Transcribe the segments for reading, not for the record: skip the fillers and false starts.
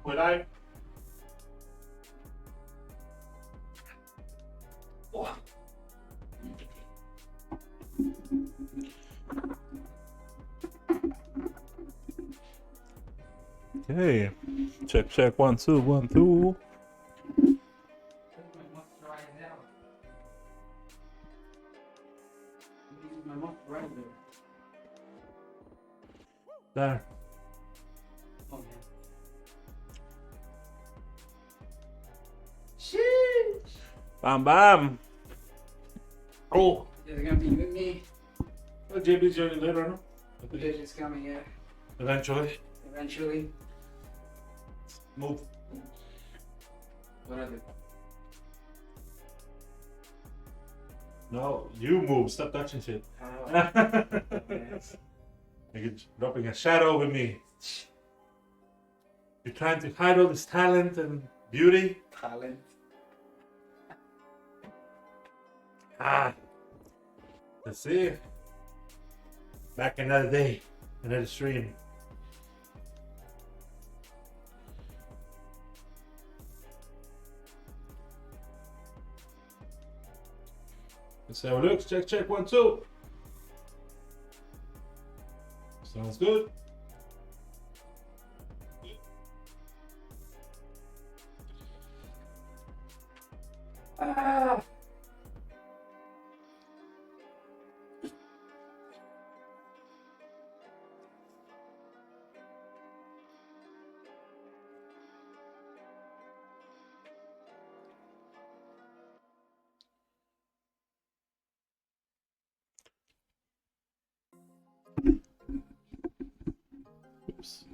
Would I? Oh. Okay, check 1 2 1 2. There. Oh, yeah. Sheesh. Bam bam. Oh. Is it gonna be with me? Well, JB's joining later, no? Judge is coming, yeah. Eventually. Eventually. Move. What are they? No, you move. Stop touching shit. Oh, yes. You're dropping a shadow with me. You're trying to hide all this talent and beauty. Talent. Ah. Let's see. Back another day, another stream. Let's see how it looks. Check 1 2. Sounds good. Ah. Oops.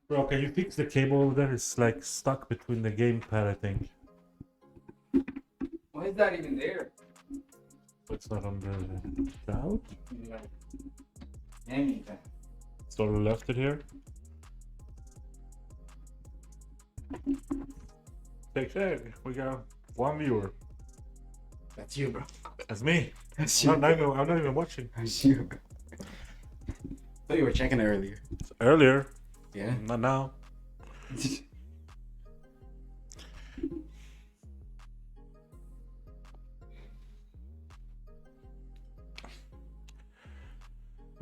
Bro, can you fix the cable over there? It's like stuck between the gamepad, I think. Why is that even there? It's not on the cloud. Like, anything. So we left it here. Check. We got 1 viewer. That's you, bro. That's me. That's I'm not even watching. That's you. Thought you were checking earlier. Earlier, Yeah. not now.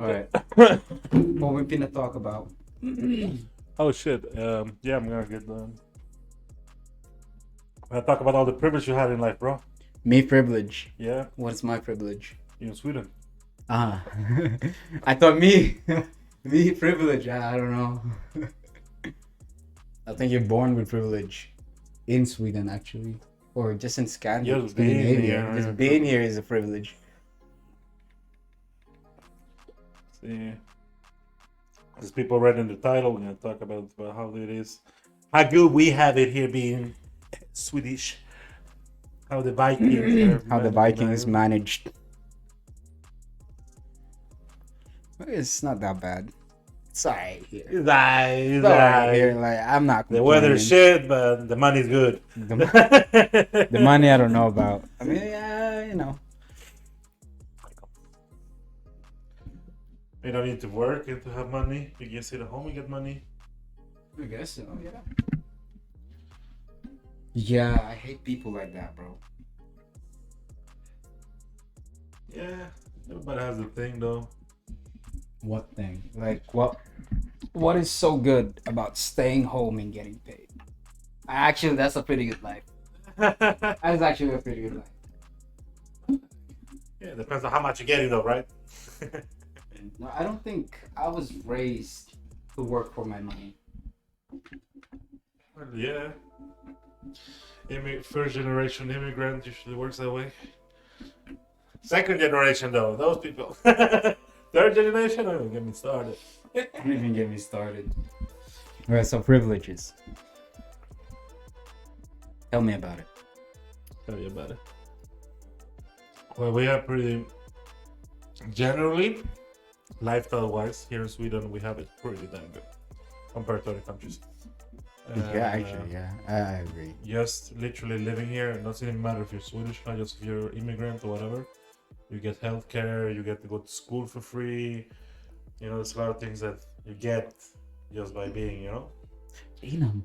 Alright. What we finna talk about? Oh shit. Yeah, I'm gonna get done. I talk about all the privilege you had in life, bro. Me privilege. Yeah, What is my privilege? in Sweden. Ah. I thought me. Me privilege. I don't know. I think you're born with privilege. In Sweden, actually. Or just in Scandinavia. Just being here, Just yeah. being here is a privilege. See, there's people read in the title. We're gonna talk about how it is, how good we have it here being Swedish. How the Vikings, How the Vikings managed. It's not that bad. It's alright here. It's alright here. Like, I'm not The weather's complaining. shit, but the money's good. The money I don't know about. I mean, yeah, you know. You don't need to work and to have money. You can sit at home and get money. I guess so, yeah. Yeah, I hate people like that, bro. Yeah, everybody has a thing though. What thing? Like, what is so good about staying home and getting paid? Actually, that's a pretty good life. That's actually a pretty good life. Yeah, depends on how much you're getting though, right? No, I don't think I was raised to work for my money. Well, yeah. First generation immigrant usually works that way. Second generation though, those people. Third generation, don't get me started. Don't even get me started. Alright, so privileges. Tell me about it. Tell you about it. Well, we have pretty generally, lifestyle-wise, here in Sweden, we have it pretty damn good compared to other countries. Yeah, actually, yeah, I agree. Just literally living here, it doesn't even matter if you're Swedish, not just if you're immigrant or whatever. You get healthcare, you get to go to school for free. You know, there's a lot of things that you get just by being, you know. Enum.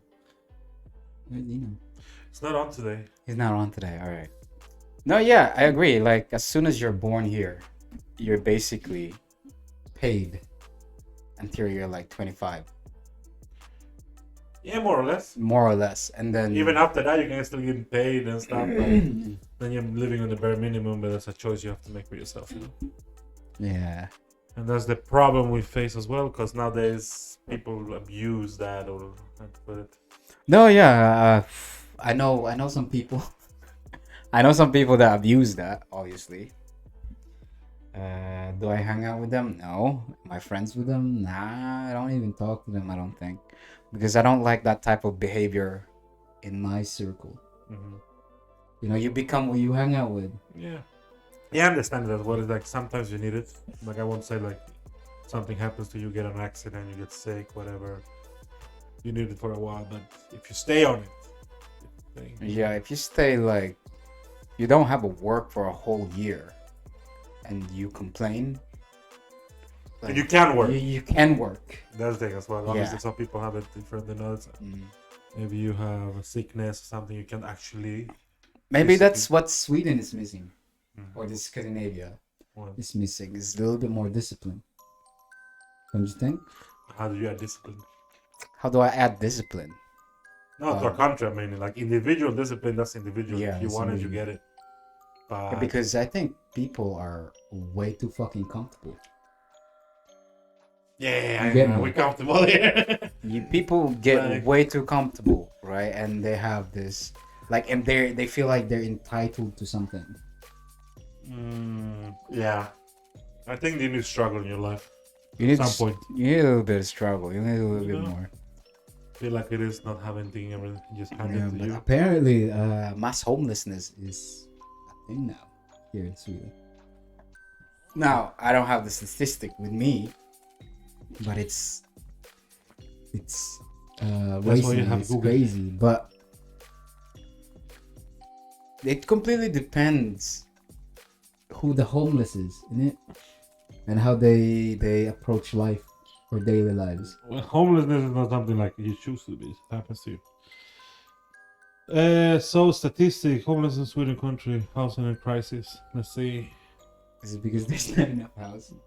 Where's Enum? It's not on today. He's not on today. All right. No, yeah, I agree. Like, as soon as you're born here, you're basically paid until you're like 25, Yeah, more or less. more or less. And then Even after that, you can still get paid and stuff. But then you're living on the bare minimum, but that's a choice you have to make for yourself, you know. yeah. And that's the problem we face as well, because nowadays people abuse that, or how to put it. No, yeah. I know some people. I know some people that abuse that, obviously. Do I hang out with them? No. Am I friends with them? Nah, I don't even talk to them, I don't think. Because I don't like that type of behavior in my circle. Mm-hmm. You know, you become what you hang out with. Yeah. Yeah, I understand that as well. It's like sometimes you need it. Like I won't say like something happens to you, get an accident, you get sick, whatever. You need it for a while, but if you stay on it. Yeah, if you stay like, you don't have a work for a whole year and you complain. And you can work. You can work. That's the thing as well. Yeah. Obviously, some people have it different than others. Mm. Maybe you have a sickness or something you can actually. Maybe Discipline. that's what Sweden is missing, or the Scandinavia Well, is missing. Is a little bit more discipline. Don't you think? how do you add discipline? How do I add discipline? No, to a country, I mean, like individual discipline, that's individual. Yeah, if you it's want it, you individual. get it. But Yeah, because I think people are way too fucking comfortable. yeah, You get me? we're comfortable here. People get Like- way too comfortable, right? And they have this, like, and they feel like they're entitled to something. Yeah, I think you need to struggle in your life. You need Some point. You need a little bit of struggle. You need a little bit Yeah. more. Feel like it is not having thing everything just handed Yeah, to but you. apparently, mass homelessness is a thing now here in Sweden. Now, I don't have the statistic with me, but it's why crazy. you have It's Google. crazy, but it completely depends who the homeless is, in it, and how they approach life or daily lives. Well, homelessness is not something like you choose to be. It happens to you. So statistic, homeless in Sweden country, housing and crisis. Let's see. Is it because there's not enough housing?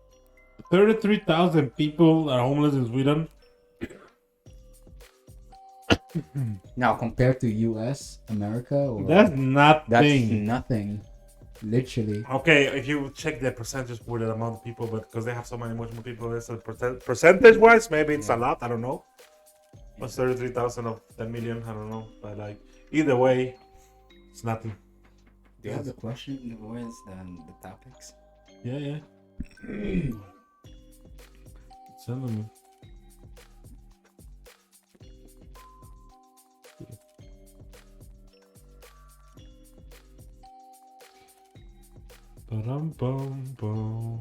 33,000 people are homeless in Sweden. Now, compared to U.S., America, or That's nothing. that's nothing. Literally. Okay, if you check the percentage for the amount of people, but because they have so many much more people, it's a percentage-wise, maybe it's a lot. I don't know. What's 33,000 of 10 million? I don't know. But like either way, it's nothing. Do you have the question? Where's the topics? Yeah. Send them. Ba-dum-bum-bum.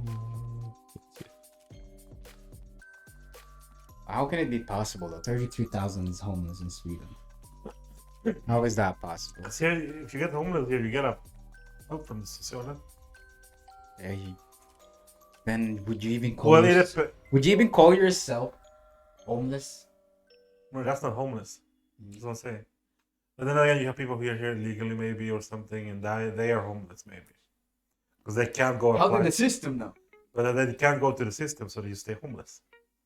How can it be possible that 33,000 is homeless in Sweden? How is that possible? See, if you get homeless here, you get a help from the social. Yeah, then would you even call Well, would you even call yourself homeless? well, that's not homeless. That's what I'm saying. But then again, you have people here illegally, maybe, or something, and they are homeless, maybe. Because they can't go How apply. did the system know? But then they can't go to the system, so you stay homeless.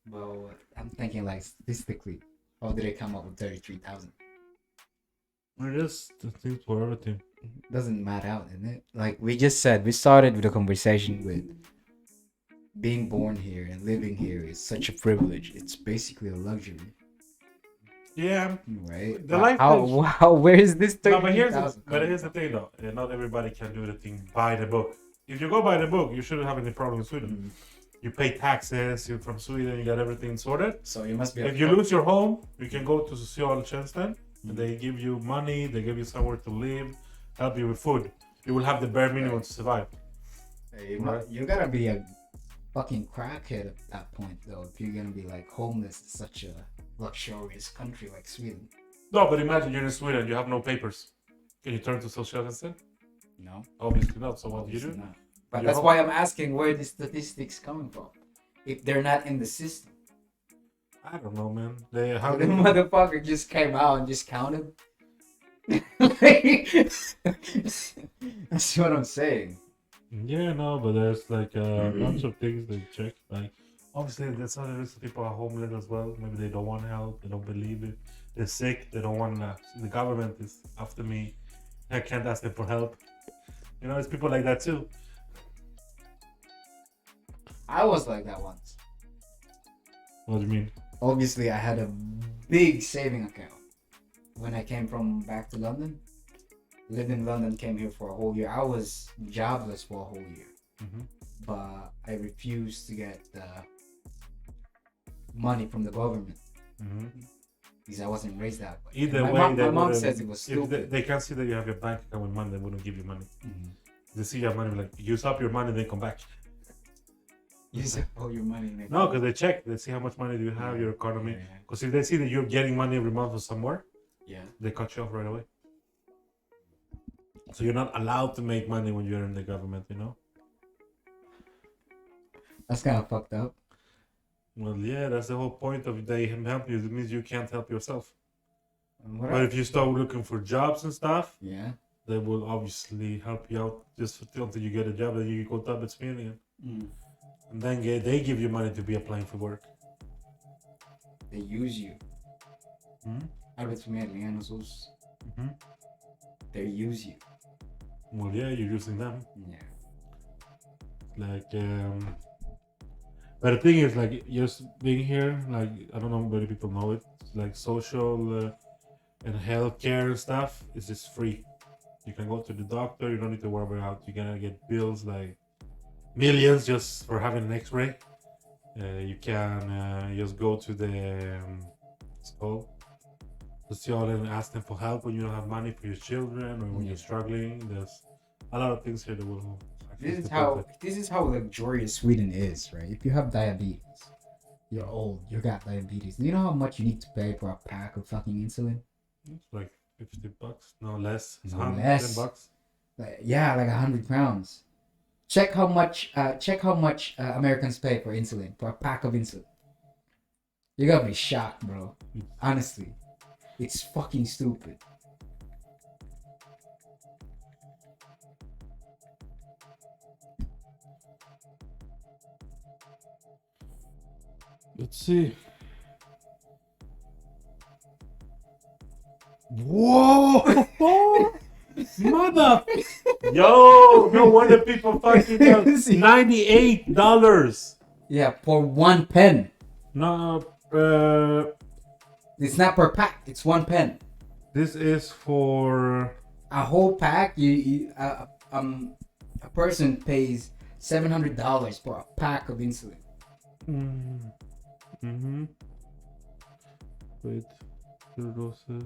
Well, I'm thinking like statistically, how did it come up with 33,000? It is the thing for everything. Doesn't matter out, isn't it? Like we just said, we started with a conversation with being born here and living here is such a privilege. It's basically a luxury, Yeah. right? The life How where is this No, 33,000? but here's the thing, though. Not everybody can do the thing by the book. If you go by the book, you shouldn't have any problem in Sweden. You pay taxes. You're from Sweden. You got everything sorted. So you must be. If you lose your home, you can go to socialtjänsten. They give you money. They give you somewhere to live. Help you with food. You will have the bare minimum to survive. You gotta be a fucking crackhead at that point, though. If you're gonna be like homeless in such a luxurious country like Sweden. No, but imagine you're in Sweden. You have no papers. Can you turn to socialtjänsten? No, Obviously not. So what do you obviously do? not. But You're that's home- why I'm asking where the statistics coming from. if they're not in the system? I don't know, man. They how The they motherfucker just came out and just counted. That's what I'm saying. Yeah, no, but there's like a bunch of things they check. Like, obviously, there's other reasons people are homeless as well. Maybe they don't want help, they don't believe it. They're sick, they don't want. The government is after me. I can't ask them for help. You know, there's people like that too. I was like that once. What do you mean? Obviously, I had a big saving account when I came from back to London. Lived in London, came here for a whole year. I was jobless for a whole year, but I refused to get money from the government because I wasn't raised that way. Either My way, my mom says it was if stupid. they can't see that you have your bank account with money, they wouldn't give you money. They see your money, like use up your money, then come back. Use up all your money. No, because they check, they see how much money do you have, your economy. Because if they see that you're getting money every month from somewhere, they cut you off right away. So you're not allowed to make money when you're in the government, you know? That's kind of fucked up. Well, yeah, that's the whole point of they help you. It means you can't help yourself. But if you start looking for jobs and stuff, yeah, they will obviously help you out just until you get a job and you go to Arbetsförmedlingen. And then they give you money to be applying for work. They use you. Arbetsförmedlingen hos oss. They use you. Well, yeah, you're using them. Yeah. Like, but the thing is, like, just being here, like, I don't know if many people know it, like, social and healthcare and stuff is just free. You can go to the doctor, you don't need to worry about you're gonna get bills like millions just for having an x-ray. You can just go to the, it's called, social and ask them for help when you don't have money for your children or when you're struggling. There's a lot of things here that will. This is how luxurious Sweden is, right? If you have diabetes, you're old, you got diabetes. Do you know how much you need to pay for a pack of fucking insulin? It's like $50. No less. It's No 110 less. bucks. Like 100 pounds. Check how much Americans pay for insulin, for a pack of insulin. You're gonna be shocked, bro. Honestly. It's fucking stupid. Let's see. Whoa! Mother! Yo! No wonder people fucking $98. Yeah, for one pen. No, It's not per pack. It's one pen. this is for A whole pack. A person pays $700 for a pack of insulin. Wait, two doses.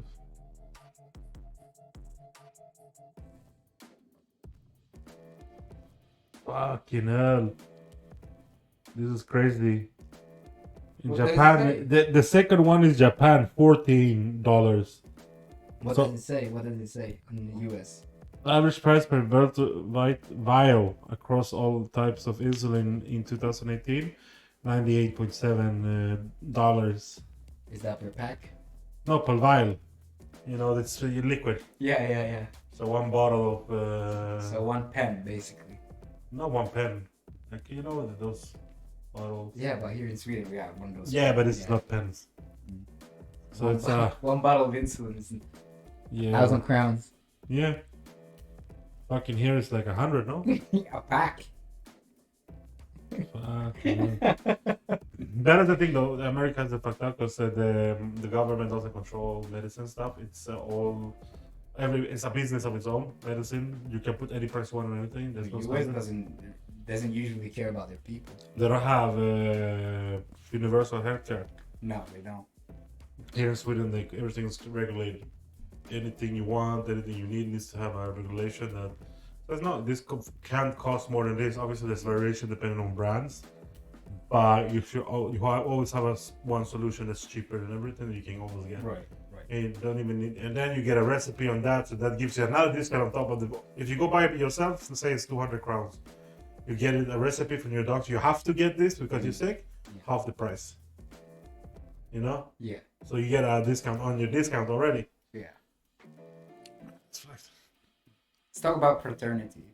Fucking hell. This is crazy. In What does it Japan, the second one is Japan, $14. What So- does it say? What does it say in the US? Average price per vial across all types of insulin in 2018, $98.7. Is that per pack? No, per vial. You know, that's liquid. Yeah. So one bottle of. So one pen, basically. Not one pen. Like, you know, those bottles. Yeah, but here in Sweden we have one of those. Yeah, but it's not pens. So one it's one bottle of insulin is yeah. 1,000 crowns. Yeah. Fucking here it's like 100, no? A pack. That is the thing, though. Americans are fucked up because the government doesn't control medicine stuff. It's it's a business of its own. Medicine, you can put any price on anything. There's The no US standard. doesn't usually care about their people. They don't have universal healthcare. No, they don't. Here in Sweden, everything's regulated. Anything you want, anything you need needs to have a regulation that there's no. This can't cost more than this. Obviously, there's variation depending on brands, but you always have one solution that's cheaper than everything that you can always get. Right. And you don't even need, and then you get a recipe on that, so that gives you another discount on top of the. If you go buy it yourself, let's say it's 200 crowns, you get a recipe from your doctor. You have to get this because you're sick. half the price. You know? Yeah. So you get a discount on your discount already. Yeah. It's fact. Let's talk about paternity.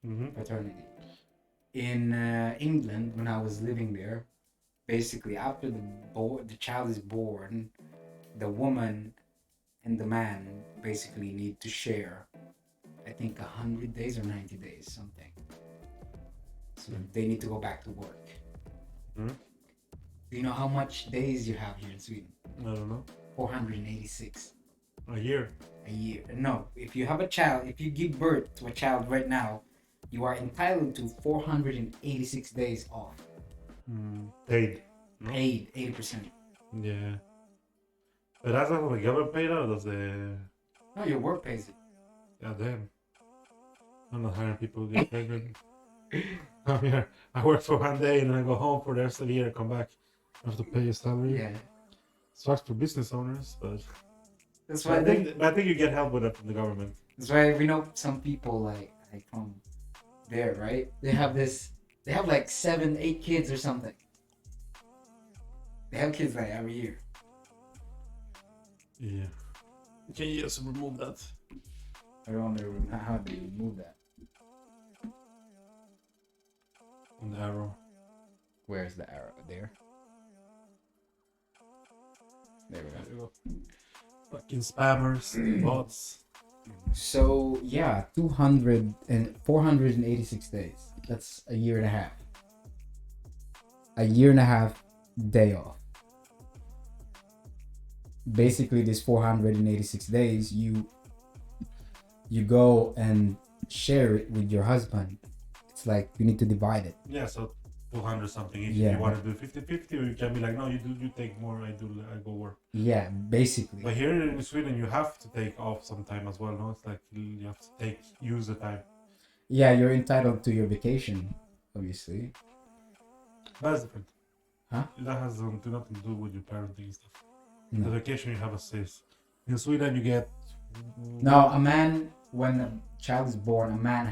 Mm-hmm. Paternity. In England, when I was living there, basically after the child is born, the woman and the man basically need to share, I think 100 days or 90 days, something. So they need to go back to work. Mm-hmm. Do you know how much days you have here in Sweden? I don't know. 486 A year. a year. No, if you have a child, if you give birth to a child right now, you are entitled to 486 days off. Paid. No? Paid 80%. Yeah. But that's not the government paid or does the... No, your work pays it. God damn. I'm not hiring people to get pregnant. I'm here. I work for 1 day and then I go home for the rest of the year and come back. I have to pay a salary. Yeah. Sucks for business owners, but That's why I think you get help with that from the government. That's why we know some people like from there, right? They have like 7, 8 kids or something. They have kids like every year. Yeah. Can you just remove that? I wonder how they remove that. On the arrow. Where's the arrow? There. There we There you go. Fucking spammers, bots. So yeah, 486 days. That's a year and a half. A year and a half day off. Basically, this 486 days, you go and share it with your husband. It's like you need to divide it. Yeah, so 200 something each. Yeah. If you want to do 50-50, or you can be like, no, you take more, I go work. Yeah, basically. But here in Sweden, you have to take off some time as well. No, it's like you have to use the time. Yeah, you're entitled to your vacation, obviously. That's different. Huh? That has nothing to do with your parenting and stuff. No. The vacation you have a sis. In Sweden, you get. No, a man, when a child is born, a man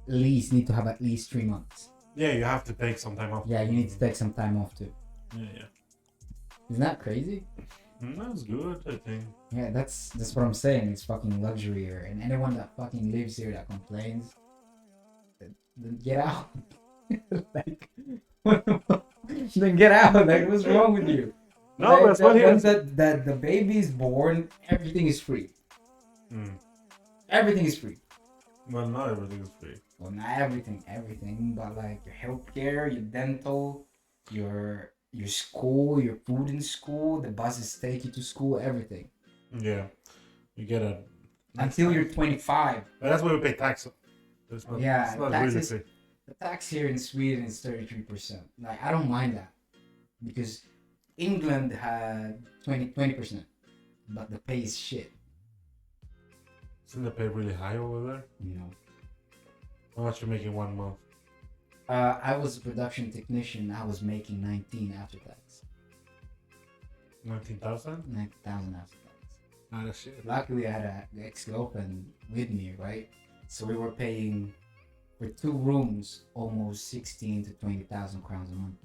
need to have at least 3 months. Yeah, you have to take some time off. Yeah, you need to take some time off too. Yeah. Isn't that crazy? That's good, I think. Yeah, that's what I'm saying. It's fucking luxury here, and anyone that fucking lives here that complains, then get out. Like, then get out. Like, what's wrong with you? No, like, that's what he once that the baby is born, everything is free. Everything is free. Well, not everything is free. Well, not everything, but like your healthcare, your dental, your school, your food in school, the buses take you to school, everything. Yeah, you get a. Until you're 25. But that's why we pay tax. It's not really free. The tax here in Sweden is 33%. Like, I don't mind that because England had 20%, but the pay is shit. Isn't the pay really high over there? You know. How much you making 1 month? I was a production technician. I was making 19 after tax. 19,000? 19,000 after tax. Ah, that's shit. Luckily, I had an ex-girlfriend with me, right? So we were paying for 2 rooms almost 16 to 20,000 crowns a month.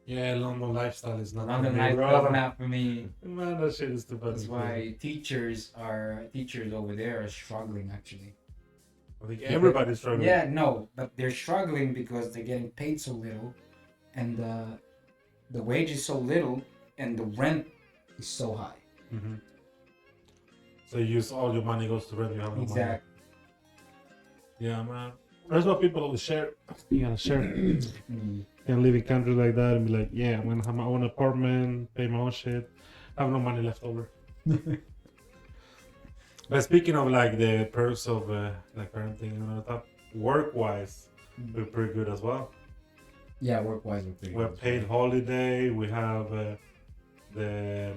Yeah, London lifestyle is not. London lifestyle not for me. Man, that shit is too bad. That's why teachers over there are struggling actually. I think everybody's struggling. Yeah, no, but they're struggling because they're getting paid so little, and the wage is so little, and the rent is so high. Mm-hmm. So you use all your money goes to rent. You have no money. Exactly. Yeah, man. That's what people always share. You gotta share. Can live in countries like that and be like, yeah, I'm gonna have my own apartment, pay my own shit. I have no money left over. But speaking of like the perks of like parenting and all that, work-wise, we're pretty good as well. Yeah, work-wise we're pretty good. We have paid holiday. We have the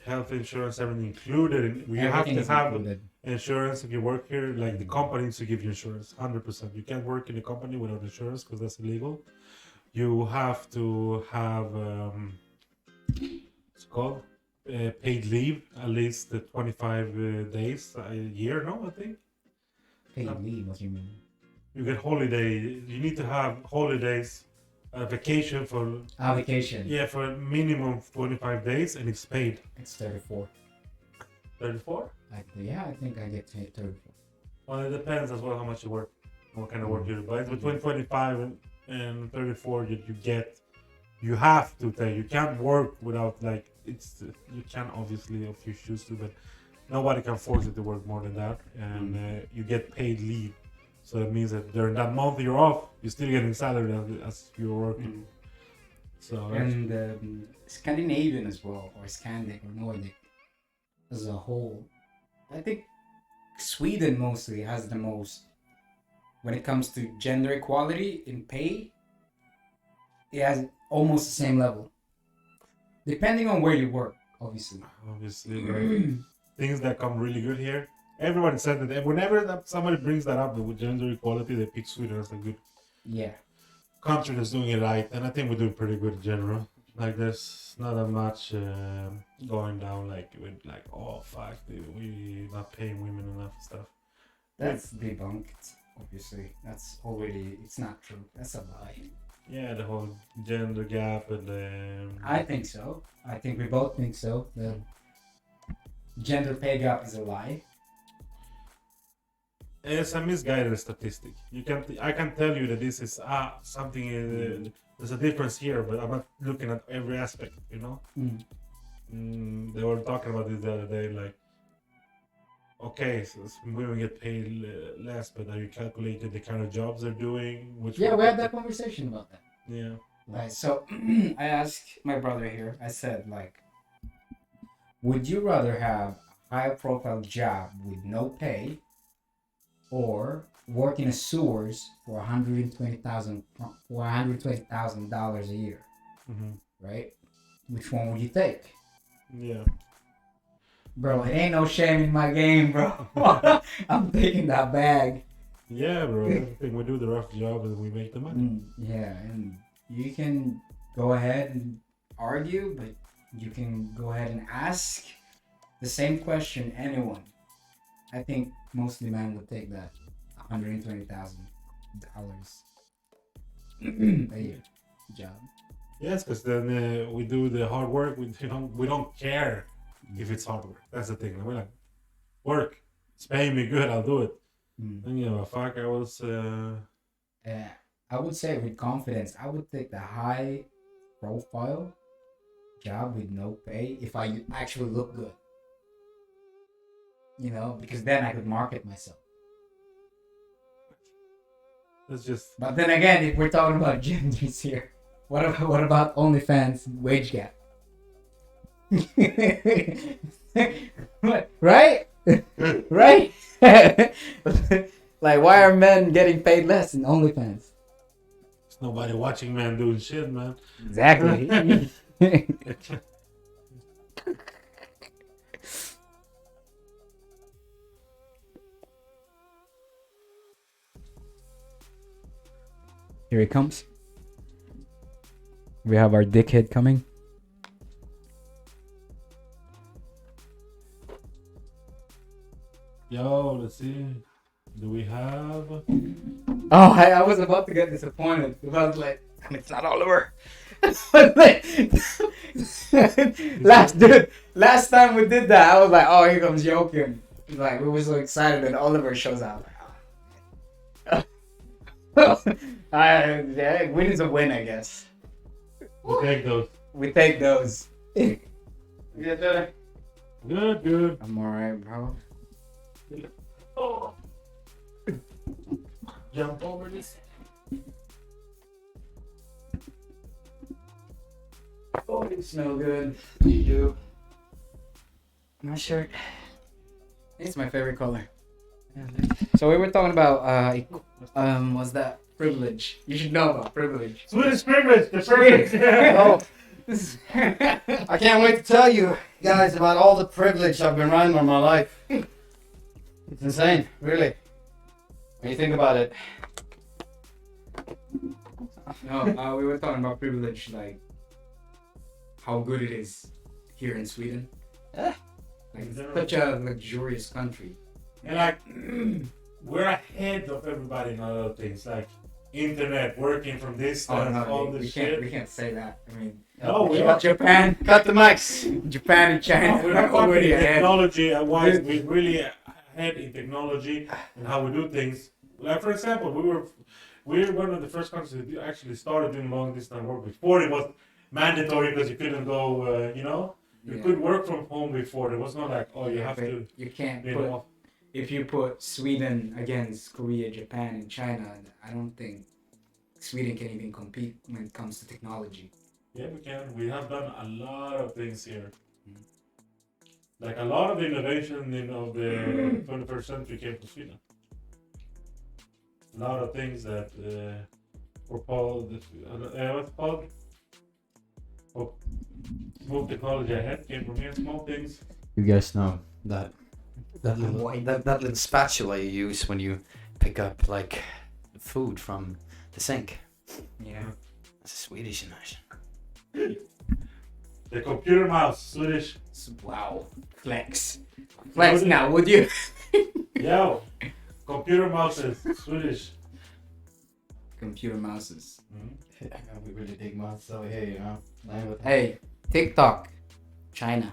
health insurance, everything included. We have to have insurance if you work here. Like the company needs to give you insurance, 100%. You can't work in a company without insurance because that's illegal. You have to have what's it called? Paid leave, at least 25 days a year. No, I think. Paid leave? What do you mean? You get holiday. You need to have holidays, vacation for Vacation. yeah for minimum 25 days, and it's paid. It's 34. 34. Yeah, I think I get paid 34. Well, it depends as well how much you work, what kind of work you do. But it's between 25 and 34 you get. You have to take. You can't work without like it's. You can obviously if you choose to, but nobody can force you to work more than that. And you get paid leave, so that means that during that month you're off, you're still getting salary as you're working. So And Scandinavian as well, or Scandic or Nordic as a whole. I think Sweden mostly has the most when it comes to gender equality in pay. It has almost the same level, depending on where you work, obviously. Like, things that come really good here. Everyone said that whenever somebody brings that up with gender equality, they pick Sweden as a good country that's doing it right, and I think we're doing pretty good in general. Like there's not that much going down like with like oh fuck we not paying women enough and stuff. That's debunked. Obviously, that's already it's not true. That's a lie. Yeah, the whole gender gap and I think so. I think we both think so. The gender pay gap is a lie. it's a misguided statistic. I can tell you that this is something. There's a difference here, but I'm not looking at every aspect. You know. They were talking about this the other day, like. Okay, so women get paid less, but have you calculated the kind of jobs they're doing? We had that conversation about that. Yeah. Right. So I asked my brother here. I said, like, would you rather have a high-profile job with no pay, or work in a sewers for $120,000 a year? Right. Which one would you take? Yeah. Bro, it ain't no shame in my game, bro. I'm taking that bag. Yeah, bro. I think we do the rough job and we make the money. Yeah, and you can go ahead and argue, but you can go ahead and ask the same question anyone. I think mostly men would take that $120,000 a year job. Yes, because then we do the hard work. We don't care if it's hard work. That's the thing. We're like, work. It's paying me good. I'll do it. And you know, fuck. I was. I would say with confidence, I would take the high profile job with no pay if I actually look good. You know, because then I could market myself. That's just. But then again, if we're talking about genders here, what about OnlyFans wage gap? Right? Right? Like, why are men getting paid less in OnlyFans? There's nobody watching man doing shit, man. Exactly. Here he comes. We have our dickhead coming. Yo, let's see. Do we have? Oh, I was about to get disappointed. I was like, it's not Oliver. Last time we did that, I was like, oh, here comes Joking. Like, we were so excited that Oliver shows up. Yeah, winning's a win, I guess. We take those. We take those. You Good, good. I'm alright, bro. Oh. Jump over this. Oh, you smell good. You do. My shirt. It's my favorite color. So we were talking about what's that? Privilege. You should know about privilege. Swedish privilege. The privilege. Oh, I can't wait to tell you guys about all the privilege I've been around in my life. It's insane, really. When you think about it. No, we were talking about privilege, like how good it is here in Sweden. Yeah. Like, it's such a luxurious country. And like, we're ahead of everybody in other things like internet, working from distance, all we this can't. shit. We can't say that. I mean, No, we are. Japan, Cut the mics. Japan and China No, we're are not talking already ahead. technology wise. We're really ahead in technology and how we do things. Like for example, we're one of the first countries that actually started doing long distance work. Before it was mandatory because you couldn't go. You Yeah. could work from home before. There was not like, oh, you have But to. you can't You put. know. If you put Sweden against Korea, Japan, and China, I don't think Sweden can even compete when it comes to technology. Yeah, we can. We have done a lot of things here. Like a lot of the innovation of the 21st century came from Sweden. A lot of things that propelled, what's it called? Oh, move technology ahead came from here. Small things. You guys know that White. that little spatula you use when you pick up like food from the sink. Yeah. That's a Swedish invention. The computer mouse, Swedish. Wow. Flex. Flex now, would you? Yo, computer mouses, Swedish. Computer mouses. We really dig mouse, so hey, Hey, TikTok, China.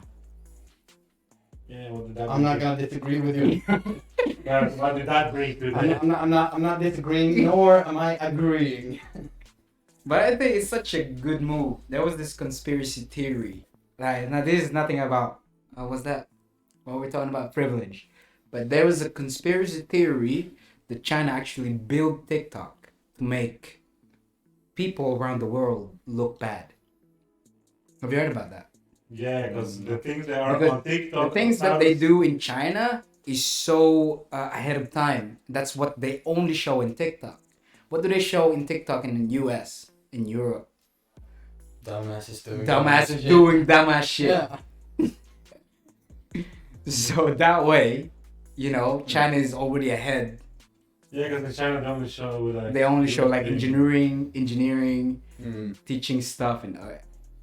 Yeah, what did that I'm not gonna disagree with you. What did that bring to the... I'm not disagreeing, nor am I agreeing. But I think it's such a good move. There was this conspiracy theory. Right, now this is nothing about, what's that? Well, we're talking about privilege. But there was a conspiracy theory that China actually built TikTok to make people around the world look bad. Have you heard about that? Yeah, because the things that are Because on TikTok... The things that they do in China is so ahead of time. That's what they only show in TikTok. What do they show in TikTok in the US, in Europe? Dumbasses doing Dumbasses doing dumbass shit. Yeah. So that way, China is already ahead. Yeah, because in China they only show like... They only show like things. engineering, Mm. teaching stuff, and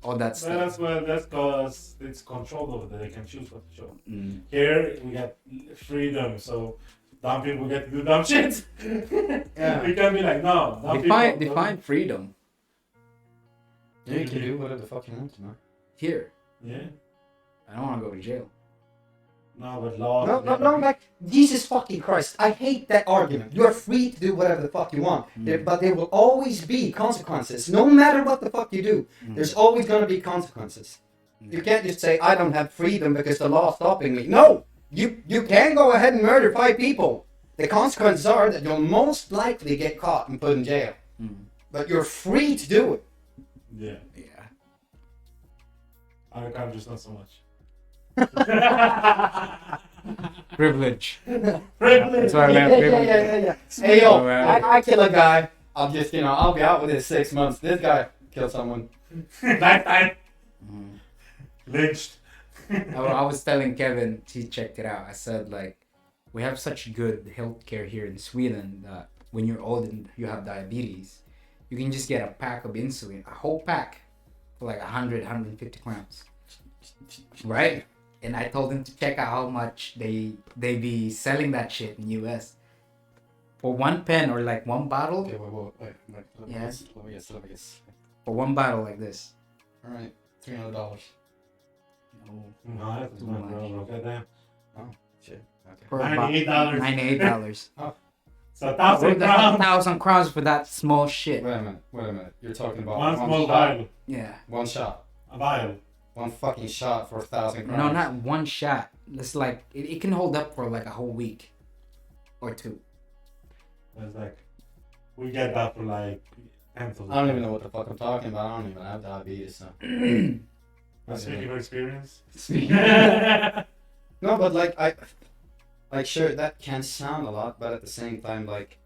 all that stuff. That's because it's controlled over there. They can choose what to show. Mm. Here we got freedom, so dumb people get to do dumb shit. Yeah. We can be like, no. Dumb Define people, freedom Yeah, you can do whatever the fuck you want to, man. here. Yeah. I don't want to go to jail. No, but law. No, like, Jesus fucking Christ, I hate that argument. You are free to do whatever the fuck you want, but there will always be consequences. No matter what the fuck you do, there's always gonna be consequences. You can't just say, I don't have freedom because the law's stopping me. No! You can go ahead and murder 5 people. The consequences are that you'll most likely get caught and put in jail. But you're free to do it. Yeah. Yeah. Other countries not so much. Privilege. Privilege. That's what I meant. Privilege. Yeah. Hey, yo, Oh, man. I kill a guy. I'll just, I'll be out with it 6 months. This guy kill someone. Lifetime. Lynched. I was telling Kevin, he checked it out. I said, like, we have such good healthcare here in Sweden that when you're old and you have diabetes, you can just get a pack of insulin, a whole pack, for like 150 grams. Right? And I told him to check out how much they be selling that shit in US. For one pen or like one bottle, Okay, wait. Let me Yes. guess. for one bottle like this. Alright, $300. No. No, that's Too not much. bro. Goddamn. Shit. Okay. Per $98. $98. So 1,000 That's crowns. 1,000 crowns for that small shit. Wait a minute. You're talking about One small shot. vial. Yeah. One shot. A vial. One fucking shot for 1,000 crowns. No, not one shot. It's like it can hold up for like a whole week or 2. That's like, we get that for like tenth of the I don't time. even know what the fuck I'm talking about. I don't even have diabetes. So. I'm speaking of experience. No, but like sure that can sound a lot, but at the same time, like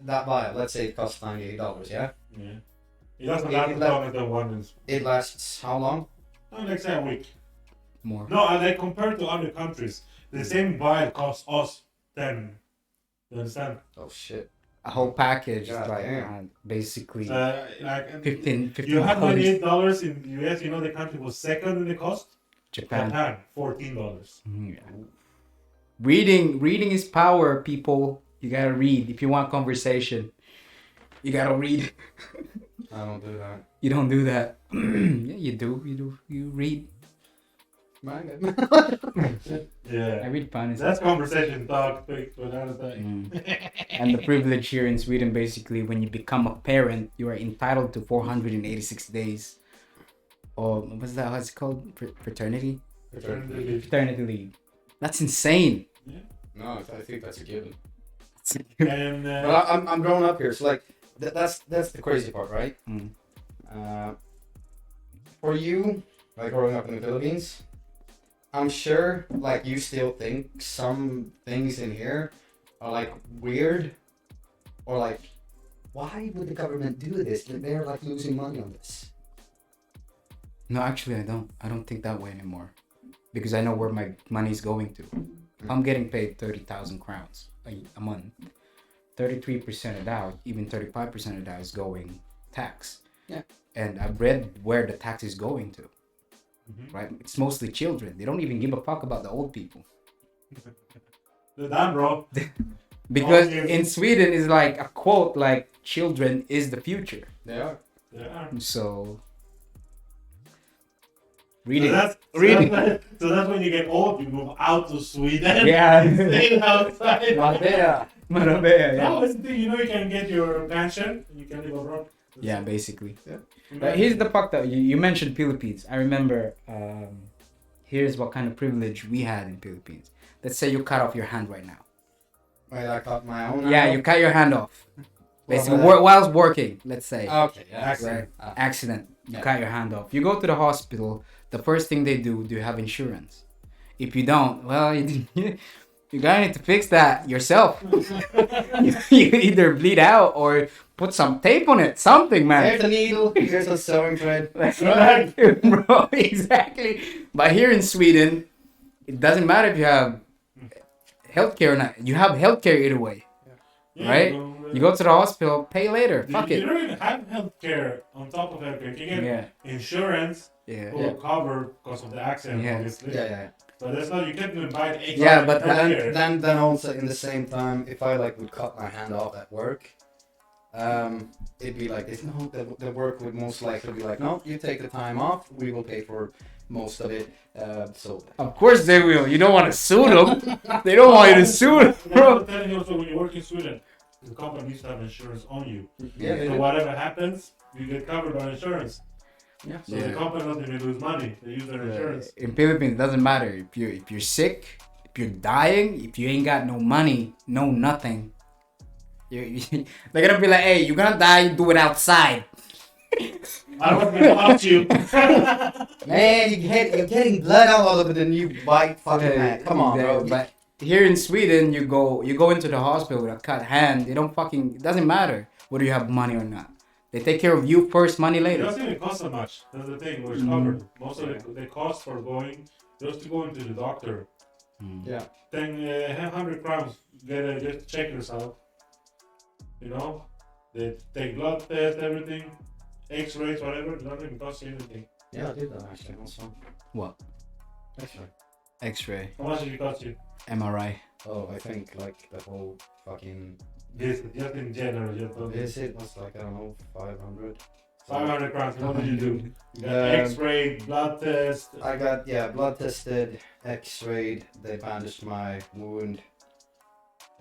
that vial, let's say it costs $98, yeah? Yeah. It doesn't It- last it as la- long as the one is. It lasts how long? No, like say a week. More. No, and like compared to other countries, the same vial costs us 10. You understand? Oh shit. A whole package is God like damn. basically Like 15 you have $15. $28 in the US. You know the country was second in the cost. Japan. Japan, $14. Mhm, yeah. Reading is power, people. You gotta read if you want conversation. You gotta read. I don't do that. You don't do that. Yeah, you do. You read. Yeah. I read Panis. That's conversation talk for another time. And the privilege here in Sweden, basically, when you become a parent, you are entitled to 486 days. Or what's that? What's it called? Fraternity? Fraternity leave. That's insane. Yeah. No, I think that's a given. And But I'm grown up here, so like that's the crazy part, right? For you, like growing up in the Philippines, I'm sure like you still think some things in here are like weird, or like, why would the government do this? They're like losing money on this. No, actually, I don't. I don't think that way anymore, because I know where my money's going to. I'm getting paid 30,000 crowns a month. 33% of that, even 35% of that is going tax. Yeah. And I've read where the tax is going to. Right? It's mostly children. They don't even give a fuck about the old people. they're done, bro. Because Oh, yes. in Sweden is like a quote like children is the future. They are. Yeah. So reading. So that's when you get old, you move out to Sweden. Yeah. Stay outside. Marbella. Marbella, yeah. That was the thing, you know, you can get your pension and you can live abroad. Yeah, basically. Yeah. But here's the fuck though. You mentioned Philippines. I remember. Here's what kind of privilege we had in Philippines. Let's say you cut off your hand right now. Wait, I cut my own. Yeah, out? you cut your hand off. Basically, Well, whilst working. Let's say Okay. Yeah. Accident. right? Accident. You Yeah. cut your hand off. You go to the hospital. The first thing they do you have insurance? If you don't, well, you gotta need to fix that yourself. you either bleed out or put some tape on it. Something, man. Here's a needle. Here's a sewing thread. Right. Bro, exactly. But here in Sweden, it doesn't matter if you have healthcare or not. You have healthcare either way, Yeah, right? You go to the hospital, pay later. Fuck you it. don't even have healthcare on top of healthcare. You get Yeah, insurance yeah, will cover because of the accident, Yeah. obviously. Yeah. So that's not, you can't even buy it 8 Yeah, but Then also in the same time, if I like would cut my hand off at work, it'd be like this. No, the work would most likely be like, no, you take the time off. We will pay for most of it. So Of course they will. You don't want to sue them. They don't want you to sue them, I'm bro. telling you also, when you work in Sweden, the company needs to have insurance on you. yeah, they So do. whatever happens, you get covered by insurance. Yeah. So the Yeah. company doesn't even lose money. They use their insurance. In Philippines, it doesn't matter if you're sick, if you're dying, if you ain't got no money, no nothing. They're gonna be like, hey, you're gonna die, do it outside. I don't want to help you. Man, you're getting blood all over the new white fucking hat. Come on, bro. But here in Sweden, you go into the hospital with a cut hand. They don't fucking. It doesn't matter whether you have money or not. They take care of you first, money It later. doesn't even cost so much. That's the thing. We're covered. Most of the cost for going, just to go into the doctor, Yeah. 100 crowns. Just check yourself. You know, they take blood test, everything, X-rays, whatever. It doesn't even cost you anything. Yeah, I did that actually also. What? Actually. X-ray, How much did it cost you? MRI. Oh, I think like the whole fucking Just in general, just on visit was like, I don't know, 500. 500 crowns. What did you do? You got Um, X-ray, blood test. I got, blood tested, x-rayed, they bandaged my wound.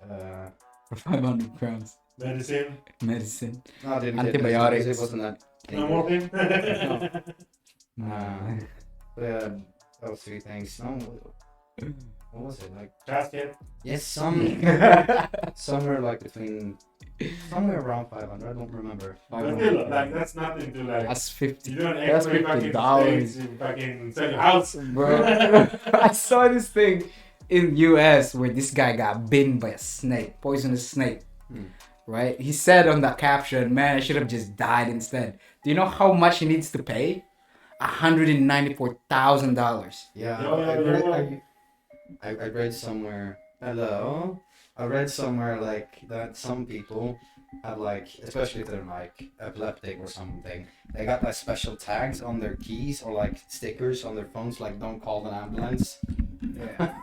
For 500 crowns. Medicine. Medicine. No, I didn't get Antibiotics. It wasn't that. No morphine. Yeah, those three things. No, what was it? Like, Casket. yes, somewhere like between, somewhere around 500, I don't remember. But still, like, that's nothing to like. That's 50. You do an That's X-ray back in the $50. States, you fucking sell your house. Bro, I saw this thing in US where this guy got bitten by a snake, poisonous snake. Right? He said on the caption, "Man, I should have just died instead." Do you know how much he needs to pay? $194,000. Yeah, Yeah. I read somewhere. Hello. I read somewhere like that some people have like, especially if they're like epileptic or something, they got like special tags on their keys or like stickers on their phones, like "Don't call an ambulance." Yeah.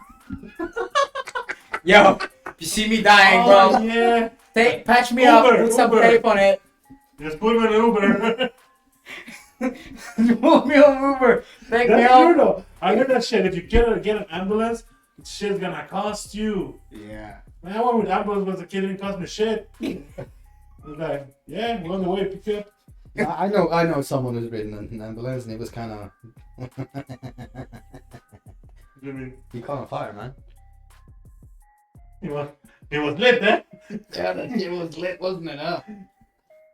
Yo, if you see me dying, Oh, bro, yeah. patch me up, Uber, put some Uber. tape on it. Just put him in Uber. Put me on Uber. Take me That's true out. though. I heard that shit. If you get an ambulance, shit's gonna cost you. Yeah. Man, I went with ambulance was a kid, didn't cost me shit. I was like, yeah, we're on the way to pick you up. I know someone who's ridden an ambulance and it was kind of. I mean, He caught on fire, man. it was lit, eh? Yeah, that shit was lit, wasn't it? Huh?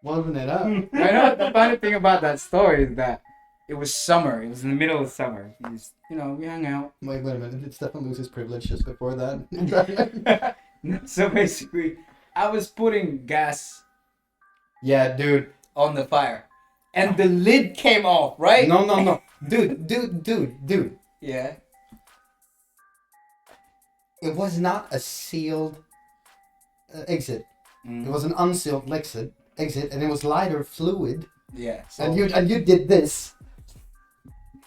Wasn't it up? I know the funny thing about that story is that it was summer. It was in the middle of summer. We hung out. Wait a minute. Did Stefan lose his privilege just before that? So basically, I was putting gas Yeah, dude. on the fire, and the lid came off. Right? No. Dude. Yeah. It was not a sealed exit. It was an unsealed exit, and it was lighter fluid. Yeah. So And you did this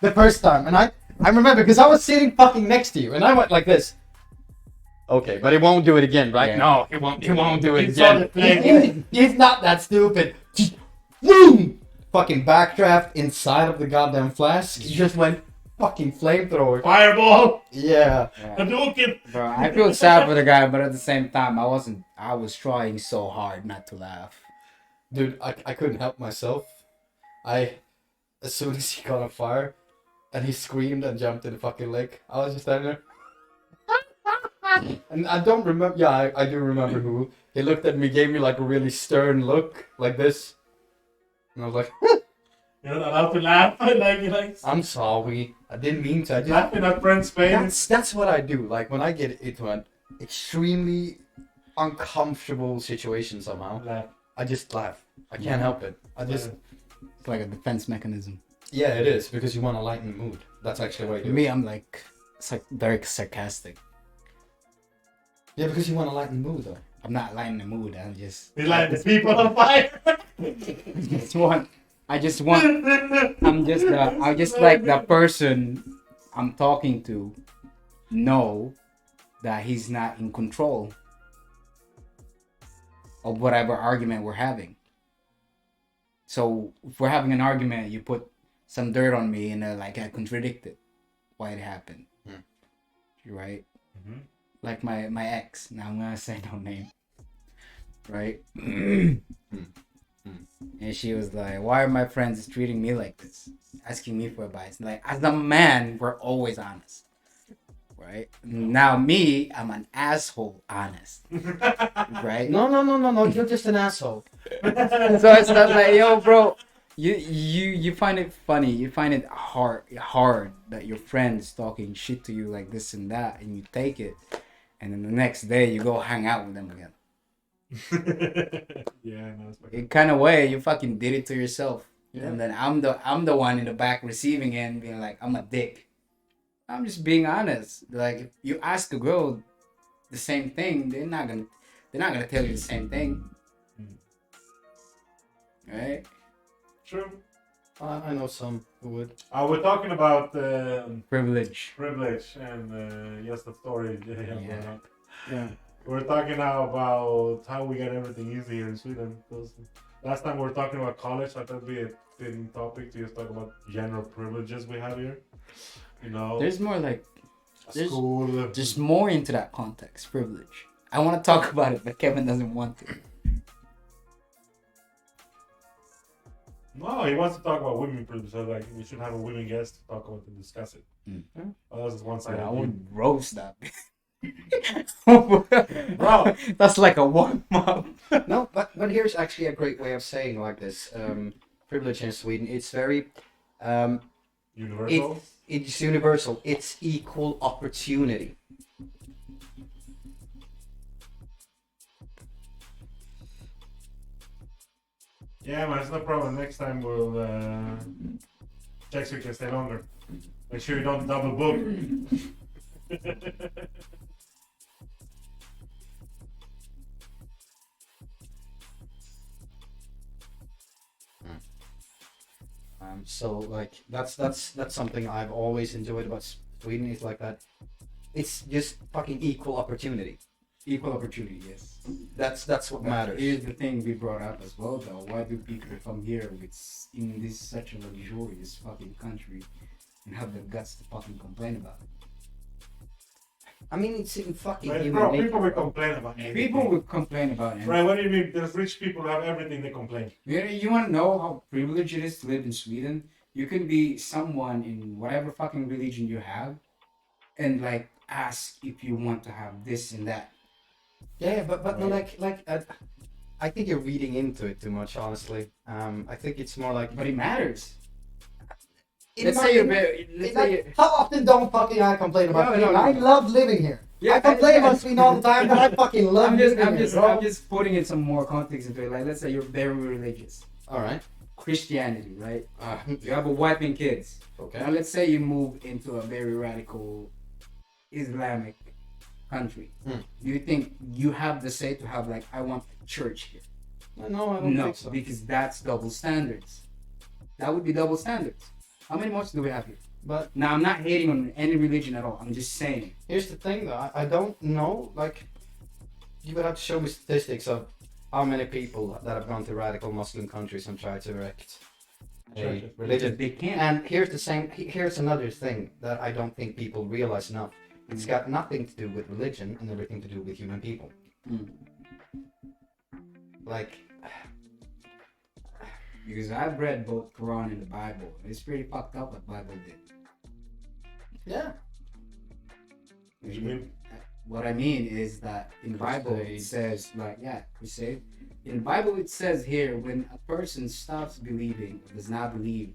the first time, and I remember because I was sitting fucking next to you, and I went like this. Okay, but it won't do it again, right? Yeah. No, it won't do it He saw the again. flame. He's not that stupid. Boom! Fucking backdraft inside of the goddamn flask. He just went fucking flamethrower. Fireball. Yeah. Hadouken. Bro, I feel sad for the guy, but at the same time, I was trying so hard not to laugh. Dude, I couldn't help myself. As soon as he caught on fire, and he screamed and jumped in the fucking lake, I was just standing there. And I don't remember, yeah, I do remember who. He looked at me, gave me like a really stern look, like this. And I was like, You're not allowed to laugh. like I'm sorry. I didn't mean to. I just, laughing at friends' face. that's what I do. Like when I get into an extremely uncomfortable situation somehow, Laugh. I just laugh. I can't help it. I just, It's like a defense mechanism. yeah, it is, because you want to lighten the mood. That's actually what I For do. me, I'm like, it's like very sarcastic. Yeah, because you want to lighten the mood, though. I'm not lighting the mood. I'm just. They light the people on fire. I just want. I'm just like the person I'm talking to know that he's not in control of whatever argument we're having. So if we're having an argument, you put some dirt on me and like I contradict it, why it happened, right? Mhm. Like my ex. Now I'm gonna say no name, right? And she was like, "Why are my friends treating me like this? Asking me for advice." Like as a man, we're always honest, right? Now me, I'm an asshole honest, right? No. You're just an asshole. So it's not like, yo, bro, you find it funny, you find it hard that your friend's talking shit to you like this and that, and you take it, and then the next day you go hang out with them again. Yeah, no, it's like In kind of way, you fucking did it to yourself, Yeah. and then I'm the one in the back receiving it and being like, I'm a dick. I'm just being honest. Like if you ask a girl the same thing, they're not gonna tell you the same thing. Right? true. I know some who would. We're talking about Privilege. privilege and yes, the story. Yeah. Yeah. We're talking now about how we get everything easy here in Sweden. Because last time we were talking about college, I thought it'd be a fitting topic to just talk about general privileges we have here. You know, There's more like school. there's more into that context, privilege. I want to talk about it, but Kevin doesn't want to. No, he wants to talk about women privilege. So like, we should have a women guest to talk about and discuss it. Mm. Oh, that's one side. I would roast that. Bro. That's like a warm up. No, but here's actually a great way of saying like this. Privilege in Sweden, it's very, Universal. it's universal. It's equal opportunity. Yeah, man, it's no problem. Next time we'll check so you can stay longer. Make sure you don't double book. So like that's something I've always enjoyed about Sweden. Is like that. It's just fucking equal opportunity. Equal opportunity, yes. That's what matters. Here's the thing we brought up as well, though. Why do people come here with in this such a luxurious fucking country and have the guts to fucking complain about it? I mean, it's in fucking Right, human bro, nature. people will complain about anything. People will complain about it. Right, what do you mean? There's rich people who have everything, they complain. You want to know how privileged it is to live in Sweden? You can be someone in whatever fucking religion you have, and like ask if you want to have this and that. Yeah, but Right. I think you're reading into it too much, honestly. I think it's more like. But it matters. In Let's my- say you're in- very. in Let's like, say you- how often don't fucking I complain about No, Sweden? no, no. I love living here. Yeah, I complain I- about Sweden all the time, but I fucking love living here, bro. I'm just putting in some more context into it. Like, let's say you're very religious. All right. Christianity, right? You have a wife and kids. Okay. Now, let's say you move into a very radical Islamic country. Do you think you have the say to have like, I want a church here? No, I don't No, think so. because that's double standards. That would be double standards. How many mosques do we have here? But Now, I'm not hating on any religion at all. I'm just saying. here's the thing, though. I don't know. Like, you would have to show me statistics of how many people that have gone to radical Muslim countries and tried to erect a religion. They can't. And here's another thing that I don't think people realize enough. It's got nothing to do with religion and everything to do with human people. Mm. Like, Because I've read both Quran and the Bible. It's pretty fucked up what Bible did. yeah. What do you mean? What I mean is that in the Bible it says, like, yeah, crusade. In the Bible it says here, when a person stops believing or does not believe,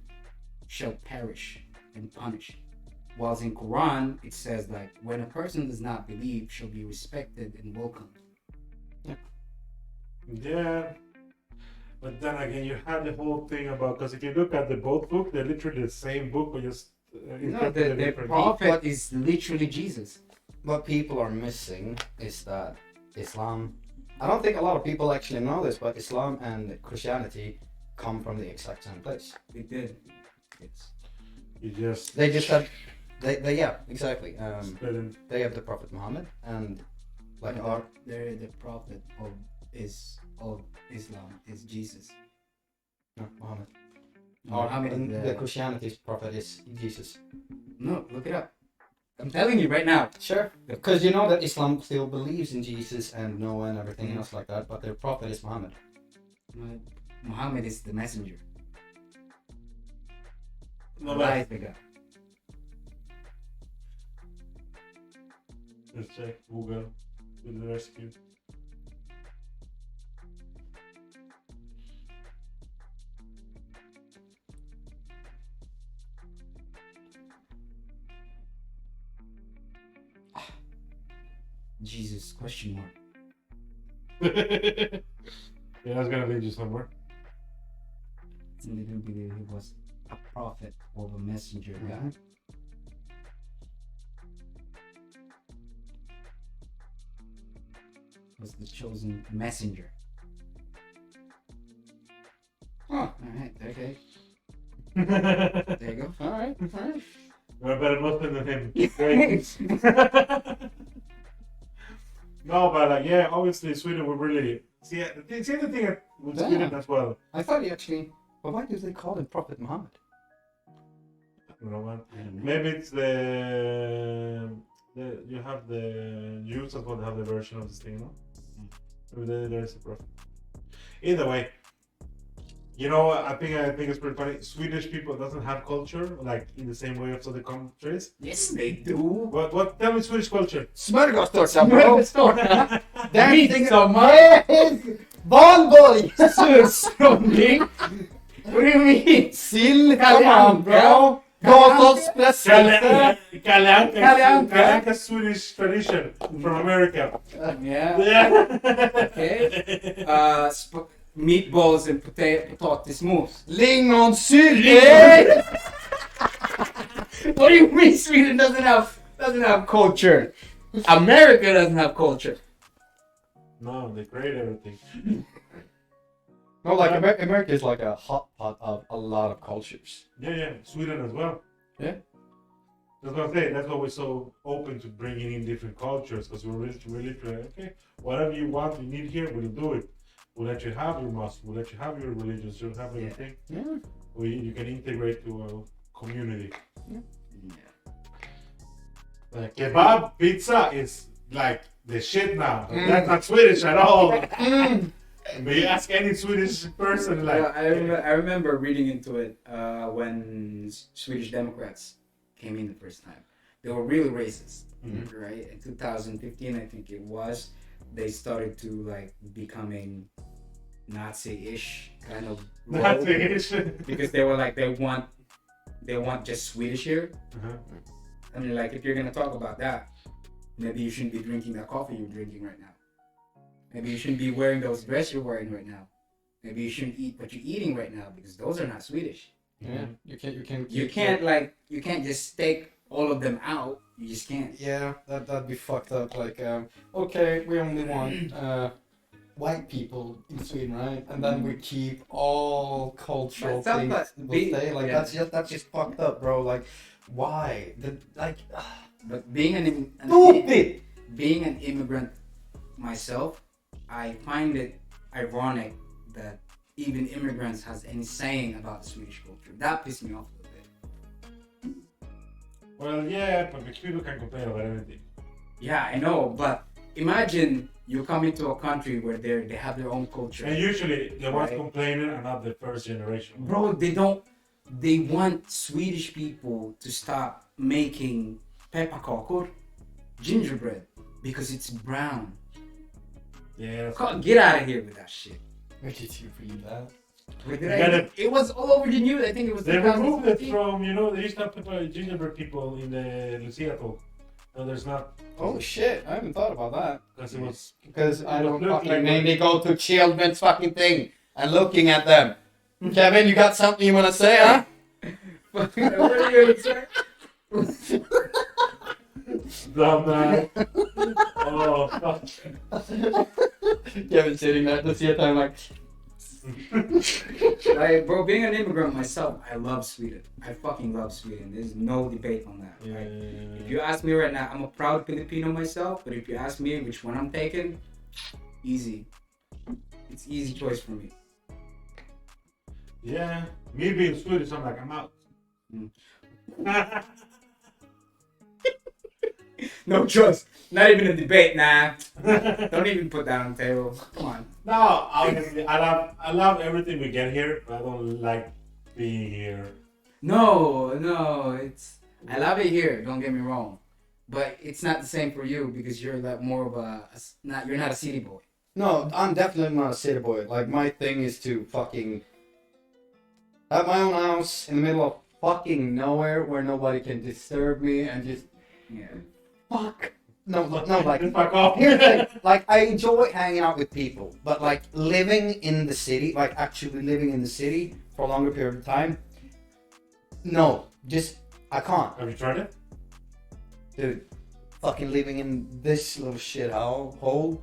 shall perish and punished. Whilst in Quran it says, like, when a person does not believe, shall be respected and welcomed. Yeah. But then again, you have the whole thing about, because if you look at the both book, they're literally the same book, but just No, interpreted the differently. prophet is literally Jesus. What people are missing is that Islam. I don't think a lot of people actually know this, but Islam and Christianity come from the exact same place. It did. Yes. You just They just have. They yeah, exactly. split in. They have the Prophet Muhammad and like our. They're the prophet of Islam is Jesus. No, Muhammad. Muhammad and is the Christianity's prophet is Jesus. No, look it up. I'm telling you right now. Sure. Because you know that Islam still believes in Jesus and Noah and everything Mhm. else like that, but their prophet is Muhammad. Muhammad is the messenger. No, Allah but is the God. let's check Google to the rescue. Jesus question mark. Yeah, that's gonna lead you somewhere. And they do believe he was a prophet or a messenger of God. Was the chosen messenger. Oh, alright, okay. There you go. Alright, alright. You're a better Muslim than him. Great. No, but like, yeah, obviously Sweden would really see the thing with Yeah. Sweden as well. I thought he actually. But why do they call him Prophet Muhammad? You know what? I don't know. Maybe it's the you have the Jews as well have the version of this thing, no? Maybe there is a prophet. Either way, you know, I think it's pretty funny. Swedish people doesn't have culture like in the same way of other countries. Yes, they do. What? Tell me Swedish culture. Smörgåstårta bro! Dancing so much. Yes! Valborg! Surströmming. What do you mean? Sill, come on bro! Gotospresselse! Kalle Kalle Anka. Anka's Swedish tradition from America. Yeah. Yeah. Okay. Meatballs and potatismos. Lingonsylt! What do you mean Sweden doesn't have culture? America doesn't have culture. No, they create everything. No, like America is like a hot pot of a lot of cultures. Yeah, Sweden as well. Yeah. That's what I'm saying. That's why we're so open to bringing in different cultures, because we're really okay, whatever you want, you need here, we'll do it. We'll let you have your mosque. We'll let you have your religions. You'll have everything. Yeah. You can integrate to our community. Yeah. Kebab pizza is like the shit now. That's not Swedish at all. But you ask any Swedish person, like. Yeah, I remember reading into it when Swedish Democrats came in the first time. They were really racist, right? In 2015, I think it was, they started to like becoming Nazi-ish kind of role. Nazi-ish. Because they were like they want just Swedish here. I mean, like if you're gonna talk about that, maybe you shouldn't be drinking that coffee you're drinking right now. Maybe you shouldn't be wearing those dress you're wearing right now. Maybe you shouldn't eat what you're eating right now because those are not Swedish. Yeah, You can't just take all of them out. You just can't. Yeah, that'd be fucked up. Like, okay, we only want white people in Sweden, right? And then we keep all cultural But some- things. but Will be- stay. Like yeah. that's just fucked up, bro. Like, why? But being Stupid. being an immigrant myself, I find it ironic that even immigrants has any saying about the Swedish culture. That pissed me off a little bit. Well, yeah, but people can complain about everything. Yeah, I know, but imagine you come into a country where they have their own culture. And usually, the ones Right. complaining are not the first generation. Bro, they want Swedish people to stop making pepparkakor, gingerbread, because it's brown. Yeah. Get out of here with that shit. Where did you read that? Where did You I- gotta- it was all over the news. I think it was They removed it 2015. from, they used to have gingerbread people in the Lucia talk. No, there's not, Oh shit! I haven't thought about that. because it was. Because I don't Look fucking like- mainly go to children's fucking thing and looking at them. Kevin, you got something you wanna say, huh? What are you gonna say? Dumb man. Oh, fuck. Kevin sitting there to see a time like. Like, bro, being an immigrant myself, I love Sweden. I fucking love Sweden. There's no debate on that. Right? If you ask me right now, I'm a proud Filipino myself, but if you ask me which one I'm taking, easy. It's easy choice for me. Yeah. Me being Swedish, I'm like, I'm out. No choice. Not even a debate, nah. Don't even put that on the table. Come on. No, honestly, I love everything we get here, but I don't like being here. No, I love it here, don't get me wrong. But it's not the same for you because you're like more of you're not a city boy. No, I'm definitely not a city boy. Like, my thing is to fucking have my own house in the middle of fucking nowhere where nobody can disturb me and just Yeah. fuck. No, like. Just fuck off. Here's the thing, like, I enjoy hanging out with people, but like living in the city, like actually living in the city for a longer period of time, no, just I can't, Have you tried it? dude. Fucking living in this little shit hole.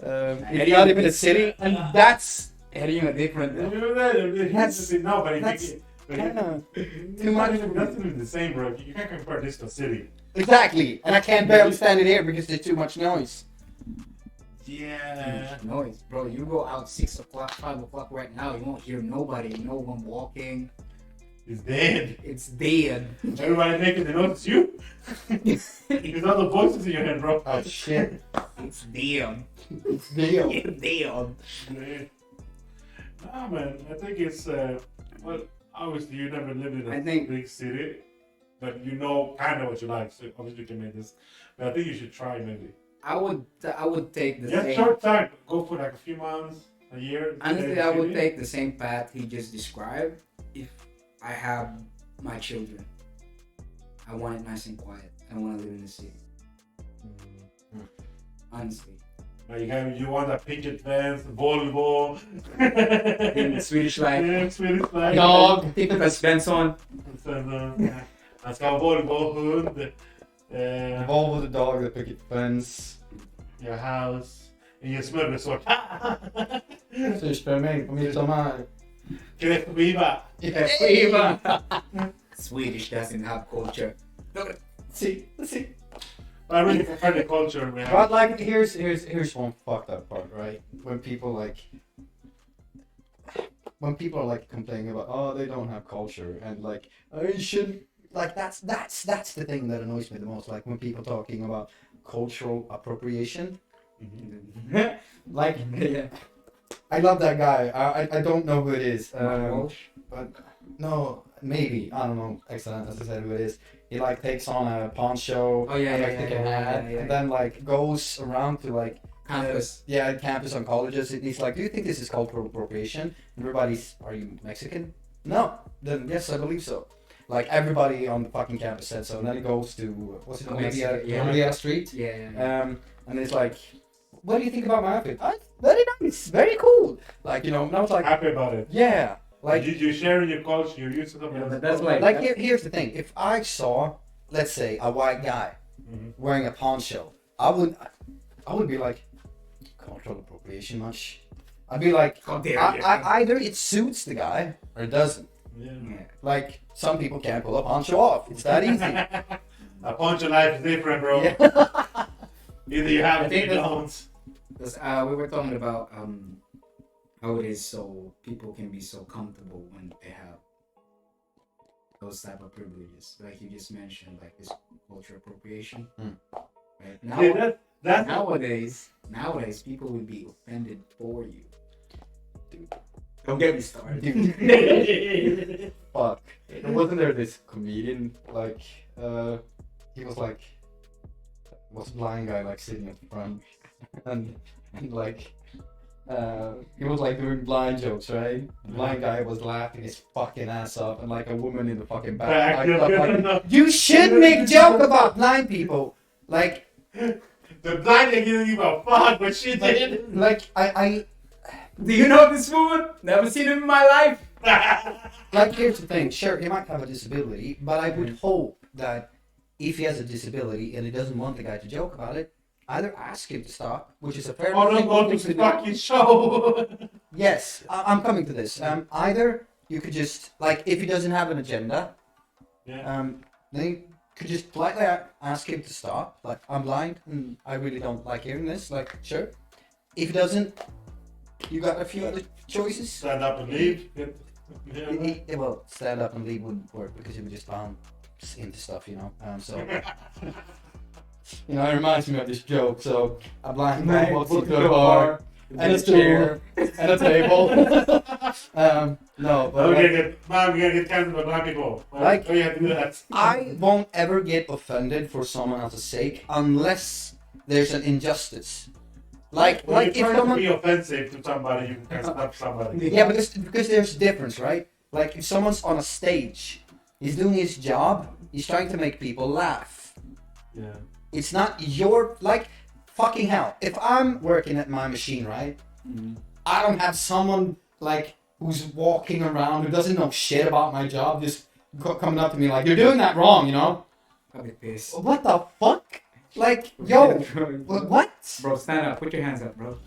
Heading If not even a city, and that's Heading a different. That's- no, but that's but kind of it's too much for me. That's even the same, bro. You can't compare this to a city. Exactly, and I can't barely stand it here because there's too much noise. Yeah. Noise, bro. You go out 6 o'clock, 5 o'clock right now, you won't hear nobody, no one walking. It's dead. It's dead. Everybody thinking they know it's you. It's not the voices in your head, bro. Oh shit, It's dead. it's deal. It's dead. Nah, man. I think it's well, obviously you never lived in a I think- big city, but you know kind of what you like. So obviously you can make this. But I think you should try maybe. I would take the Just same. short time. Go for like a few months, a year. Honestly, stay I in the would city. take the same path he just described if I have my children. I want it nice and quiet. I don't want to live in the city. Honestly. Like you want a picket fence, Volvo. In the Swedish life. Yeah, Swedish flag. Dog. Titta Svensson. Man ska ha Volvo, hund, Volvo the dog, the picket fence. your house, ingen smörgåsås. Surströmming på midsommar. Kräftskiva. Swedish doesn't have culture. Look at See. I really prefer the culture we have. But like, here's one fucked up part, right? When people are like complaining about, oh, they don't have culture, and like, I shouldn't. Like that's the thing that annoys me the most. Like when people talking about cultural appropriation. Like, Yeah. I love that guy. I don't know who it is. Walsh? But no, maybe I don't know. Excellent, as I said, who it is. He like takes on a poncho. Oh, yeah, and, yeah, like, take yeah, a yeah, hat, yeah, yeah. and then like goes around to like Campus. campus on colleges. And he's like, do you think this is cultural appropriation? Everybody's, are you Mexican? No. Then yes, I believe so. Like everybody on the fucking campus said so. And then he goes to what's it called? Olivia Street. Yeah. And it's like, what do you think about my outfit? Very nice, very cool. Like, you know, and I was like, Happy about it. yeah. Like, you share your culture, you're used to something. Yeah, but else. that's like here's the thing. If I saw, let's say, a white guy Mhm. wearing a poncho, I would be like, cultural appropriation much. I'd be like, How dare you. either it suits the guy or it doesn't. Yeah. Yeah. Like, some people can't pull a poncho off. It's that easy. A bunch of life is different, bro. Yeah. Either you have I it or think you that's- don't. Because we were talking about how it is so people can be so comfortable when they have those type of privileges, like you just mentioned, like this culture appropriation. Mm. Right Yeah, that's nowadays, people will be offended for you. Dude, don't get me started. Dude. Fuck. Wasn't there this comedian, like, he was like, was a blind guy, like, sitting at the front, and like, he was like doing blind jokes, right? The blind guy was laughing his fucking ass off, and like a woman in the fucking back, like, you should make joke about blind people, like, the blind lady didn't give a fuck, but she did. like I Do you know this woman? Never seen him in my life. like, here's the thing. Sure, he might have a disability, but I would hope that if he has a disability and he doesn't want the guy to joke about it, either ask him to stop, which is a fair Or don't thing go to to the do. fucking show. Yes, I'm coming to this. Either you could just, like, if he doesn't have an agenda, Yeah. then you could just politely ask him to stop. Like, I'm blind and I really don't like hearing this. Like, sure. If he doesn't, you got a few other choices. Stand up and leave. Well, stand up and leave wouldn't work because he would just bounce into stuff, you know. So, you know, it reminds me of this joke. So, a blind guy walks into a bar and a stool and a table. No, but We're like, gonna get cancelled by black people. Like- Oh, you have to do that. I won't ever get offended for someone else's sake unless there's an injustice. Like When if you're trying someone, to be offensive to somebody, you can stop somebody. yeah, because there's a difference, right? Like if someone's on a stage, he's doing his job, he's trying to make people laugh. Yeah. It's not your, like, fucking hell. If I'm working at my machine, right? I don't have someone like who's walking around who doesn't know shit about my job just coming up to me like, you're doing that wrong, you know? I'll be pissed. What the fuck? Like, yo, what? Bro, stand up. Put your hands up, bro.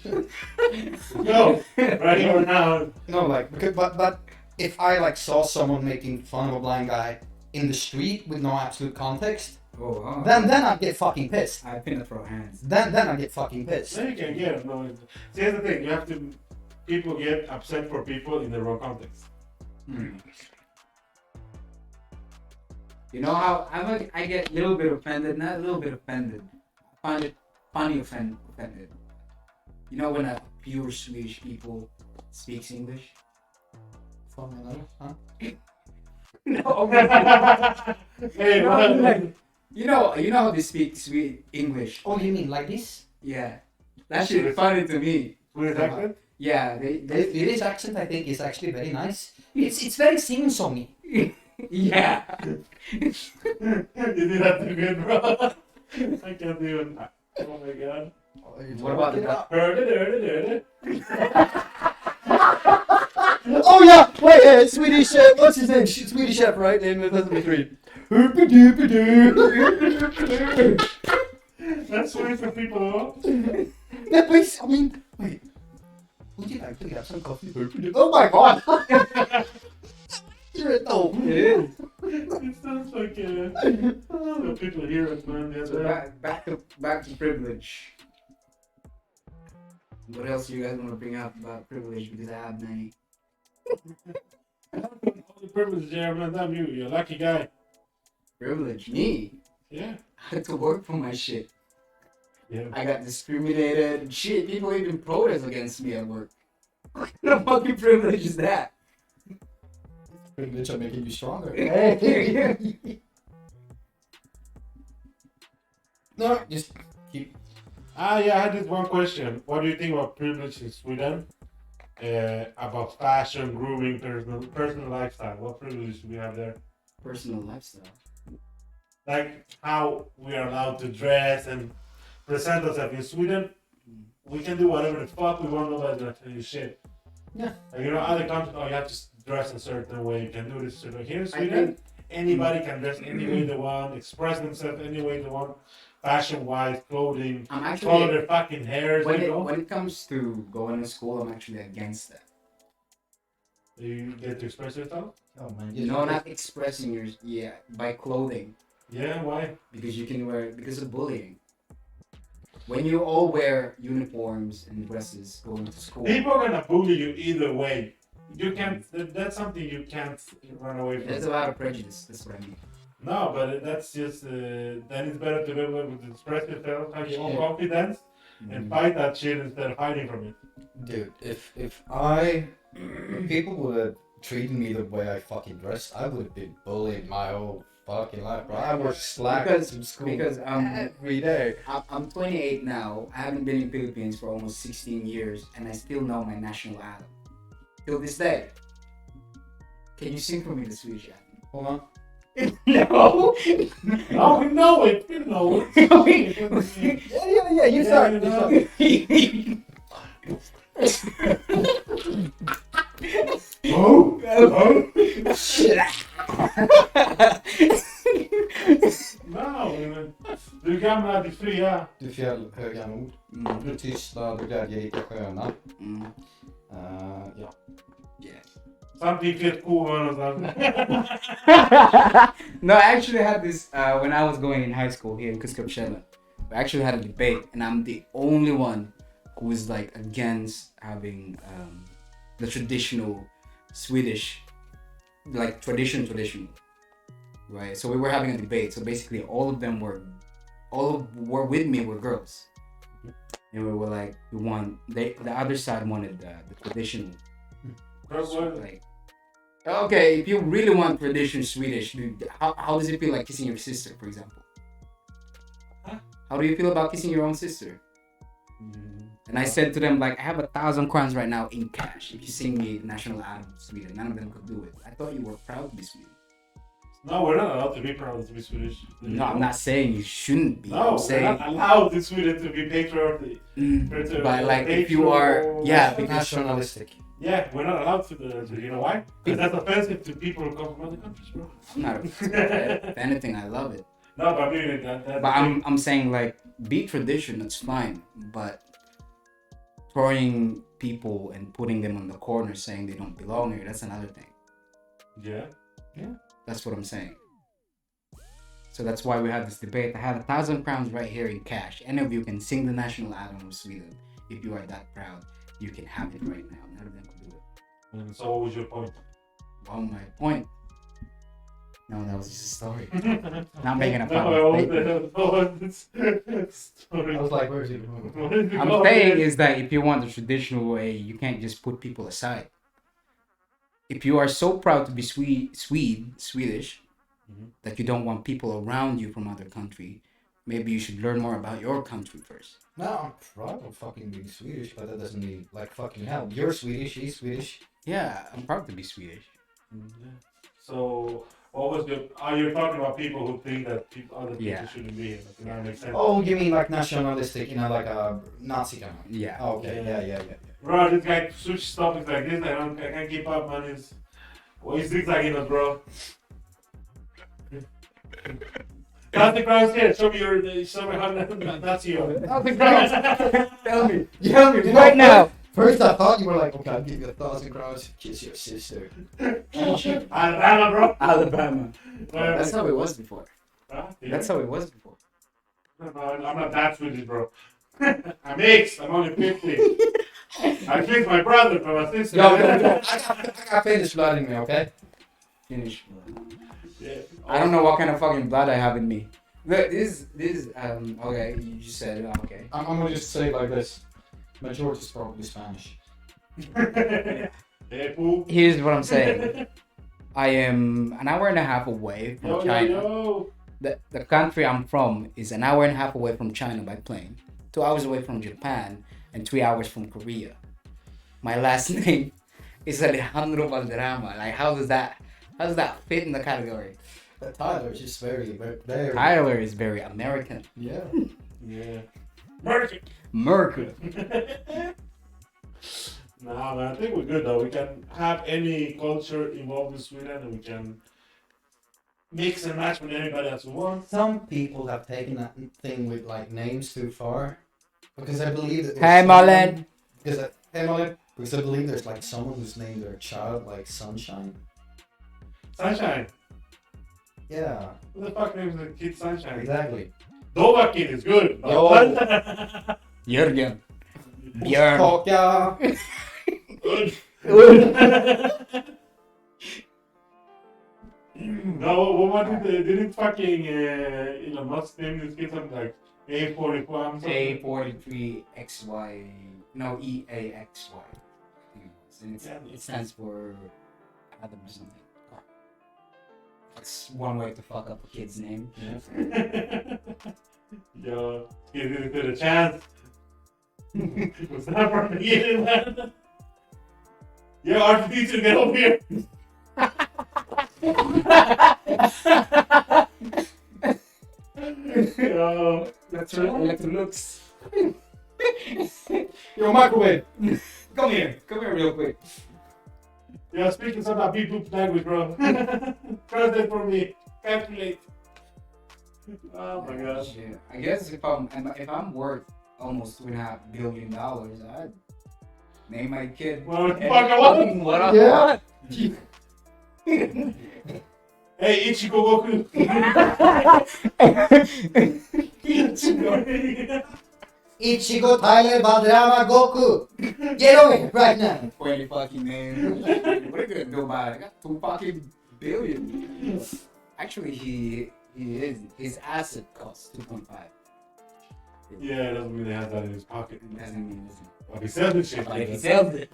Go right here now. No, like, because, but if I like saw someone making fun of a blind guy in the street with no absolute context, Oh, then I'd get fucking pissed. I think I throw hands. Then I'd get fucking pissed. Then you can get it. No, see, here's the thing. You have to. People get upset for people in the wrong context. You know how I get a little bit offended, not a little bit offended. I find it funny offended. You know when a pure Swedish people speaks English? Huh? No, Hey, man. you know how they speak sweet English. Oh, you mean like this? Yeah, that shit is funny to me. With accent? Yeah, The Swedish accent, I think, is actually very nice. It's very sing-songy. yeah. You did that too good, bro. I can't even. Oh my god. What about the Heard it. Oh yeah, wait, Swedish chef. What's his name? Swedish chef, right? In 2003. That's Swedish for people, though. Yeah, please. I mean, wait. Would you like to have some coffee? Oh my god. You're a dope. It sounds like people hear it, man. So back to privilege. What else do you guys want to bring up about privilege? Because I have many. All the privilege there, man. Damn you. You're a lucky guy. Privilege? Me? Yeah. I had to work for my shit. Yeah. I got discriminated. Shit, people even protest against me at work. What kind of fucking privilege is that? Privilege are making you stronger. No, just keep. Yeah, I had this one question. What do you think about privilege in Sweden? About fashion, grooming, personal lifestyle. What privilege do we have there? Personal lifestyle. Like how we are allowed to dress and present ourselves in Sweden. We can do whatever the fuck we want. Nobody's gonna tell you shit. Yeah. Like, other countries, you have to dress a certain way. You can do this. Here in Sweden, anybody can dress any way they want, express themselves any way they want, fashion-wise, clothing, color their fucking hairs. When it comes to going to school, I'm actually against that. You get to express yourself? Oh man. No, not expressing by clothing. Yeah, why? Because because of bullying. When you all wear uniforms and dresses going to school. People are gonna bully you either way. You can't. That's something you can't run away from. That's a lot of prejudice. That's what I mean. No, but that's just. Then it's better to be able to express yourself, have your own confidence, and fight that shit instead of hiding from it. Dude, if people would have treated me the way I fucking dressed, I would have been bullied my whole fucking life, bro. I wore slacks in school because every day. I'm 28 now. I haven't been in Philippines for almost 16 years, and I still know my national anthem till this day. Can you sing for me the Swedish anthem? Hold on. No. No, we know it. We know it. Yeah. You start. Shit. Du gamla, du fria. Du fjällhöga nord. Du tysta, du glädjerika sköna. Ja. Yeah. Something felt cool någonstans. No, I actually had this when I was going in high school here in Kuskapshela. We actually had a debate, and I'm the only one who is like against having the traditional Swedish, like traditional, right? So we were having a debate. So basically, all were with me were girls, and we were like, the other side wanted the traditional. So, like, okay, if you really want traditional Swedish, dude, how does it feel like kissing your sister, for example? Huh? How do you feel about kissing your own sister? And I said to them, like, I have 1,000 crowns right now in cash. If you sing me the national anthem of Sweden, none of them could do it. I thought you were proud to be Swedish. No, we're not allowed to be proud to be Swedish. No, I'm not saying you shouldn't be. No, I'm saying, we're not allowed in Sweden to be patriotic. But like, if you are, because Nationalistic. Yeah, we're not allowed to. You know why? Because that's offensive to people who come from other countries, bro. I'm not offended. If anything, I love it. No, but I mean that. But I'm saying, like, be tradition. That's fine. But throwing people and putting them on the corner, saying they don't belong here, that's another thing. Yeah. That's what I'm saying. So that's why we had this debate. I have 1,000 crowns right here in cash. Any of you can sing the national anthem of Sweden. If you are that proud, you can have it right now. None of them can do it. And so, what was your point? Well, my point. No, that was just a story. Not making a I was like, where's he? I'm saying is that if you want the traditional way, you can't just put people aside. If you are so proud to be Swedish, that you don't want people around you from other country, maybe you should learn more about your country first. No, I'm proud of fucking being Swedish, but that doesn't mean, like, fucking hell. You're Swedish, he's Swedish. Yeah, I'm proud to be Swedish. So, what was your? Are you talking about people who think that other people shouldn't be here? Does that make sense? Oh, you mean like nationalistic, like a Nazi kind of? Yeah. Oh, okay, yeah. Bro, this guy switches topics like this. I can't keep up, man. He's zigzagging us, bro. Got the crowns here. Show me how Nazi you are. Tell me. Yeah, Right now. First I thought you were like, okay, I'll give you 1,000 crowns, kiss your sister. Alabama, bro. Alabama. That's how it was before. Huh? Yeah. That's how it was before. No, I'm not that Swedish, bro. I'm mixed. I'm only 50. I kissed my brother, bro. My sister. Yo, I got Finnish blood in me, okay? Finnish blood. Yeah. I don't know what kind of fucking blood I have in me. But this okay, you just said okay. I'm gonna just say it like this. Majority is probably Spanish. Hey, fool. Here's what I'm saying. I am an hour and a half away from China. Yo. The country I'm from is an hour and a half away from China by plane, 2 hours away from Japan, and 3 hours from Korea. My last name is Alejandro Valderrama. Like, how does that fit in the category? Tyler is just very. Tyler is very American. Yeah. Yeah. Mercy. Mercury. Nah, man, I think we're good though. We can have any culture involved in Sweden, and we can mix and match with anybody else we want. Some people have taken that thing with like names too far, because I believe that. Hey, Marlon. Because I believe there's like someone who's named their child like Sunshine. Sunshine. Yeah. Who the fuck names the kid Sunshine? Exactly. Dovahkiin is good. Yo. Jörgen. Björn. Kaka. No, what didn't fucking Elon Musk name this kid something like A44 something? A43XY. No, EAXY. And it stands for Adam or something. That's one way to fuck up a kid's name. Yo, give it a chance. It's not from the beginning, man. Yo, R2D2, get over here. Yo, That's right. Electrolux. Yo, microwave. Come here real quick. yo, speaking some of people language, bro. Translate for me. Calculate. Oh my gosh. Shit. I guess if I'm worth almost $2.5 billion, I'd name my kid. What the fuck I want? What I Yeah. want. Hey, Ichigo Goku. Ichigo, Tyler, Valderrama, Goku. Get over here right now. Funny fucking name. What are you gonna do about it? I got 2 fucking billion. Actually, his asset costs 2.5. Yeah, it doesn't mean he has that in his pocket. It doesn't mean this. But he sells this shit. But if he sells it.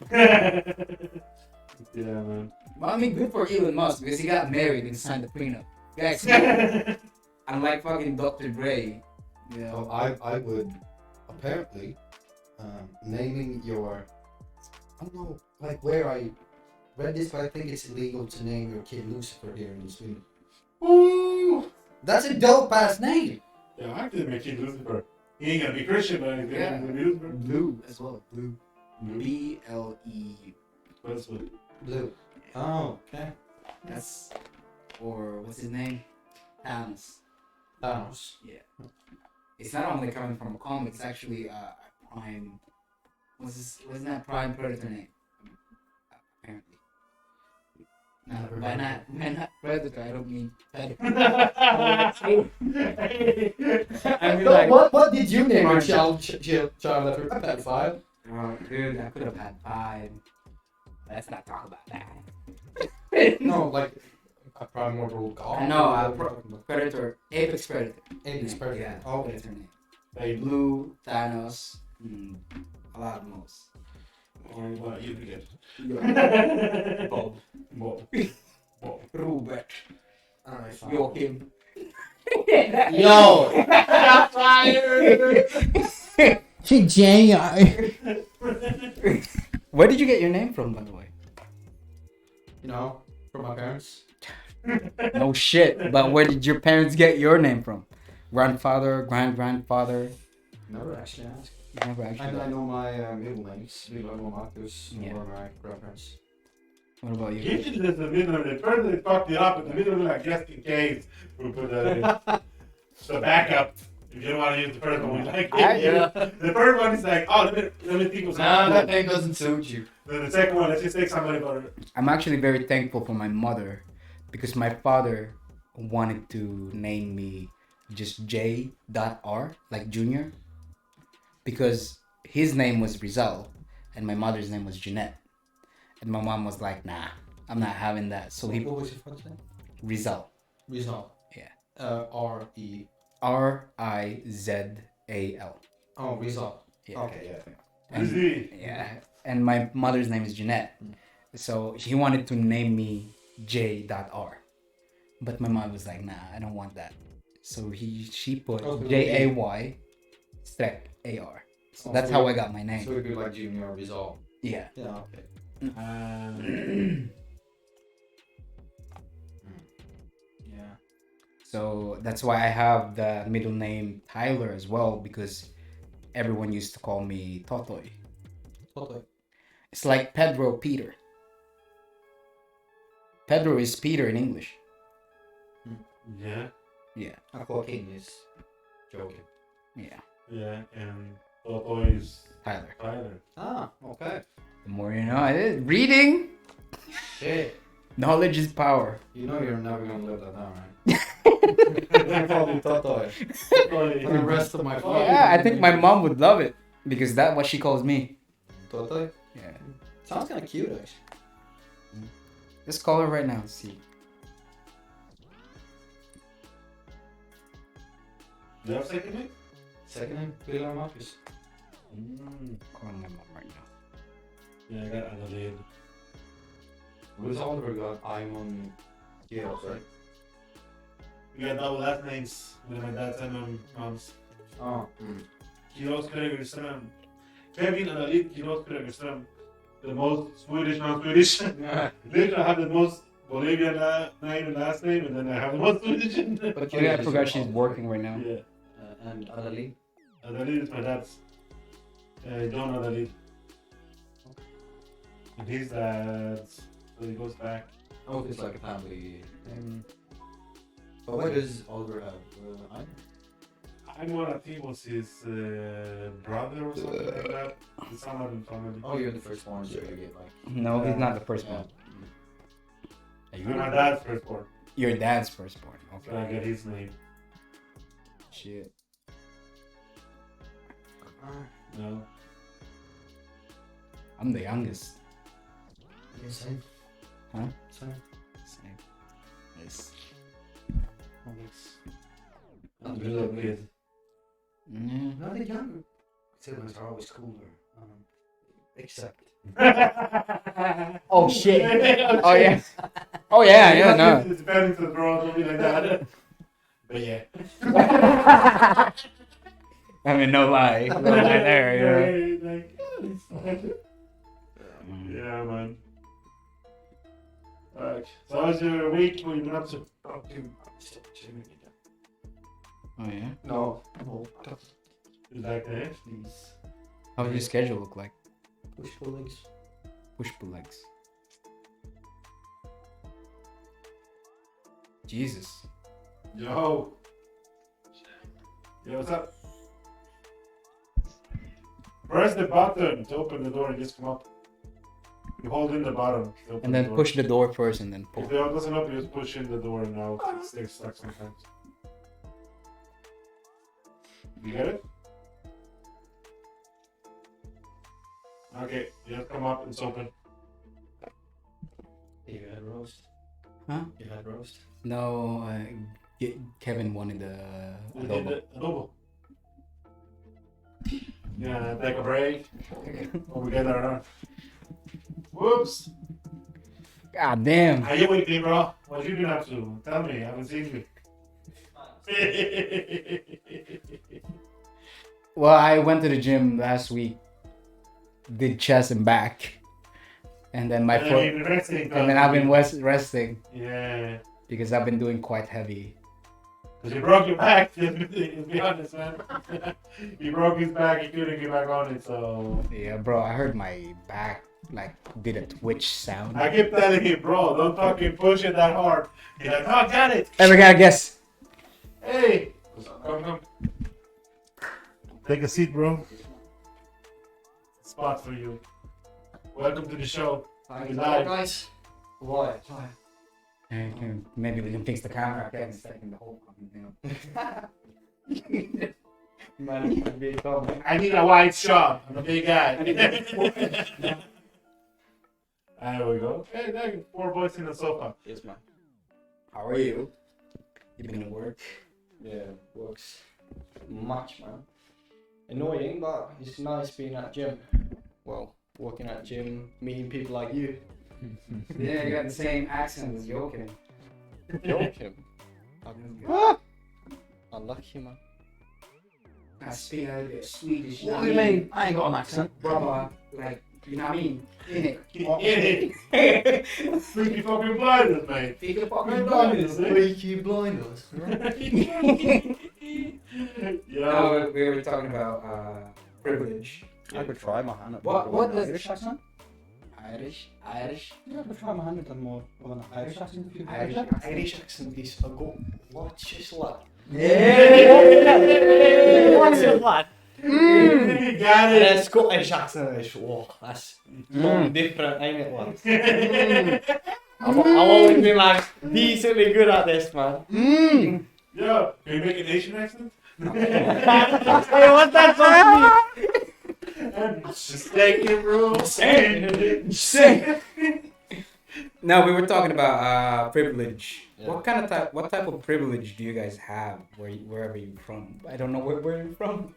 Yeah, man. Well, I mean, good for Elon Musk because he got married and signed the prenup. Guys, unlike fucking Dr. Dre. Yeah. Well, I would apparently naming your. I don't know, like where I read this, but I think it's illegal to name your kid Lucifer here in Sweden. Ooh. That's a dope ass name. Yeah, I could make kid Lucifer. He ain't gonna be Christian, but he's Yeah. gonna be Lucifer. Blue as well. Blue. Blue. BLEU. That's what. Blue. Oh, okay. That's, or what's his name? Thanos. Thanos. Yeah. It's not only coming from a comic, it's actually Prime. What's that Prime Predator name? Apparently. By not Predator, I don't mean Predator. I mean, like, What did you name your child after? A pedophile. oh, dude, I could have had 5. Let's not talk about that. No, like a primordial god. I know, Predator, Apex Predator. Apex Predator. Yeah, Oh, okay. that's her name. Hey, Blue, Thanos, a lot of most. what you get? Bob. Bob. Bob. Robert. Alright, fine. Joachim. Yo! Where did you get your name from, by the way? You know, from my parents. No shit, but where did your parents get your name from? Grandfather, grandfather? Never actually asked. Never And I actually. know my middle names. Viva Marcus, Yeah. or my grandparents. What about you? You should just in the middle of it. First they fucked it up in the middle, like just in case we put that in. The backup. If you don't want to use the first one, we like it. Yeah. The first one is like, oh, let me think of No, something. that thing doesn't suit you. Then the second one, let's just take somebody for I'm actually very thankful for my mother because my father wanted to name me just J.R. like Junior because his name was Rizal and my mother's name was Jeanette. And my mom was like, nah, I'm not having that. So he What was your father's name? Rizal. Rizal. Yeah. R-E. Rizal. Oh, Rizal. Yeah. Okay, yeah. And, yeah. And my mother's name is Jeanette. So he wanted to name me J.R. But my mom was like, nah, I don't want that. So she put Jay strek AR. So that's how I got my name. So it'd be like Junior Rizal. Yeah. Yeah, okay. Yeah. So that's why I have the middle name Tyler as well because everyone used to call me Totoy. Totally. It's like Pedro Peter. Pedro is Peter in English. Yeah. Yeah. Joaquin is joking. Yeah. Yeah, and Toto is Tyler. Tyler. Ah, okay. The more you know. I did. Reading. Shit. Knowledge is power. You know you're never gonna live that down, right? I'm probably Totoy for the rest of my life. Yeah, I think my mom would love it because that's what she calls me. Totoy? Yeah. Sounds kind of cute, actually. Let's call her right now. See. Do you have second name? Second name, Pilar Marcus. Calling my mom right now. Yeah, I got Adelaide. Who's Oliver got? I'm on Geos, right? We got double last names with my dad's and my mom's. Oh. Kiros Kregerström. Kevin Adelaide Kiros Kregerström. The most Swedish, non-Swedish. Later I have the most Bolivian name and last name, and then I have the most Swedish. But Oh, yeah, I forgot she's working right now. Yeah. And Adali? Adelaide is my dad's. John Adelaide. And his dad's. So he goes back. Oh, it's like a family name. But what does Oliver have? I'm one of he was his brother or something like that. It's someone in family. Oh, you're the first one, so you get like. No, he's not the firstborn. You're my dad's firstborn. Your dad's firstborn. So I Okay. get his name. Shit. No. I'm the youngest. Yeah, same. Huh? Same. Same. Yes. Not the Little middle kid. Yeah. Not the younger. Siblings are always cooler. Except. Oh shit. Oh yeah. Oh yeah. Yeah. No. It's better to throw it something like that. But yeah. I mean, no lie. No lie there. Yeah. Yeah, man. Alright. So how's your week? What you been up to? Oh, dude. Stop chewing me down. Oh yeah. No. No. Is that good? Please. How does your schedule look like? Push pull legs. Push pull legs. Jesus. Yo. Yo, what's up? Press the button to open the door and just come up. You hold in the bottom. to open And the then door. push the door first and then If pull. the door doesn't open, you just push in the door and now it stays stuck sometimes. You get it? Okay, you have to come up, it's open. You had roast. Huh? You had roast. No, Kevin wanted We did adobo. the adobo. Yeah, take a break. Or we get our run. Whoops! God damn. How you waiting, bro? What you been up to? Tell me, I haven't seen you. Well, I went to the gym last week, did chest and back, and then my And then foot, you've been resting, and then I've been resting Yeah. because I've been doing quite heavy. Because you broke your back, to be honest, man. You broke his back, you couldn't get back on it, so... Yeah, bro, I heard my back like did a twitch sound. I keep telling you, bro, don't fucking push it that hard. He's like, oh, got it. Ever got a guess? Hey! Come. Take a seat, bro. Spot for you. Welcome to the show. Thanks, Live. guys. Why? Maybe we can fix the camera again instead of the whole fucking thing. Man, big comment. I need a wide shot. I'm a big guy. There we go. Hey, there you 4 boys in the sofa. Yes, man. How are you? You been at work? Yeah, works much, man. Annoying, but it's nice being at gym. Well, working at gym, meeting people like you. Yeah, you got the same accent as Joachim. Joachim. Unlucky, man. I speak a bit Swedish. What do you mean? I ain't got an accent. Brother, like, you know what I mean? In it. Freaky fucking blinders, mate. Freaky fucking blinders. Freaky blinders. Yo. No, we were talking about privilege. I could try my hand at What does Irish accent? Irish? Yeah, I could try my hand at more of an Irish accent if you Irish. Irish accent is a go. Watch your slut. What's your lad? Got it. And Scottish accent is, whoa, that's totally different, ain't it, lad? I've always been like decently good at this, man. Yo, can you make an Asian accent? Hey, what's that Just take it, bro. No, we were talking about privilege. Yeah. What type of privilege do you guys have wherever you're from? I don't know where you're from.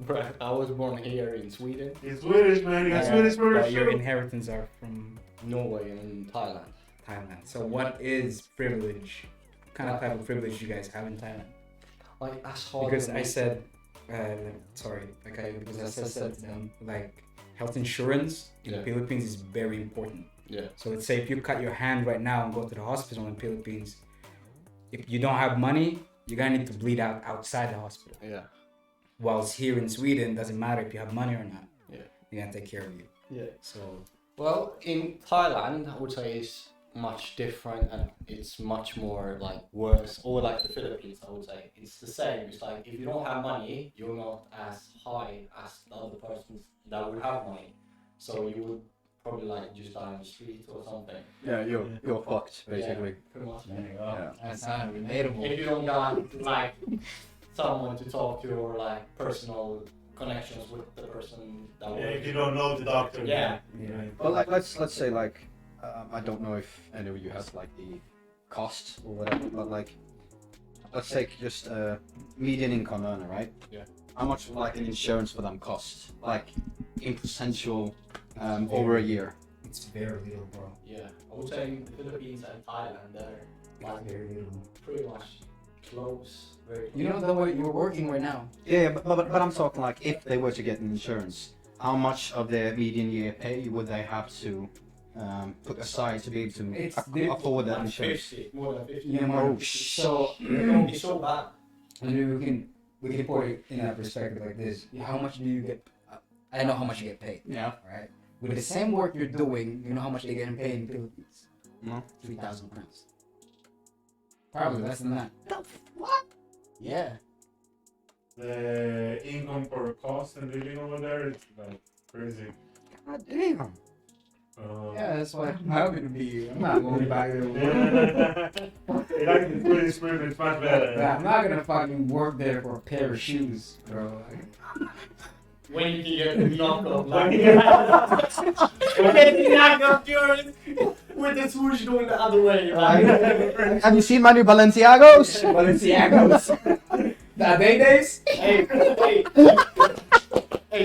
Bruh, I was born here in Sweden, He's Swedish, man. You got Swedish for But your sure. inheritance are from Norway, and Thailand. Thailand. So what is privilege? What kind of type of privilege do you guys have in Thailand? Like, that's hard. Because to I make- said, because I said to them, like, health insurance in the Yeah. Philippines is very important. Yeah. So let's say if you cut your hand right now and go to the hospital in the Philippines, if you don't have money, you're gonna need to bleed out outside the hospital. Yeah. Whilst here in Sweden, doesn't matter if you have money or not. Yeah. They're gonna take care of you. Yeah. So Well, in Thailand, I would say it's much different and it's much more like worse. Or like the Philippines, I would say it's the same. It's like if you don't have money, you're not as high as the other persons that would have money. So you would probably like just die on the street or something. Yeah, you're fucked, basically. Yeah, pretty much. Yeah. that's not relatable. If you don't got like someone to talk to or like personal connections with the person that Yeah, works. if you don't know the doctor. Yeah. Yeah. Well, like let's say like I don't know if any of you has like the cost or whatever, but like let's take just median income earner, right? Yeah. How much would like an insurance for them cost? Like in percentual over a year. It's very little, bro. Yeah, I would say the Philippines and Thailand, they're like Very little. pretty much close. Very You know the way you're working right now. Yeah, but I'm talking like if they were to get an insurance, how much of their median year pay would they have to put aside to be able to It's afford that like insurance? 50, more than 50. Yeah, Oh, so It don't be so bad. I mean, we can put it in that perspective like this. How much do you get? I know how much you get paid. Yeah. Right. With the same work you're doing, you know how much they get paid in the Philippines? No. 3,000 crowns. Probably less than that. What? Yeah. The income for cost and living over there is like crazy. God damn. Yeah, that's why I'm not gonna be. I'm not going back there. It actually Swedish spirit is much better. I'm not gonna fucking work there for a pair of shoes, bro. When you can get the knockoff, Like, get the knockoff yours with the swoosh going the other way. Like. Have you seen my new Balenciagos? Balenciagos. The day days. Hey,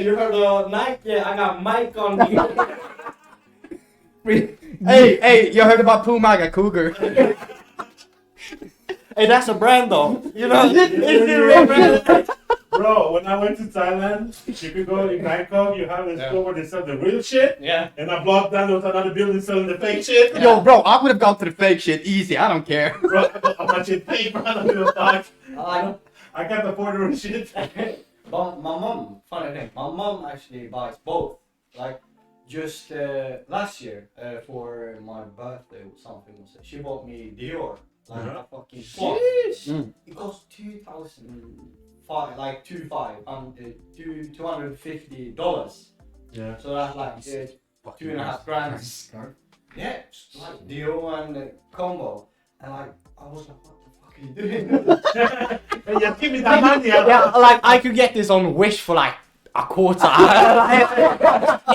you heard the Nike? Yeah, I got Mike on me. Hey, you heard about Puma? I got Cougar. Hey, that's a brand though. You know, it's the real brand. bro, when I went to Thailand, you could go in Bangkok, you have this Yeah. store where they sell the real shit, Yeah. and I blocked down, there was another building selling the fake shit. Yo, bro, I would have gone to the fake shit easy. I don't care. Bro, how much it paid, bro, I don't give a fuck. I I can't afford the shit. But my mom, funny thing, my mom actually buys both. Like, just last year, for my birthday or something, she bought me Dior. Like, Uh-huh. a fucking swap. Mm. It cost 2,000 $250. Yeah. So that's like $2.5 Scarf. Yeah, it's like deal and combo. And like I was like, what the fuck are you doing? Hey, just give me that money. Yeah, like I could get this on Wish for like a quarter.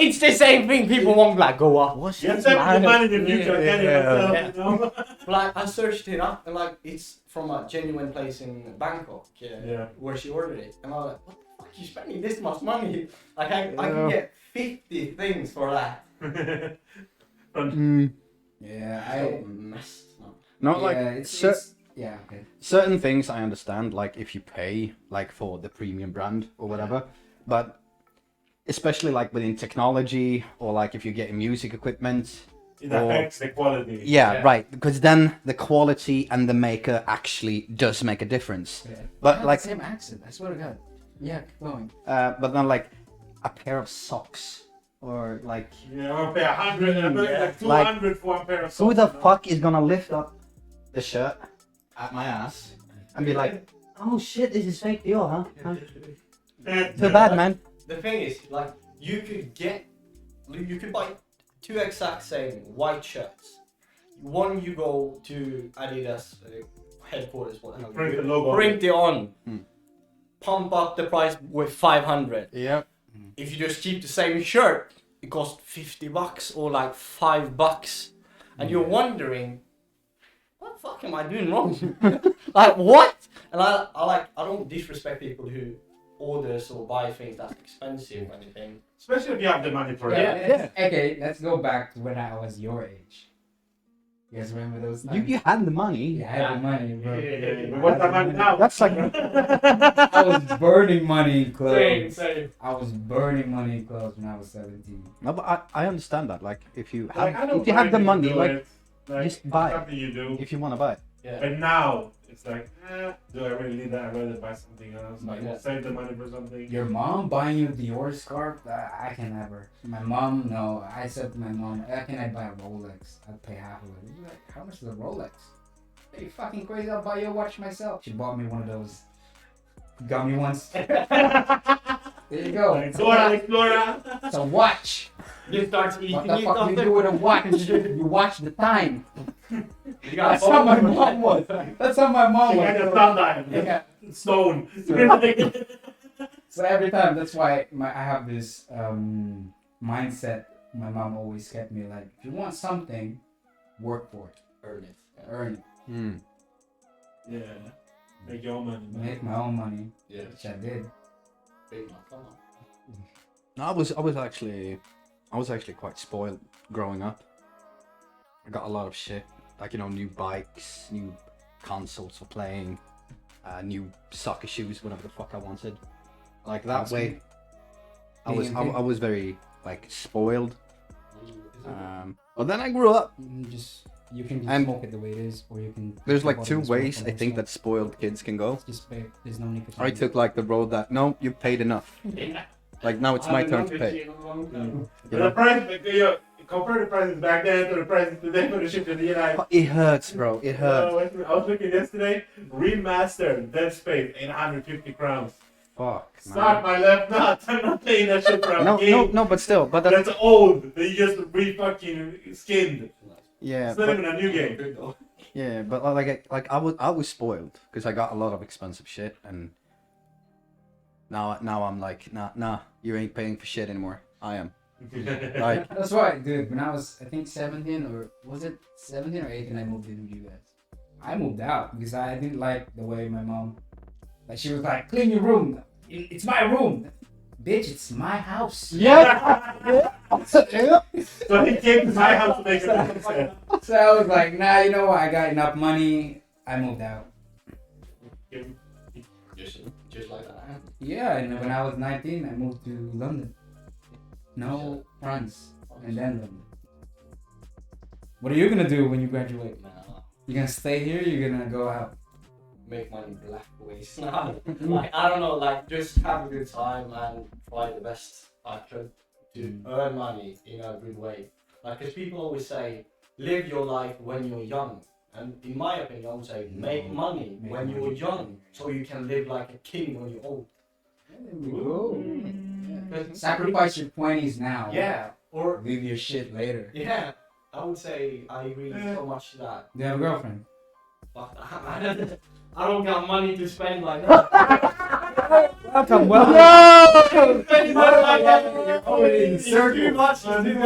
It's the same thing. People won't like go up. What's You send me the money in the future. I can't even tell, Yeah. you know? Like I searched it up and like it's from a genuine place in Bangkok. Yeah. Where she ordered it, and I was like, what the fuck? You spending this much money? Like I can get 50 things for that. Yeah, So messed up. No, yeah, like yeah, okay. certain things I understand, like if you pay like for the premium brand or whatever, but especially like within technology or like if you're getting music equipment. It affects the quality. Yeah, right. Because then the quality and the maker actually does make a difference. Yeah. But I have like, the same accent. I swear to God. Yeah, keep going. but then like a pair of socks or like, Yeah, I'll pay 100, I'm like 200 for one pair of who socks. the fuck is gonna lift up the shirt at my ass and be like, oh shit, this is fake Dior, huh? Too bad, man. The thing is, like, you could buy two exact same white shirts. One you go to Adidas headquarters, what the hell? Print the logo. Print it on. Pump up the price with 500. Yep. If you just keep the same shirt, it costs $50 or like $5, and you're wondering, what the fuck am I doing wrong? Like what? And I don't disrespect people who orders or buy things that's expensive or anything. Especially if you have the money for it. Yeah. Okay, let's go back to when I was your age. You guys remember those times? You had the money. Yeah, I had the money, bro. Yeah. What's the money now? That's like, I was burning money in clothes. Same. I was burning money in clothes when I was 17. no, but I understand that. Like, if you Like, I have, don't if you have the mind money, if you do like, it. Like, just buy it. Something you do. if you want to buy it. Yeah. But now it's like, do I really need that? I'd rather buy something else. Like, Yeah. save the money for something. Your mom buying you Dior scarf? I can never. My mom, no. I said to my mom, how can I buy a Rolex? I'd pay half of it. She's like, how much is a Rolex? Are you fucking crazy? I'll buy you a watch myself. She bought me one of those gummy ones. There you go. It's a watch. Explora. It's a watch. You start eating What the it fuck you after. do with a watch? You watch the time. You got That's how my mom was. That's how my mom She had a was. sundial. Yeah. Stone. So every time, that's why I have this mindset. My mom always kept me like, if you want something, work for it, Earn it. earn it, Yeah. Make your own money. man. make my own money, Yeah. which I did. Big man, come on. No, I was actually quite spoiled growing up. I got a lot of shit, like, you know, new bikes, new consoles for playing, new soccer shoes, whatever the fuck I wanted. Like that Awesome. way, I was Being a kid. I was very like spoiled. But then I grew up. You can just And smoke it the way it is, or you can. There's like put two it in smoke ways and I then think smoke. that spoiled kids can go. Just pay. There's no nicotine. I took like the road that no, you paid enough. Like now it's my turn to pay. You The know? price, compare the prices back then to the prices today for the ship to the United. It hurts, bro. It hurts. I was looking yesterday, remastered Dead Space, 850 crowns. Fuck, Start man. my left nut. I'm not paying that shit for a No, game. no, but still, but that's That's old. They just re-fucking skinned. yeah. It's not But, even a new game. yeah, but like I was spoiled because I got a lot of expensive shit, and now I'm like, nah, you ain't paying for shit anymore. I am. Like, That's why, dude. When I was, I think 17 or was it 17 or 18, I moved into the US. I moved out because I didn't like the way my mom, like she was like, clean your room. It's my room. Bitch, it's my house. yeah. So he came to my house to make it. So I was like, nah, you know what? I got enough money. I moved out. Just like that. Yeah, and when I was 19, I moved to London. No, France, and then London. What are you gonna do when you graduate? Man, You gonna stay here? You're gonna go out? make money black ways. Like I don't know, like just have a good time and try the best I could to earn money in a good way. Like, because people always say, live your life when you're young. And in my opinion, I would say make money when you're young, so you can live like a king when you're old. There we go. Sacrifice your 20s now. Yeah, or Leave your shit later. yeah, I would say I agree so much to that. Do you have a girlfriend? Fuck, I don't got money to spend like that. Welcome, welcome. No! Spending money like that. It's It's too much. But this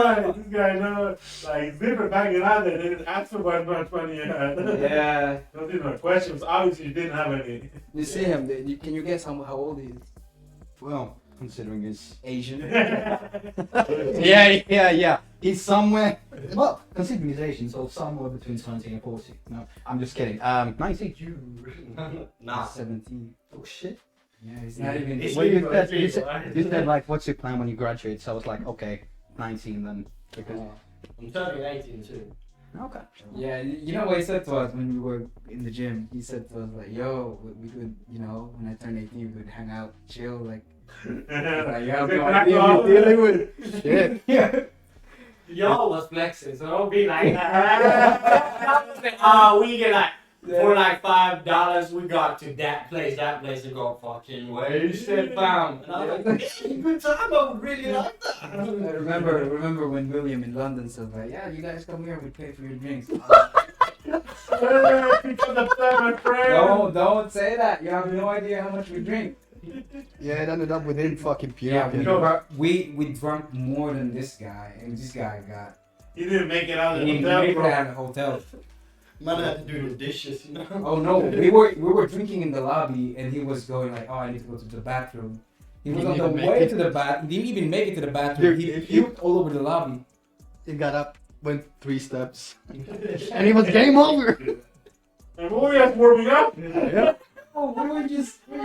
guy, no, like, it's different back in that day. They didn't ask for how much money you had. Yeah. Those didn't have questions. Obviously, you didn't have any. You see him. Can you guess how old he is? Well, considering his Asian. yeah. He's somewhere. Well, considering his Asian, so somewhere between 20 and 40. No, I'm just kidding. 19. Nah. 17. Oh shit. Yeah, he's not even. It's Well, legal, it's legal. you said like, what's your plan when you graduate? So I was like, okay, 19 then. Because I'm turning 18 too. okay. Yeah, you know what he said to us when we were in the gym? He said to us like, "Yo, we could, when I turn 18, we could hang out, chill, like you have no idea what you're dealing with." Shit. Yeah. Y'all was flexing, so don't be like, we get like, for like $5, we got to that place to go fucking wasted, fam. And I was like, good time, I would really like that. I remember when William in London said like, "Yeah, you guys come here, we pay for your drinks." Don't say that. You have no idea how much we drink. Yeah, it ended up with him fucking Yeah, puking. we drank more than this guy, and this guy got. He didn't make it out of He the didn't hotel, make it bro. out of the hotel. Man had to do the dishes, you know. Oh no, we were drinking in the lobby, and he was going like, "Oh, I need to go to the bathroom." He was on the way to the bath. He didn't even make it to the bathroom. Dude, He puked all over the lobby. He got up, went 3 steps, and he was game over. And what we have warming up? Yeah. Oh, we were just. We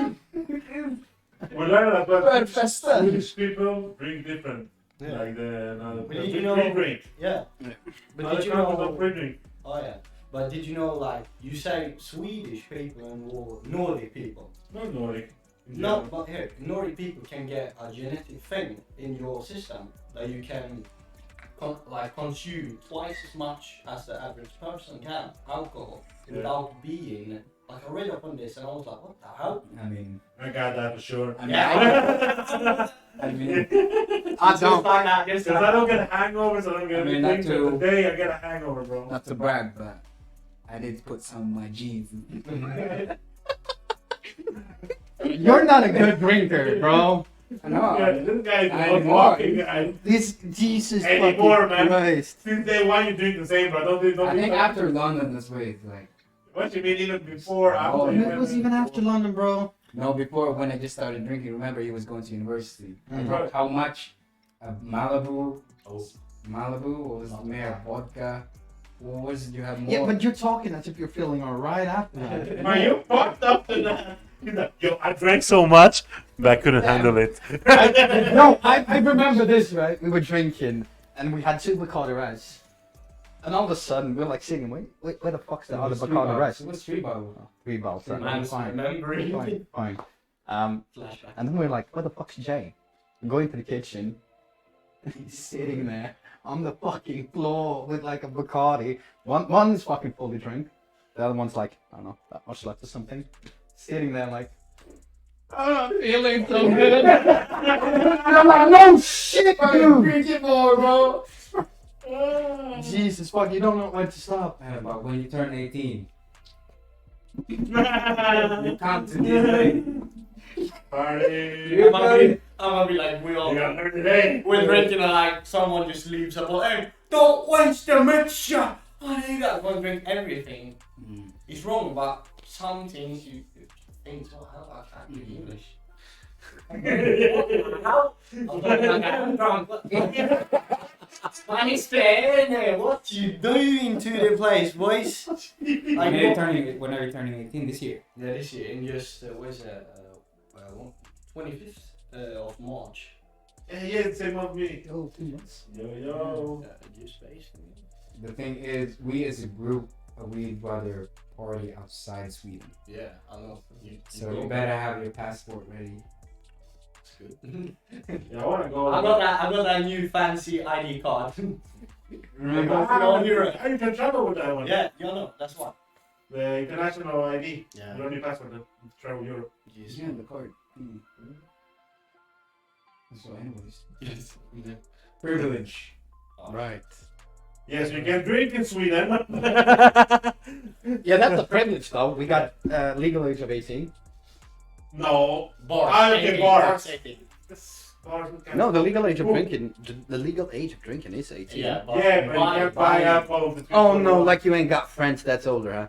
learned that but Festa. Swedish people drink different. Yeah. Like the But did you know? drink. Yeah. But Other did you countries know? don't drink. Oh yeah. But did you know, like, you say Swedish people and or Nordic people? Not Nordic. No, but here, Nordic people can get a genetic thing in your system that you can consume twice as much as the average person can alcohol without being like I read up on this and I was like, what the hell? I mean, I got that for sure. I mean, Yeah. I mean, I don't. Because I don't get hangovers, I don't get I mean, anything. not to- So today I get a hangover, bro. not to brag, but I did put some of my jeans. You're not a good drinker, bro. I know. Yeah, this guy is I not know. walking guy. This Jesus Anymore, fucking man. Christ. Since day one you drink the same, bro. Don't I think do after London, that's where it's like. What you mean even before, after? Oh, you It was even after London, bro. No, before when I just started drinking. Remember, he was going to university. I Mm. drank how much? Malibu. Oh. Malibu. What was the mayor? Vodka. What was it? You have more? Yeah, but you're talking as if you're feeling alright after that. Are you fucked up to that? He's like, yo, I drank so much, but I couldn't handle it. I remember this, right? We were drinking, and we had 2 Bacardi Res. And all of a sudden, we're like singing, wait, where the fuck's the other Bacardi Res? It was 3 bottles. 3 bottles. then. Man's Fine. remembering. Fine. Flashback. And then we're like, where the fuck's Jay? We go into the kitchen, and he's sitting there on the fucking floor with like a Bacardi. One's fucking fully drunk. The other one's like, I don't know, that much left or something. Sitting there like, I'm not feeling so good. And I'm like, no shit, dude. Drink it more, bro. Jesus fuck, you don't know when to stop. Yeah, but when you turn 18, you come to this Party. I'm gonna be like, we all. You got her today. We're drinking and like someone just leaves up. Hey, don't waste the mixture. I need that. One drink everything. It's wrong, but some things you think, oh, how I can't do English. How? I'm like, I'm drunk. Spanish Spain. What you doing to the place, boys? When are you turning 18 this year? Yeah, this year in just where's it? 25th of March. Yeah, same with me. Oh, 2 months. Yo. Just basically. The thing is, we as a group, we'd rather party outside Sweden. Yeah, I know. So you better have your passport ready. It's good. Yeah, I wanna go. I got that new fancy ID card. Remember? No, you're right. You can travel with that one. Yeah, you know, that's one. The international ID. Yeah. You don't need passport to travel Europe. Yes. Yeah, the card. So, anyways. Yes. Privilege. Right. Yes, you can drink in Sweden. Yeah, that's a privilege though. We got legal age of 18. No. Bars. I don't get bars. 18. Bars we can- No, the legal age of Ooh. drinking. The legal age of drinking is 18. Yeah, but Yeah, but you can't buy alcohol. between Oh no, 21. like you ain't got friends that's older, huh?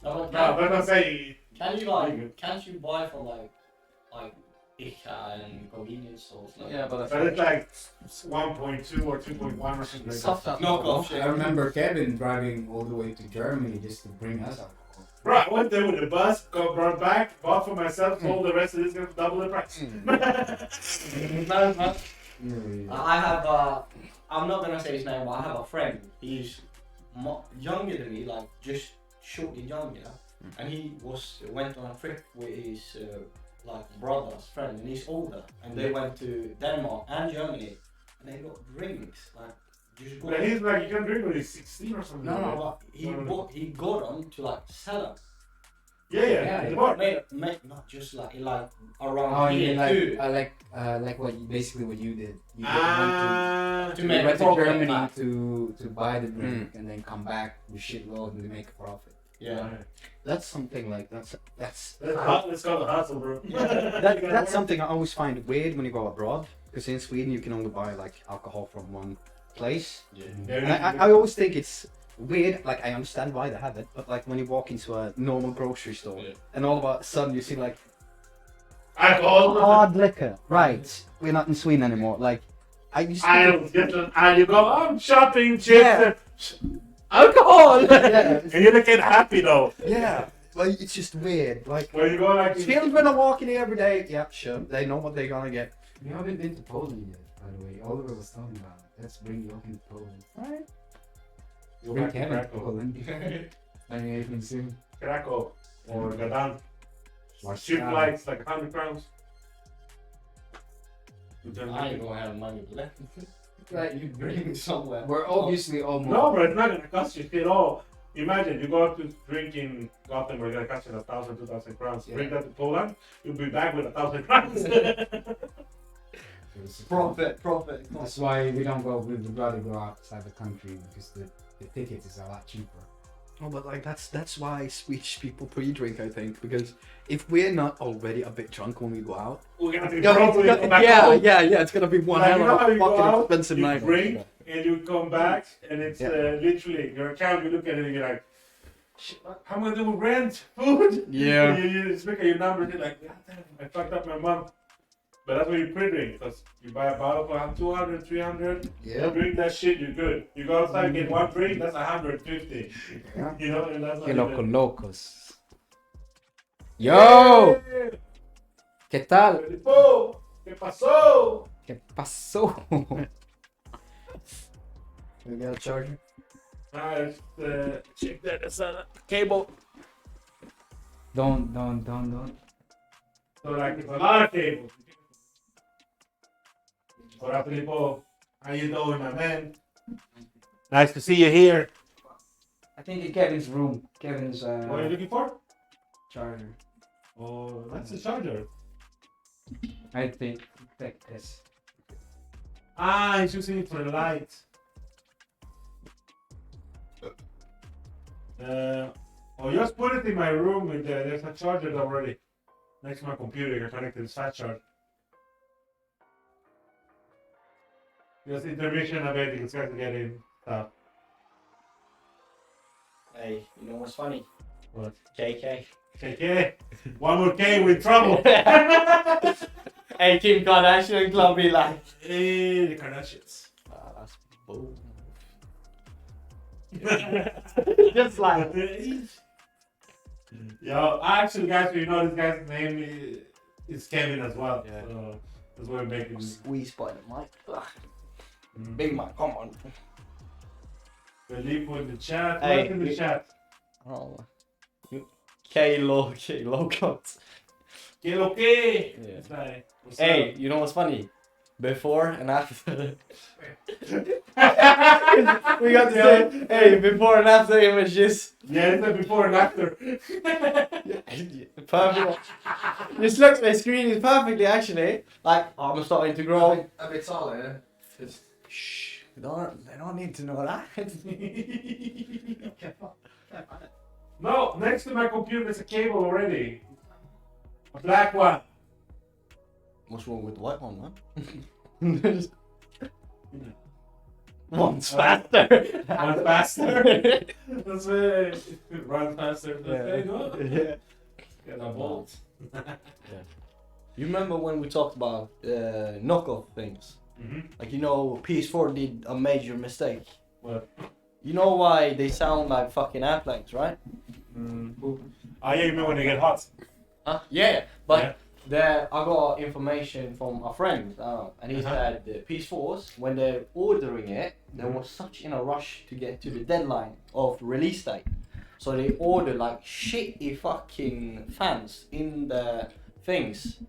No, No, but I'm saying. can you like? Can't you buy from like ICA and convenience stores? Like, Yeah, but But it's like 1.2 or 2.1 or something. Stuff that. Knockoff shit. I remember Kevin driving all the way to Germany just to bring us alcohol. Bro, I went there with the bus, brought back, bought for myself, sold the rest of this, gonna double the price. I have I'm not gonna say his name, but I have a friend. He's younger than me, like just shortly younger, and he went on a trip with his like brother's friend, and he's older, and they went to Denmark and Germany, and they got drinks like. Just But he's like, you can drink when he's 16 or something. no, right? but he got them to like sell them. Yeah, the bar. Made not just like around Oh, here yeah, too. like what basically what you did. You To you make went to profit Germany back. to buy the drink and then come back with shitload and make a profit. Yeah. That's something like that's Let's call it hustle, bro. that's something I always find weird when you go abroad. Because in Sweden you can only buy like alcohol from one place. Yeah. And I always think it's weird. Like I understand why they have it, but like when you walk into a normal grocery store Yeah. and all of a sudden you see like Alcohol. hard liquor. Right, we're not in Sweden anymore. Like I used to. And you go, I'm shopping, chips, Yeah. alcohol. Yeah. And you don't get happy though. Yeah, like it's just weird. Like When you go like, children are walking here every day. Yeah, sure. They know what they're gonna get. You haven't been to Poland yet, by the way. Oliver was talking about it. Let's bring Joachim to Poland. Right. you Bring back to Kevin to Krakow. Poland. 2018 soon. Krakow or Gdańsk. Watch Cheap out. flights, like 100 crowns. I ain't gonna have money left. Like you bring me somewhere. We're obviously almost. No, but it's not gonna cost you shit at all. Imagine you go out to drink in Gothenburg, it's gonna cost you 1,000, 2,000 crowns. Yeah. Bring that to Poland, you'll be back with 1,000 crowns. Profit. That's why we don't go. We'd rather go outside the country because the ticket is a lot cheaper. Oh, but like that's why Swedish people pre-drink, I think, because if we're not already a bit drunk when we go out, We're gonna be yeah, broke when we come back home. it's gonna be one Like, you know hell how of a you go fucking out, expensive you night. drink, and you come back, and it's Yeah. literally your account. You look at it, and you're like, "Shit, how am I gonna do rent, food?" Yeah. You just look at your numbers, you're like, "God damn, I fucked up my month." But that's what you pre-drink, because you buy a bottle for 200, 300. Yeah. Drink that shit, you're good. You go outside and get one drink, that's 150. Yeah. You know, and that's Que not loco even- locos. Yo! Yeah. ¿Qué tal? Felipo, ¿qué pasó? ¿Qué pasó? We got a charger. Alright, check that. That's a cable. Don't. So like it's a lot of cables. Hola Filippo, how you doing, my man? Nice to see you here. I think in Kevin's room. Kevin's What are you looking for? charger. Oh, that's the charger. I think like this. Ah, he's using it for the light. Just put it in my room. With there's a charger already next to my computer. You can connect to the fast charge. Just intermission a bit. You guys to get in stuff. Hey, you know what's funny? What? JK. KK. One more K, we're in trouble. Hey, Kim Kardashian club be like. Hey, the Kardashians. That's bull. Just like yo, actually, guys, you know this guy's name is Kevin as well. Yeah. So that's why we're making. Squeeze by the mic. Ugh. Big mic, come on. Filippo in the chat. Hey, What's in the chat? Oh. K-Lo cut. Que lo que? Yeah. It's like, what's Hey, up? you know what's funny? before and after. We got to say, hey, before and after images. Yeah, it's the before and after. Perfect. This looks at the screen is perfectly actually. Like I'm starting to grow. A bit solid. Just Shh. They don't need to know that. No, next to my computer is a cable already. A black one. What's wrong with the white one, man? One's faster. Run faster. That's it. Run faster. Yeah. Get a bolt. You remember when we talked about knockoff things? Mm-hmm. Like, you know, PS4 did a major mistake. What? You know why they sound like fucking airplanes, right? I hear me when they get hot. Huh? Yeah, but Yeah. there I got information from a friend, and he said the PS4s, when they're ordering it, they were such in a rush to get to the deadline of release date. So they ordered like shitty fucking fans in the things,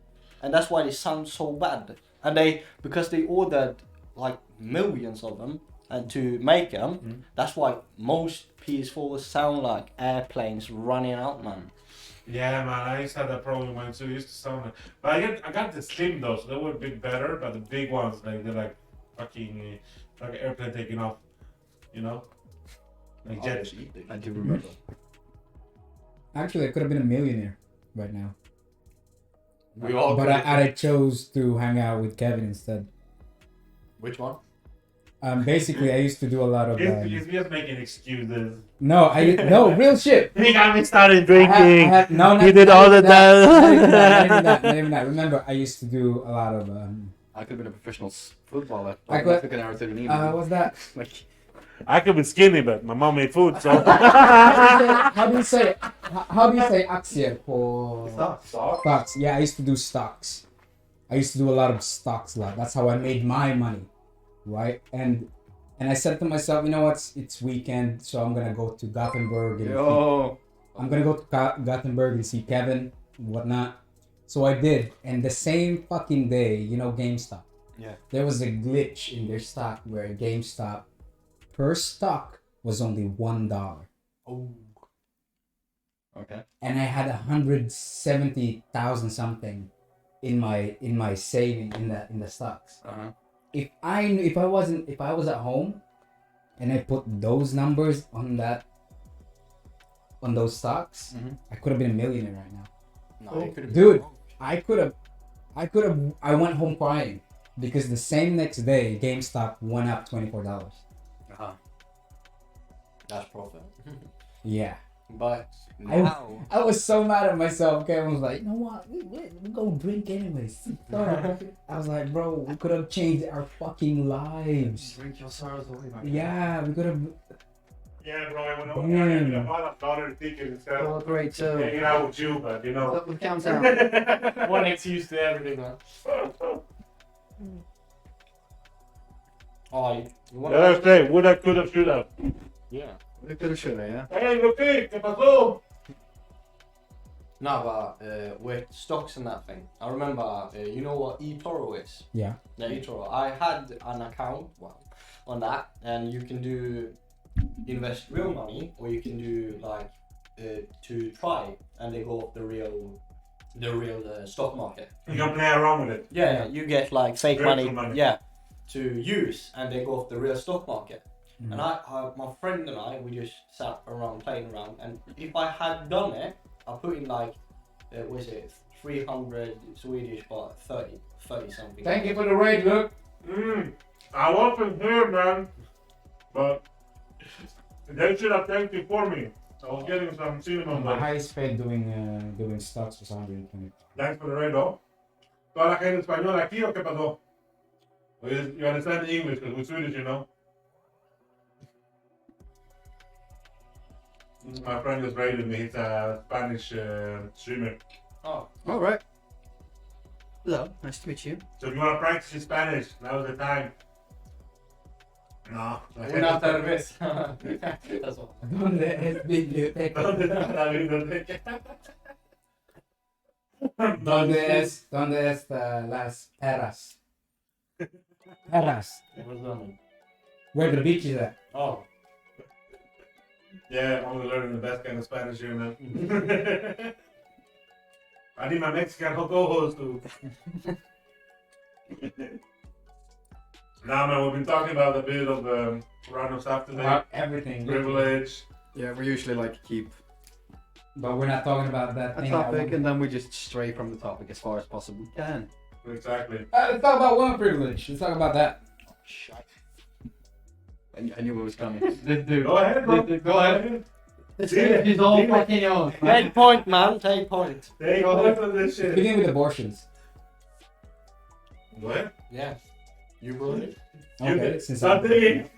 and that's why they sound so bad. And because they ordered like millions of them, and to make them, that's why most PS4s sound like airplanes running out, man. Yeah, man, I used to have that problem when too. It used to sound like, but I got the slim though, so they were a bit better. But the big ones, like they're like fucking like an airplane taking off, you know, like jet. I do remember. Actually, I could have been a millionaire right now. We all. But I chose to hang out with Kevin instead. Which one? Basically, I used to do a lot of. He's just making excuses. No, real shit. He got me started No, He did all the time. Not even that. Remember, I used to do a lot of. I could have been a professional footballer. I could- took an hour to an email. What's that? Like, I could be skinny, but my mom made food, so. How do you say? How do you say aktier for stocks? Yeah, I used to do stocks. I used to do a lot of stocks. That's how I made my money, right? And I said to myself, you know what? It's weekend, so I'm gonna go to Gothenburg. I'm gonna go to Gothenburg and see Kevin, and whatnot. So I did, and the same fucking day, you know, GameStop. Yeah. There was a glitch in their stock where GameStop per stock was only $1. oh. Okay. And I had 170,000 something in my saving in the stocks. If I was at home and I put those numbers on those stocks, I could have been a millionaire right now. No, you could have. Dude, I went home crying because the same next day GameStop went up $24. That's profit. Yeah. But I now, was so mad at myself. Kevin was like, you know what? We go drink anyways. I was like, bro, we could have changed our fucking lives. Drink your sorrows away, my Yeah, we could have. Yeah, bro, I went over there with a $5 ticket instead Oh, of great. So, hanging out with you, but you know. what's up with countdown? one excuse to everything, man. Oh, you want Yeah, that's great. Would have, could have, should have. Yeah. We could have, should have, yeah. Hey, Lupi, ¿qué pasó? No, but with stocks and that thing, I remember, you know what eToro is? Yeah. Yeah, eToro. I had an account on that, and you can invest real money, or you can do like to try, and they go off the real stock market. You can play around with it. Yeah, you get like fake Virtual money, money. yeah, to use, and they go off the real stock market. And my friend and I, we just sat around playing around, and if I had done it, I put in like, what is it, 300 Swedish, but 30 something. Thank you for the raid, look. I wasn't here, man. But they should have thanked you for me. I was getting some cinema My money. highest paid doing stocks was 120. Thanks for the raid, though. ¿Toda la gente española aquí o qué pasó? You understand English because we're Swedish, you know? My friend just raided me. He's a Spanish streamer. Oh, All right. Hello, nice to meet you. So if you want to practice your Spanish, now's the time. No. una cerveza. That's all. ¿Dónde es biblioteca? ¿Dónde está la biblioteca? ¿Dónde es las peras? Terras. What's that mean? Where the beach is at. Oh. Yeah, I'm only learning the best kind of Spanish here, man. I need my Mexican co-host too. Now, man, we've been talking about a bit of random stuff today. About everything. Privilege. Yeah, we usually like to keep But we're not talking about that a thing. topic and then we just stray from the topic as far as possible. Can. Exactly. Let's talk about woman privilege. Let's talk about that. Oh, shit. I knew it was coming. This dude. Go ahead, bro. Go ahead. This Yeah. dude is all Yeah. fucking yours. Take point, man. Take point. Take one of this shit. Begin with abortions. What? Yeah. You brought it. Okay, since Stop digging.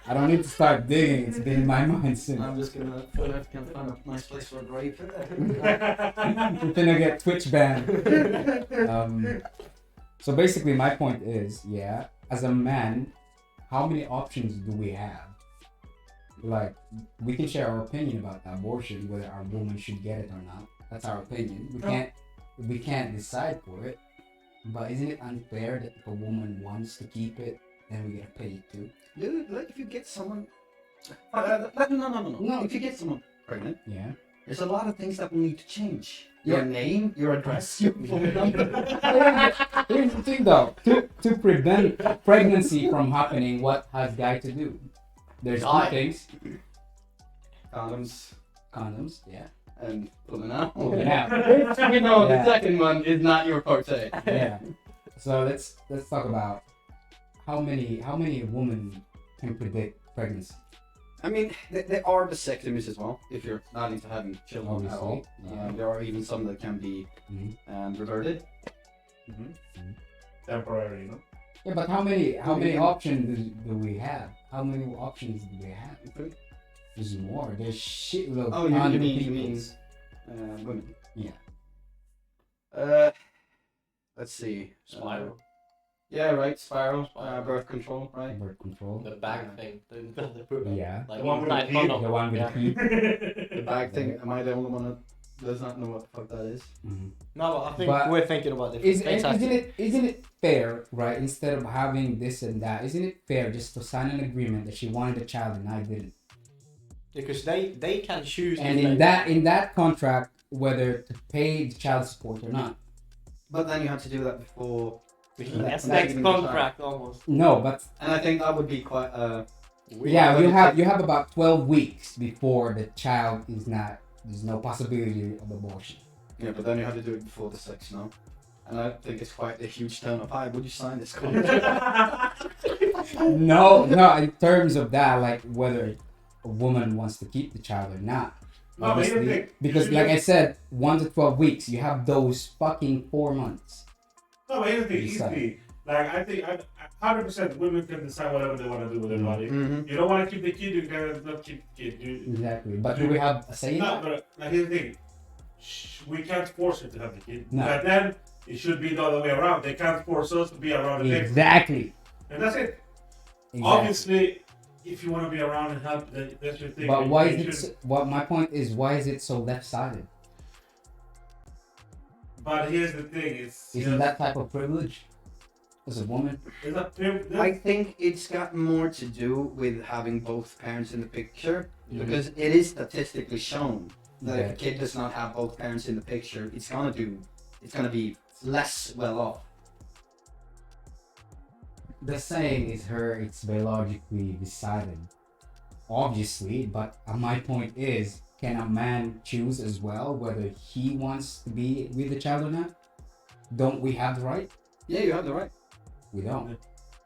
I don't need to start digging. It's been in my mind soon. I'm just gonna find a nice place for a grave. You're gonna get Twitch banned. So basically, my point is, yeah, as a man, how many options do we have? Like, we can share our opinion about abortion, whether our woman should get it or not. That's our opinion. We can't decide for it. But isn't it unfair that if a woman wants to keep it, then we gotta pay it too? Dude, like if you get someone. No. If you get someone pregnant, Yeah. there's a lot of things that will need to change. Your name, your address, your phone number. Here's the thing though, to prevent pregnancy from happening, what has guy to do? There's two Die. things. Condoms Condoms, yeah. and pulling out. Pulling out. You know, Yeah. the second one is not your forte. Yeah. So let's talk about how many women can predict pregnancy. I mean, there are vasectomies as well, if you're not into having children at all. Obviously, yeah. There are even some that can be Mhm. reverted. Temporary, you know? Yeah, but how many options do we have? How many options do we have? There's more. There's shitload. Oh, you hundred mean peoples. women. Yeah. Let's see. Spiral. Yeah, right. Spiral. Spiral. Birth control, right? Birth control. The bag thing. The put Yeah. Like The one with inside the condom. The one with Yeah. the key. The bag thing. Am I the only one that does not know what the fuck that is? Mhm. No, but I think But we're thinking about different things. Isn't it fair, right? Instead of having this and that, isn't it fair just to sign an agreement that she wanted a child and I didn't? Because they can choose. And if in that contract, whether to pay the child support or not. But then you have to do that before. that's Not next even the contract almost. No, but And I think that would be quite. yeah, you have about 12 weeks before the child is not. There's no possibility of abortion. Yeah, but then you have to do it before the sex, no? And I think it's quite a huge turn of high. Would you sign this contract? No, in terms of that, like whether a woman wants to keep the child or not. No, but here's the Obviously, thing. because like I said, 1 to 12 weeks, you have those fucking 4 months. No, but here's the thing. Decide. Easily. Like, I think 100% women can decide whatever they want to do with their body. Mm-hmm. You don't want to keep the kid, you can not keep the kid. Exactly. But do we have a say in No, that? but like, here's the thing. We can't force her to have the kid. No. But then it should be the other way around. They can't force us to be around the baby. Exactly. And that's it. Exactly. Obviously, if you want to be around and help, that's your thing. But You- why you is it? should- What my point is, why is it so left-sided? But here's the thing. Isn't that type of privilege as a woman? It's a pimp. I think it's got more to do with having both parents in the picture Mhm. because it is statistically shown that if Okay. a kid does not have both parents in the picture, it's gonna be less well off. The saying is it's biologically decided, obviously. But my point is, can a man choose as well whether he wants to be with the child or not? Don't we have the right? Yeah, you have the right. We don't.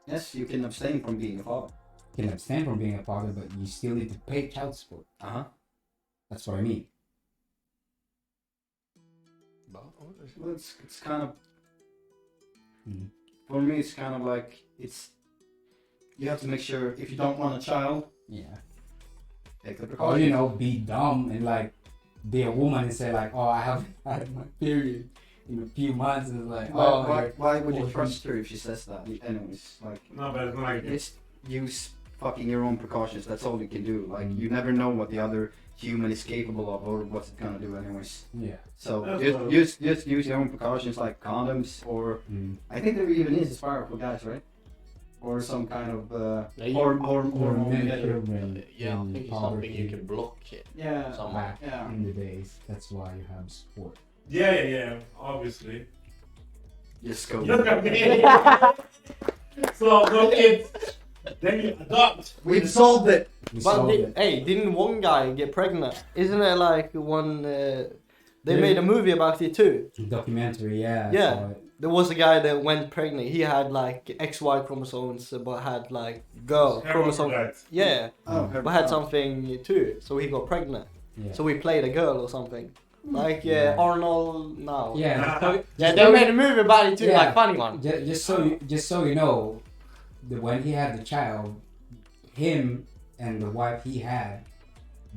Yes, you can abstain from being a father. You can abstain from being a father, but you still need to pay child support. Uh-huh. That's what I mean. Well, it's kind of Mhm. for me. It's kind of like you have to make sure if you don't want a child, Yeah. take the Or precaution. be dumb and like be a woman and say like, oh, I haven't had my period in a few months. And it's like, Why would you 14. trust her if she says that? Anyways, like No, but it's not like it's you fucking your own precautions. That's all you can do. Like you never know what the other human is capable of or what's it gonna do anyways. Yeah. So That's just use your own precautions like condoms or I think there even is a spiral for guys, right? Or some kind of Or hormone. many Yeah. children Yeah, I in think it's something you poverty can block it. Yeah. Somehow. back Yeah. in the days. That's why you have sport. Yeah, obviously. Just go. Look at me. So no kids. Then you adopt. We've solved it. We But solved it. hey, didn't one guy get pregnant? Isn't it like one? They made a movie about it too. Documentary, yeah. I Yeah. saw it. There was a guy that went pregnant. He had like XY chromosomes, but had like girl chromosomes. Hermaphrodite. Yeah, Oh, but had something too. So he got pregnant. Yeah. So he played a girl or something. Like Yeah. Arnold now. Yeah. So, Yeah, they made a movie about it too, Yeah. like funny one. just so you know, when he had the child, him and the wife he had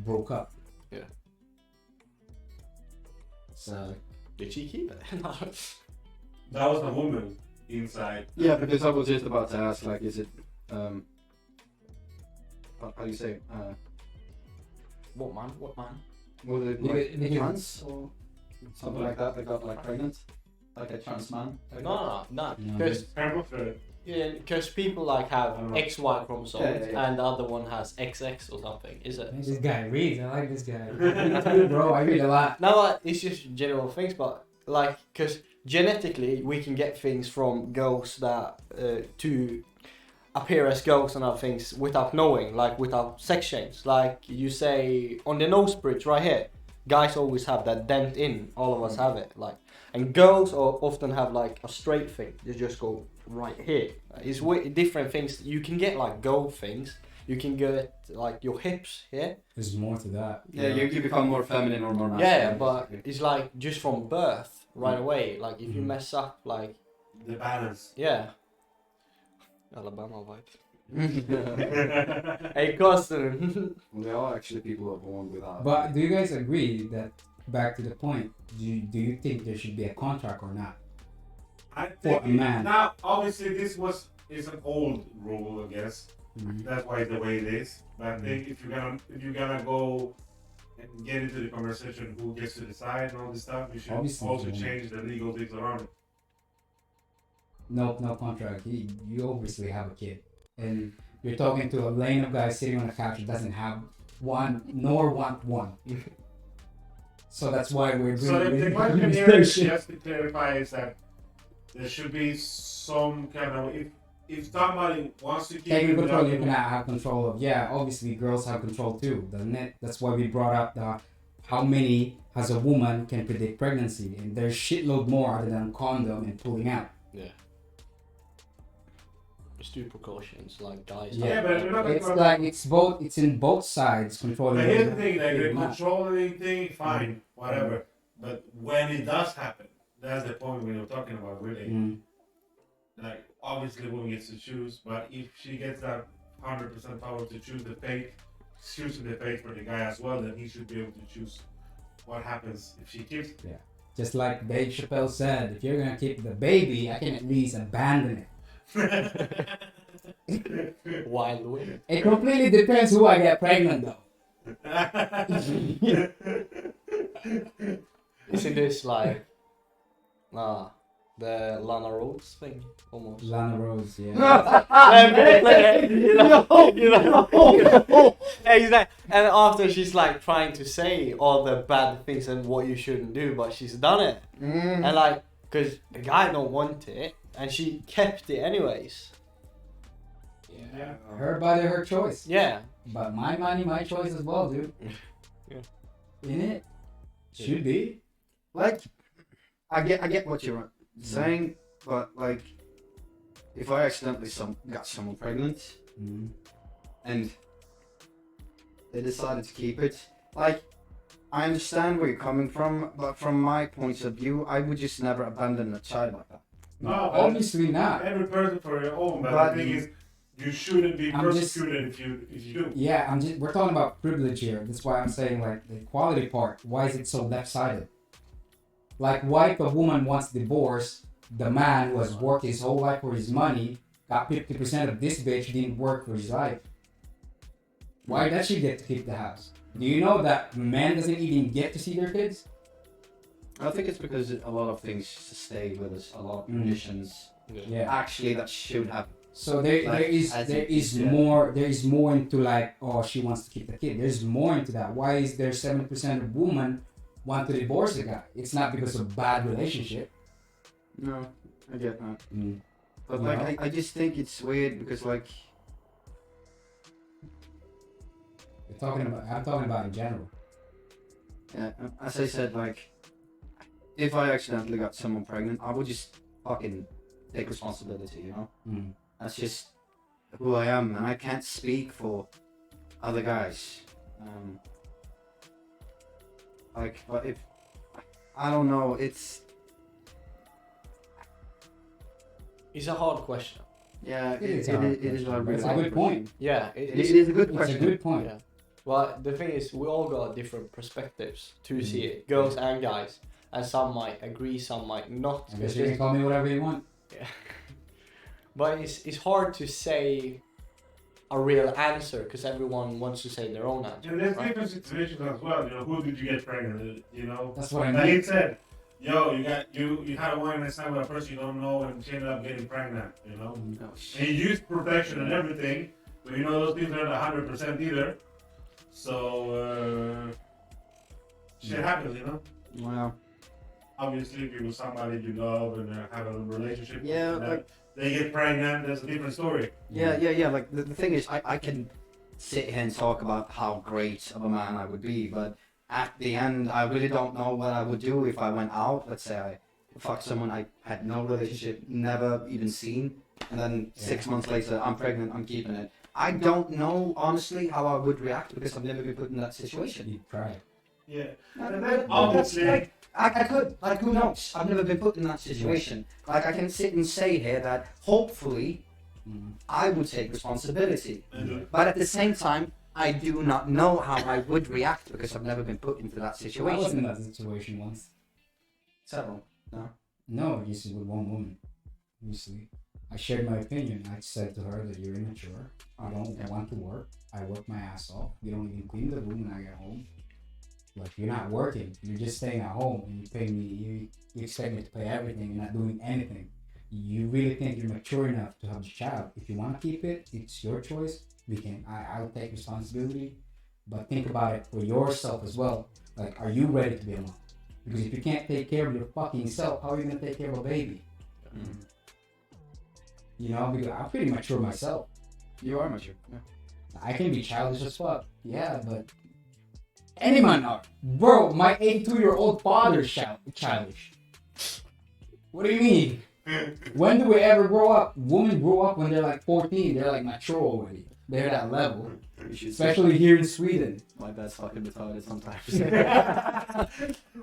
broke up. Yeah. So Did she keep it? That was the woman inside. Yeah, because I was just about to ask, like, is it, how do you say, What man? What man? was it Did like it- trans or something like that? They got like pregnant, like a trans man. No. No. Because Hermaphrodite. people like have I don't know. XY chromosomes Yeah. and the other one has XX or something. Is it? This guy reads. I like this guy. Bro, I read a lot. No, it's just general things, but like, because genetically we can get things from girls that to appear as girls and other things without knowing, like without sex change. Like you say on the nose bridge right here, guys always have that dent in. All of us have it. Like, and girls often have like a straight thing. They just go right here. It's different things. You can get like girl things. You can get like your hips here. There's more to that. Yeah, you become more feminine or more masculine. Yeah, but it's like just from birth right away. Like if you mess up, like The balance. yeah. Alabama vibes. Hey, Costin. There are actually people who are born without. But do you guys agree that, back to the point, do you think there should be a contract or not? I For think a man. now obviously this is an old rule, I guess. That's why it's the way it is. But I think if you're gonna go and get into the conversation who gets to decide and all this stuff, you should Obviously, also yeah. change the legal things around it. No contract. You obviously have a kid, and you're talking to a lane of guys sitting on a couch that doesn't have one nor want one. So that's why we're So doing the this question here, demonstration. just to clarify, is that there should be some kind of if somebody wants to keep Taking it control, without you cannot have control of. Yeah, obviously girls have control too, doesn't it? That's why we brought up the how many as a woman can predict pregnancy, and there's shitload more other than condom and pulling out. Yeah. Just do precautions, like guys. Yeah, but we're not It's talking like it's in both sides controlling. But here's the thing, like the the amount. controlling thing, fine, whatever. But when it does happen, that's the point we were talking about, really. Mm. Like, obviously, woman gets to choose, but if she gets that 100% power to choose the fate, choosing the fate for the guy as well, then he should be able to choose what happens if she keeps it. Just like Dave Chappelle said, if you're gonna keep the baby, I can at least abandon it. Wild women. It completely depends who I get pregnant though. Isn't this like the Lana Rhodes thing almost? Lana Rose, yeah. Exactly. And after she's like trying to say all the bad things and what you shouldn't do, but she's done it. And like, because the guy don't want it, and she kept it anyways. Yeah. Her body, her choice. Yeah. But my money, my choice as well, dude. Yeah. In it? Should be. Like, I get what you're saying, but like, if I accidentally got someone pregnant Mm. and they decided to keep it, like, I understand where you're coming from, but from my point of view, I would just never abandon a child like that. No, Obviously not. every person for your own, but But the thing is, you shouldn't be I'm just- persecuted if you do. Yeah, we're talking about privilege here. That's why I'm saying like the equality part. Why is it so left-sided? Like, why if a woman wants divorce, the man who has worked his whole life for his money, got 50% of this bitch didn't work for his life. Why does she get to keep the house? Do you know that men doesn't even get to see their kids? I think it's because a lot of things stay with us, a lot of Mm. traditions. Yeah. Actually, that should have. So there Like, is as there it is is, yeah. more into like, oh, she wants to keep the kid. There's more into that. Why is there 70% of women want to divorce the guy? It's not because of bad relationship. No, I get that. Mm. But You like, know? I just think it's weird because like, I'm talking about in general. yeah, as I said, like, if I accidentally got someone pregnant, I would just fucking take responsibility, you know? Mm. That's just who I am, and I can't speak for other guys. But if I don't know, it's It's a hard question. yeah, It is a hard it is a question, but really it's a hard good question. point. Yeah, It is a good It's a question. good point. Yeah. Well, the thing is, we all got different perspectives to Mm. see it, girls and guys, and some might agree, some might not. I guess you can call me whatever you want. Yeah. But it's hard to say a real answer because everyone wants to say their own answer. And there's right? different situations as well. You know, who did you get pregnant? You know, That's what I like mean. he said, yo, you had a one night stand with a person you don't know, and she ended up getting pregnant. You know, Oh, and you use protection and everything, but you know those things aren't 100% either. So shit happens. You know, Well, obviously if you're with somebody you love and have a relationship, Yeah, and, like- they get pregnant, that's a different story. yeah. Like the thing is, I can sit here and talk about how great of a man I would be, but at the end, I really don't know what I would do if I went out. Let's say I fucked someone I had no relationship, never even seen, and then 6 months later, I'm pregnant, I'm keeping it. I don't know honestly how I would react because I've never been put in that situation. You try. Yeah, And then obviously- I could, like, who knows? I've never been put in that situation. Like, I can sit and say here that hopefully Mm. I would take responsibility. and, But at the same time, I do not know how I would react because I've never been put into that I was in situation. that situation once. Several. No, usually with one woman. Usually. I shared my opinion. I said to her that you're immature. I don't want to work. I work my ass off. You don't even clean the room when I get home. Like, you're not working. You're just staying at home and you pay me. You expect me to pay everything. You're not doing anything. You really think you're mature enough to have the child? If you want to keep it, it's your choice. We can. I'll take responsibility, but think about it for yourself as well. Like, are you ready to be alone? Because if you can't take care of your fucking self, how are you gonna take care of a baby? Mm. You know, because I'm pretty mature myself. You are mature. Yeah. I can be childish as fuck. Yeah, but any man are. Bro, my 82-year-old father is childish. What do you mean? When do we ever grow up? Women grow up when they're like 14. They're like mature already. They're that level. You should Especially here in Sweden. My dad's fucking retarded sometimes.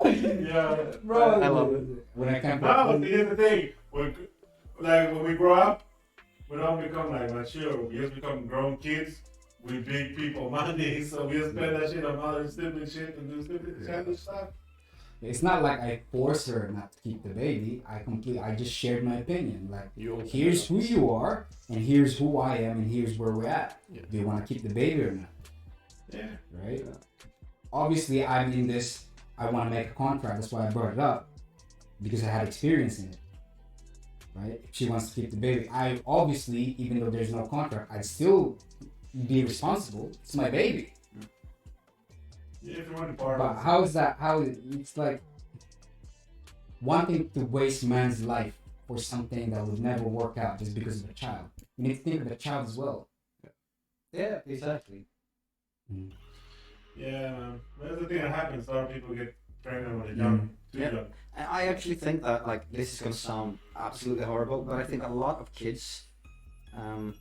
yeah, Bro, I love it. When I come no, here's the thing. When we grow up, we don't become like mature. We just become grown kids with big people money. So we just spend that shit on other stupid shit and do stupid childish stuff. It's not like I force her not to keep the baby. I just shared my opinion. Like, here's who you are, and here's who I am, and here's where we're at. Yeah. Do you want to keep the baby or not? Yeah. Right? Obviously, I'm in this. I want to make a contract. That's why I brought it up, because I had experience in it. Right? If she wants to keep the baby, I obviously, even though there's no contract, I'd still be responsible. It's my baby. Yeah, if you want to part But how is that? How it's like wanting to waste man's life for something that would never work out just because of a child. You need to think of the child as well. Yeah, exactly. Mm. Yeah, man. That's the thing that happens. A lot of people get pregnant when they're young. Too Yeah. young. And I actually think that, like, this is gonna sound absolutely horrible, but I think a lot of kids, I'm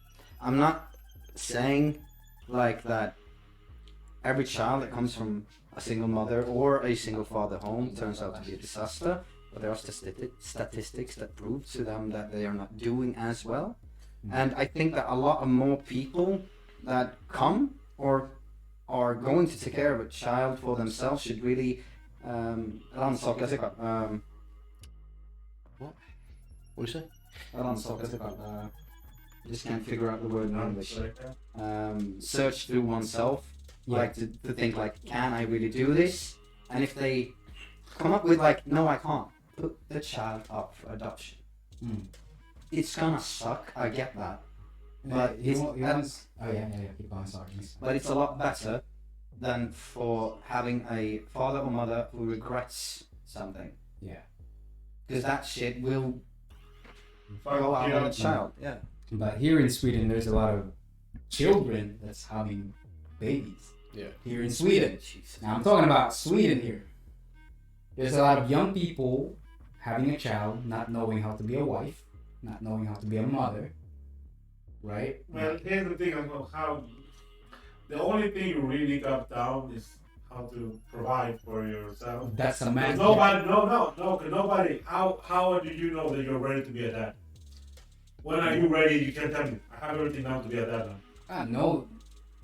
not saying like that every child that comes from a single mother or a single father home turns out to be a disaster, but there are statistics that prove to them that they are not doing as well. And I think that a lot of more people that come or are going to take care of a child for themselves should really rannsaka sig själv. What do you say? Rannsaka sig själv. just can't figure out the word in English. Like that. Search through oneself, like to think like, can I really do this? And if they come up with like, no, I can't, put the child up for adoption. Mm. It's gonna suck. I get that, Yeah, but he it's wants. Oh yeah. Keep on, sorry. but it's a lot better than for having a father or mother who regrets something, Yeah. because that shit will Fuck go out you. on a child. Yeah. But here in Sweden, there's a lot of children that's having babies. Yeah. Here in Sweden. Now I'm talking about Sweden here. There's a lot of young people having a child, not knowing how to be a wife, not knowing how to be a mother, right? Well, here's the thing about how the only thing you really got down is how to provide for yourself. That's a man. Nobody, nobody. How do you know that you're ready to be a dad? When are you ready? You can tell me. I have everything now to be a dad now.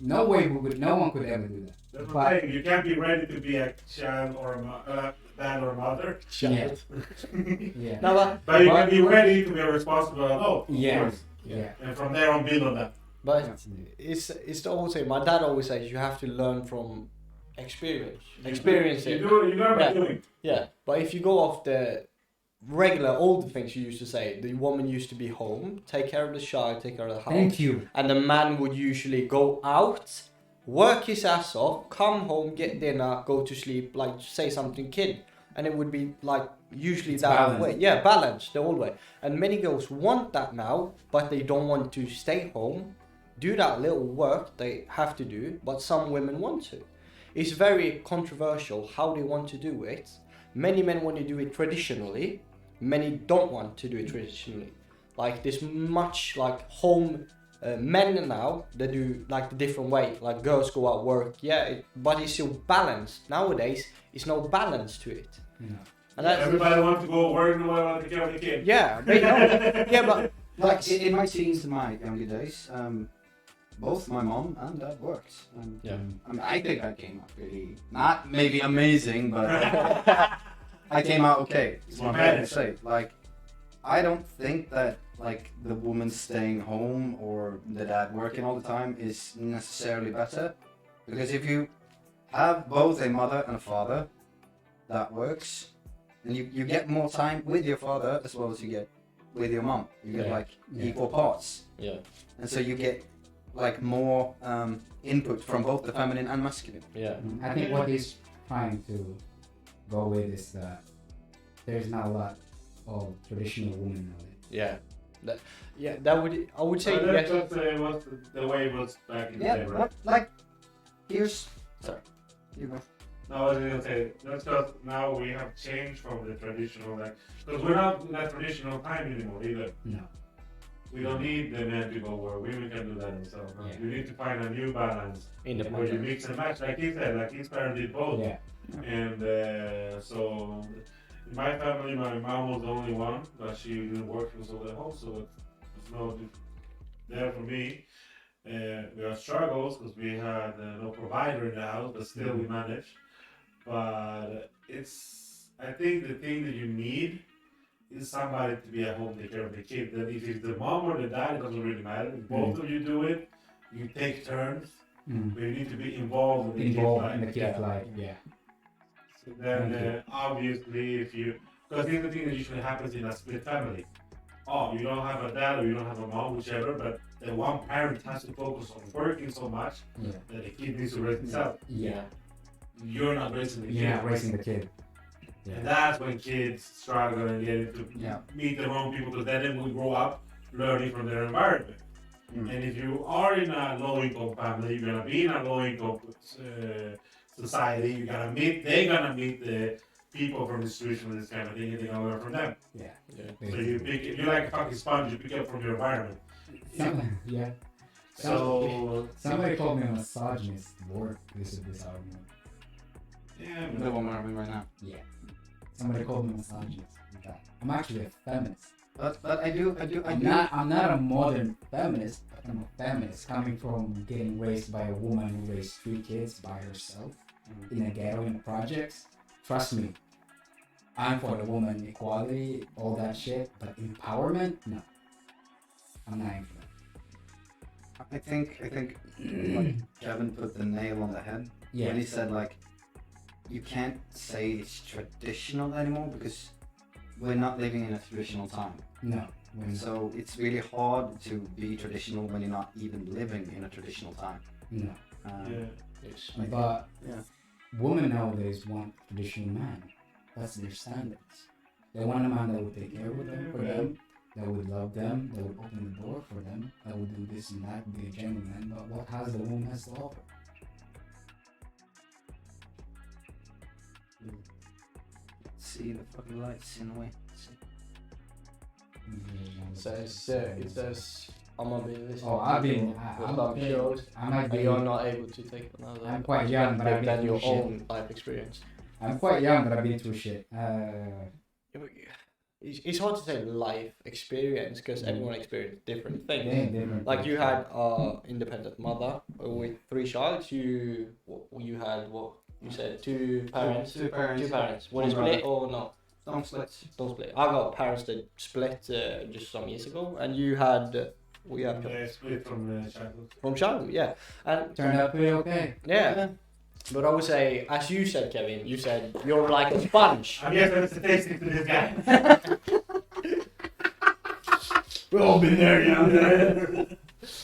No way no one could ever do that. That's what I'm saying. You can't be ready to be a child or a dad or mother. Child. Yeah. No, But you can be ready to be a responsible adult. Of Yeah. course. Yeah. And from there on, build on that. but it's the whole thing. My dad always says you have to learn from experience. Experience You it. do. You learn by Yeah. doing. Yeah, but if you go off the regular older things you used to say, the woman used to be home, take care of the child, take care of the house. Thank you. And the man would usually go out, work his ass off, come home, get dinner, go to sleep, like say something kid. And it would be like usually It's that balanced. way. Yeah, balanced the old way. And many girls want that now, but they don't want to stay home, do that little work they have to do, but some women want to. It's very controversial how they want to do it. Many men want to do it traditionally, many don't want to do it traditionally. Like there's much like home men now that do like the different way. Like girls go out work, yeah, but it's still balanced. Nowadays, it's no balance to it. No. And that's, Everybody wants to go work. Nobody wants to take care of the kid. yeah, they don't. Yeah, but Like in my teens and my younger days, both my mom and dad worked. And, Yeah. I mean, I think I came out really, not maybe amazing, but I came out okay. It's my bad to say. Like, I don't think that like the woman staying home or the dad working all the time is necessarily better, because if you have both a mother and a father that works, then you get more time with your father as well as you get with your mom. You get Yeah. like Yeah. equal parts, yeah, and so you get like more input from both the feminine and masculine. yeah, I think what he's trying to go with is that there's not a lot of traditional women nowadays. yeah. That would I would say So that's yes. just what's the way it was back in the Yeah, day, right? like here's sorry, you go. No, I was gonna say that's because now we have changed from the traditional, like, because we're not in that traditional time anymore either. No. We don't need the men to go work. Women can do that themselves. No? Yeah. You need to find a new balance where you Independent. mix and match, like he said. Like his parents did both, Yeah. and so in my family, my mom was the only one, but she didn't work. She was always at home, so it's no there for me. We had struggles because we had no provider in the house, but still we managed. But I think the thing that you need is somebody to be at home, take care of the kid. That if it's the mom or the dad, it doesn't really matter. If both of you do it, you take turns. Mm. But you need to be involved in the kid's Involved life. in the kid's life. Yeah. So then, obviously, because here's the thing that usually happens in a split family. Oh, you don't have a dad or you don't have a mom, whichever, but the one parent has to focus on working so much Yeah. that the kid needs to raise himself. Yeah. You're not raising the kid. You're not raising the kid. And that's when kids struggle and get into Yeah. meet the wrong people, because then we grow up learning from their environment. Mm. And if you are in a low-income family, you're gonna be in a low-income society. They're gonna meet the people from the streets from this kind of thing, and they're gonna learn from them. Yeah. Yeah. So you're like a fucking sponge. You pick up from your environment. Yeah. So Somebody called me a misogynist word because of this argument. yeah, The one we're having right now. Yeah. Somebody called me a misogynist. In fact, I'm actually a feminist. But I do. I'm not a modern feminist, but I'm a feminist coming from getting raised by a woman who raised 3 kids by herself in a ghetto in the projects. Trust me, I'm for the woman equality, all that shit, but empowerment, no. I'm not in for that. I think like Kevin put the nail on the head Yeah. when he said like you can't say it's traditional anymore because we're not living in a traditional time. No. When, So it's really hard to be traditional when you're not even living in a traditional time. no. It's, But Yeah. women nowadays want traditional man. That's their standards. They want a man that would take care of them for them, that would love them, that would open the door for them, that would do this and that, be a gentleman. But what has the woman has to offer? See the fucking lights in a way. it says I'm gonna be listening. Oh, I've been. for I'm some shows, I might and be. you're not able to take another. I'm quite young, but I've been than through your shit. own life experience. I'm quite young, but I've been through shit. It's hard to say life experience because everyone experiences different things. Different Like things. you had independent mother with 3 childs. You had what you said 2 parents. Two parents. 2 parents. One One split brother. or no? Don't split. Don't split. I got parents that split just some years ago, and you had we have Split from the childhood. from childhood, yeah, and Turned out pretty okay. yeah. But I would say, as you said, Kevin, you said you're like a sponge. I'm just tasting to this guy. We've all been there, yeah.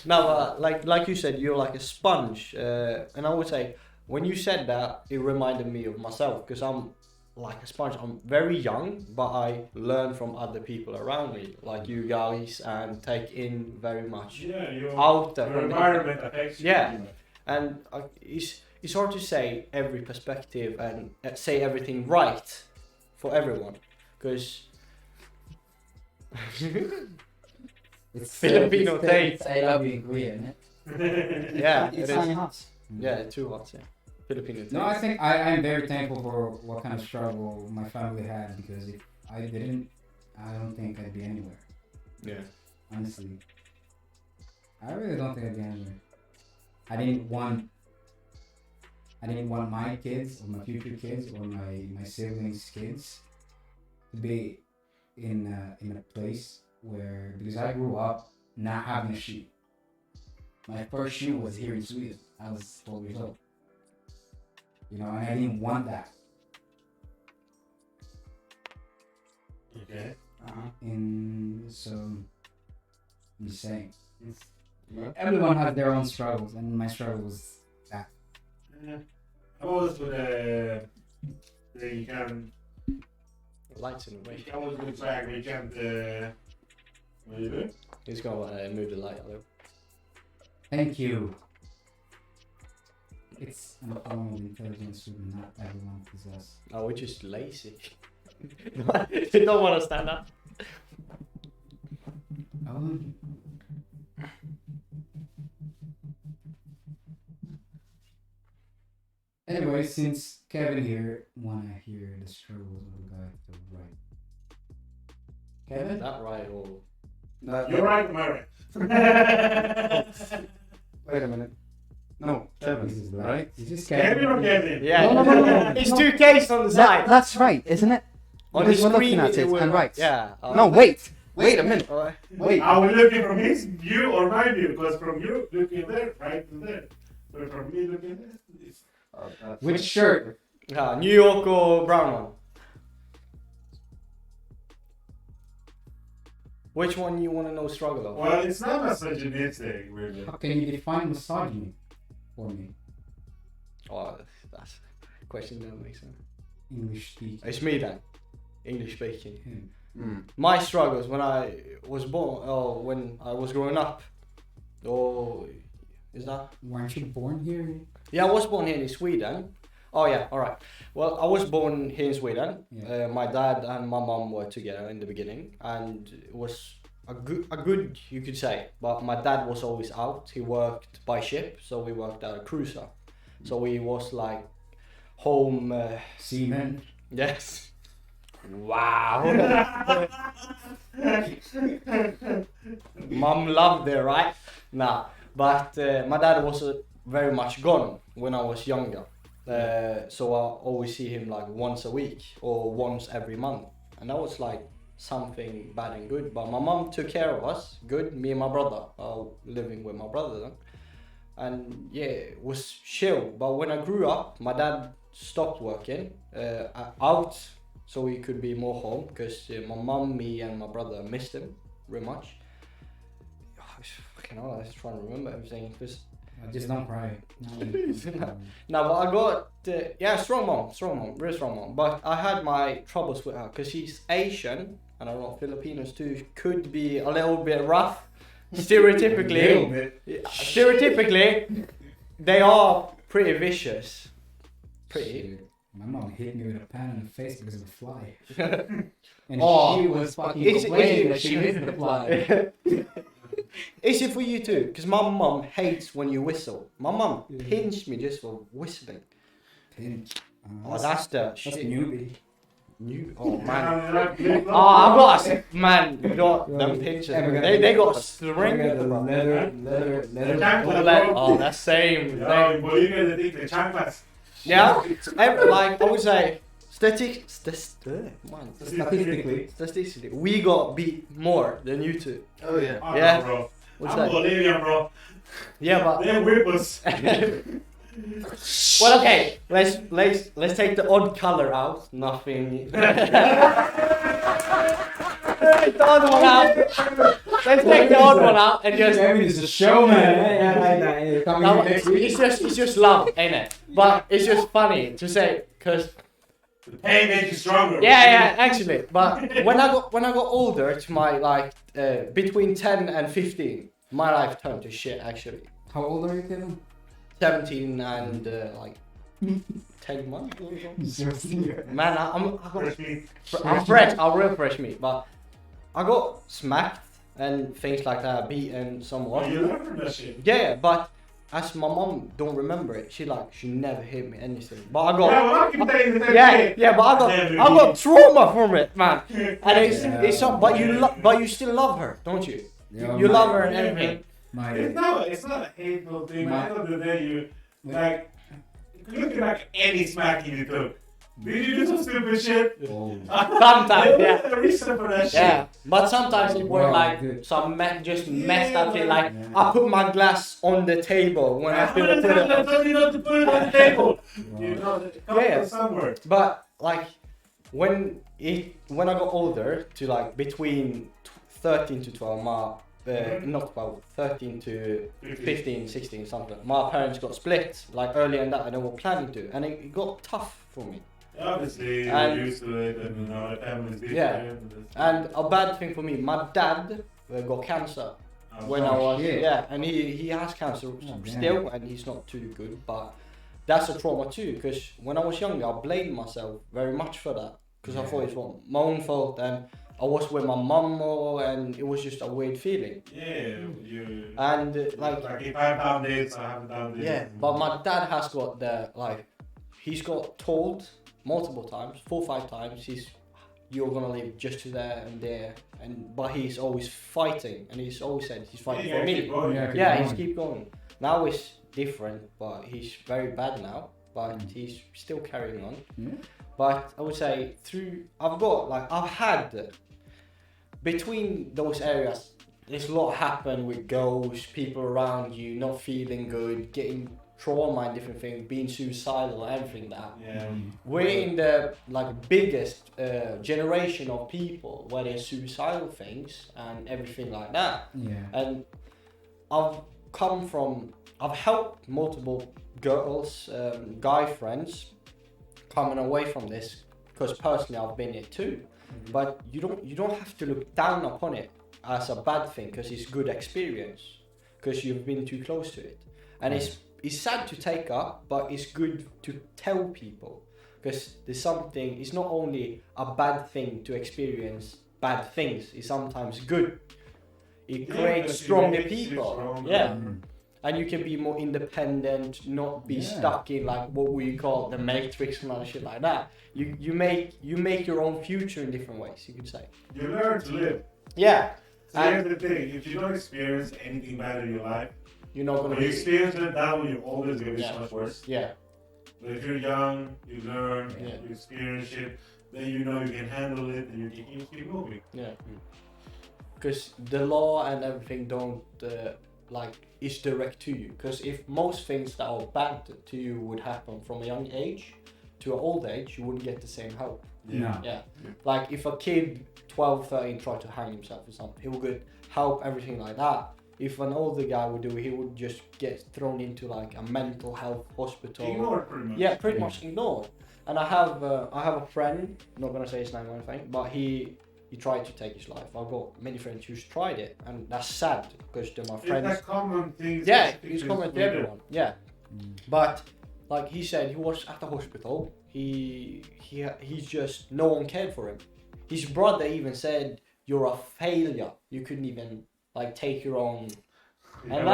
No, like you said, you're like a sponge, and I would say when you said that, it reminded me of myself because I'm like a sponge. I'm very young, but I learn from other people around me, like you guys, and take in very much Yeah, out your there. environment affects you. Yeah. And it's hard to say every perspective and say everything right for everyone because It's Filipino taste. It's I love you in Korea, isn't it? yeah, it It's is. tiny hot. Yeah, too hot. Yeah, Filipino taste. No, I think I'm very thankful for what kind of struggle my family had because if I didn't, I don't think I'd be anywhere. Yeah. Honestly, I really don't think I'd be anywhere. I didn't want my kids or my future kids or my siblings' kids to be in a place where because I grew up not having a shoe. My first shoe was here in Sweden. I was 12 years old. You know, and I didn't want that. Okay. And so, I'm just saying. Yeah. Everyone has their own struggles, and my struggle was that. I was with you can. Lights in the way. I was with flag. We can't. What do you do? He's gonna move the light a little. Thank you. It's an form of intelligence that not everyone possesses. Oh, we're just lazy. They don't want to stand up. Oh. Anyway, since Kevin here, wanna hear the struggles of the guy to the right. Kevin? That right or You're right, am I right? Wait a minute. No, Kevin, This is the right? Is this Kevin or Kevin? yeah. No. It's 2 Ks on the side. That's right, isn't it? On Because the we're screen, looking at it will- and right. Yeah. No, wait a minute. Wait. Are we looking from his view or my view? Because from you looking there, right to there. But from me looking there, it's... Which shirt? Yeah, New York or brown one? Which one you want to know struggle of? Well, it's not misogynistic, really. How can you define misogyny for me? Oh, that's a question that makes sense. English speaking. It's me then, English speaking. Him. My struggles when I was born, or when I was growing up, or is that? Weren't you born here? Yeah, I was born here in Sweden. Oh yeah, all right. Well, I was born here in Sweden. Yeah. My dad and my mom were together in the beginning, and it was a good you could say. But my dad was always out. He worked by ship, so we worked at a cruiser. So we was like home. Seaman. Yes. Wow. Mom loved it, right? Nah, but my dad was very much gone when I was younger. So I always see him like once a week or once every month, and that was like something bad and good. But my mom took care of us, good. Me and my brother, living with my brother then. And yeah, it was chill. But when I grew up, my dad stopped working out, so he could be more home, because my mom, me, and my brother missed him very much. Fucking hell, I was trying to remember everything. Just don't cry. No, but I got strong mom, real strong mom. But I had my troubles with her because she's Asian, and I don't know, Filipinos too could be a little bit rough. Stereotypically, they are pretty vicious. Pretty. My mom hit me with a pan in the face because of a fly. And Oh, she was fucking it's- complaining that she missed the fly. Is it for you too? Because my mum hates when you whistle. My mum pinched me just for whistling. Pinch. Oh, that's the That's shit. newbie. Oh man. I've got man. You got them pinches. They got string. Leather. Oh, that's same. Yeah, well, you guys think the chanclas. Yeah. Like I would say, statistically, we got beat more than you two. Oh yeah. Oh, Yeah. no, bro. What's I'm that? Bolivian, bro. Yeah, but They whip us. well, okay. Let's take the odd color out. Nothing. Take the odd one out. Let's take the odd one out and just. Kevin is a showman. No, it's just love, ain't it? But it's just funny to say, cause The pain makes you stronger. yeah, actually. But when I got older, to my between 10 and 15, my life turned to shit. Actually, How old are you, Kevin? 17 and 10 months. Man, I'm fresh. I'm real fresh meat. But I got smacked and things like that, beaten somewhat. Oh, you learn from that shit. Yeah, but as my mom don't remember it, she never hit me anything. But I got Yeah, well, I can tell you the same yeah, shit. yeah, but I got trauma from it, man. And it's so, but you still love her, don't you? You love her and everything. It's not a hateful thing. At the end of the day, you like look at any smacking you took. Did you do some stupid shit? Sometimes, yeah. There's a reason for that shit. Yeah, but sometimes it was Wow, like good. some just messed up thing. Like I put my glass on the table when I should have put it. I told you not to put it on the table. You know, it comes Yeah. from somewhere. But like when I got older, to like between 13 to 12, not 12, 13 to 15, 16, something. My parents got split like earlier than that, and they were planning to, and it got tough for me. Obviously, And- you're used to it, and you know, the family's different. Yeah. And a bad thing for me, my dad got cancer when I was shit. and he has cancer damn. still, and he's not too good. But that's a trauma too, because when I was younger, I blamed myself very much for that, because I thought it was my own fault, and I was with my mum more, and it was just a weird feeling. Yeah, you. And Like if I've done this, I haven't done this. yeah, but my dad has got he's got told multiple times, 4 or 5 times, you're gonna live just to there and there, but he's always fighting, and he's always said he's fighting for me. He's keep going. Now it's different, but he's very bad now, but he's still carrying on. Yeah. But I would say I've had between those areas, there's a lot happen with girls, people around you not feeling good, getting trauma and different things, being suicidal and everything that. Yeah. We're in the biggest generation of people where there's suicidal things and everything like that. Yeah. And I've helped multiple girls, guy friends coming away from this, because personally I've been it too. But you don't have to look down upon it as a bad thing, because it's good experience, because you've been too close to it. And it's sad to take up, but it's good to tell people, because it's not only a bad thing to experience bad things, it's sometimes good. It creates stronger people. Yeah. And you can be more independent, not be stuck in what we call the matrix and other shit like that. You make your own future in different ways, you could say. You learn to live. Yeah. So here's the thing: if you don't experience anything bad in your life, You're not gonna when you experience it, that one you're always gonna be Yeah. so much worse. Yeah. But if you're young, you learn, Yeah. you experience shit. then you know you can handle it and you can keep moving. Yeah. Because the law and everything don't is direct to you. Because if most things that are bad to you would happen from a young age to an old age, you wouldn't get the same help. No. Yeah. Like if a kid 12, 13 tried to hang himself or something, he would get help, everything like that. If an older guy would do it, he would just get thrown into like a mental health hospital. Ignored pretty much. Yeah, pretty much ignored. And I have a friend, not gonna say his name or anything, but he tried to take his life. I've got many friends who's tried it, and that's sad because they're my friends. It's a common thing. Yeah, it's common to everyone. Yeah, but like he said, he was at the hospital. He's just, no one cared for him. His brother even said, "You're a failure. You couldn't even like take your own." And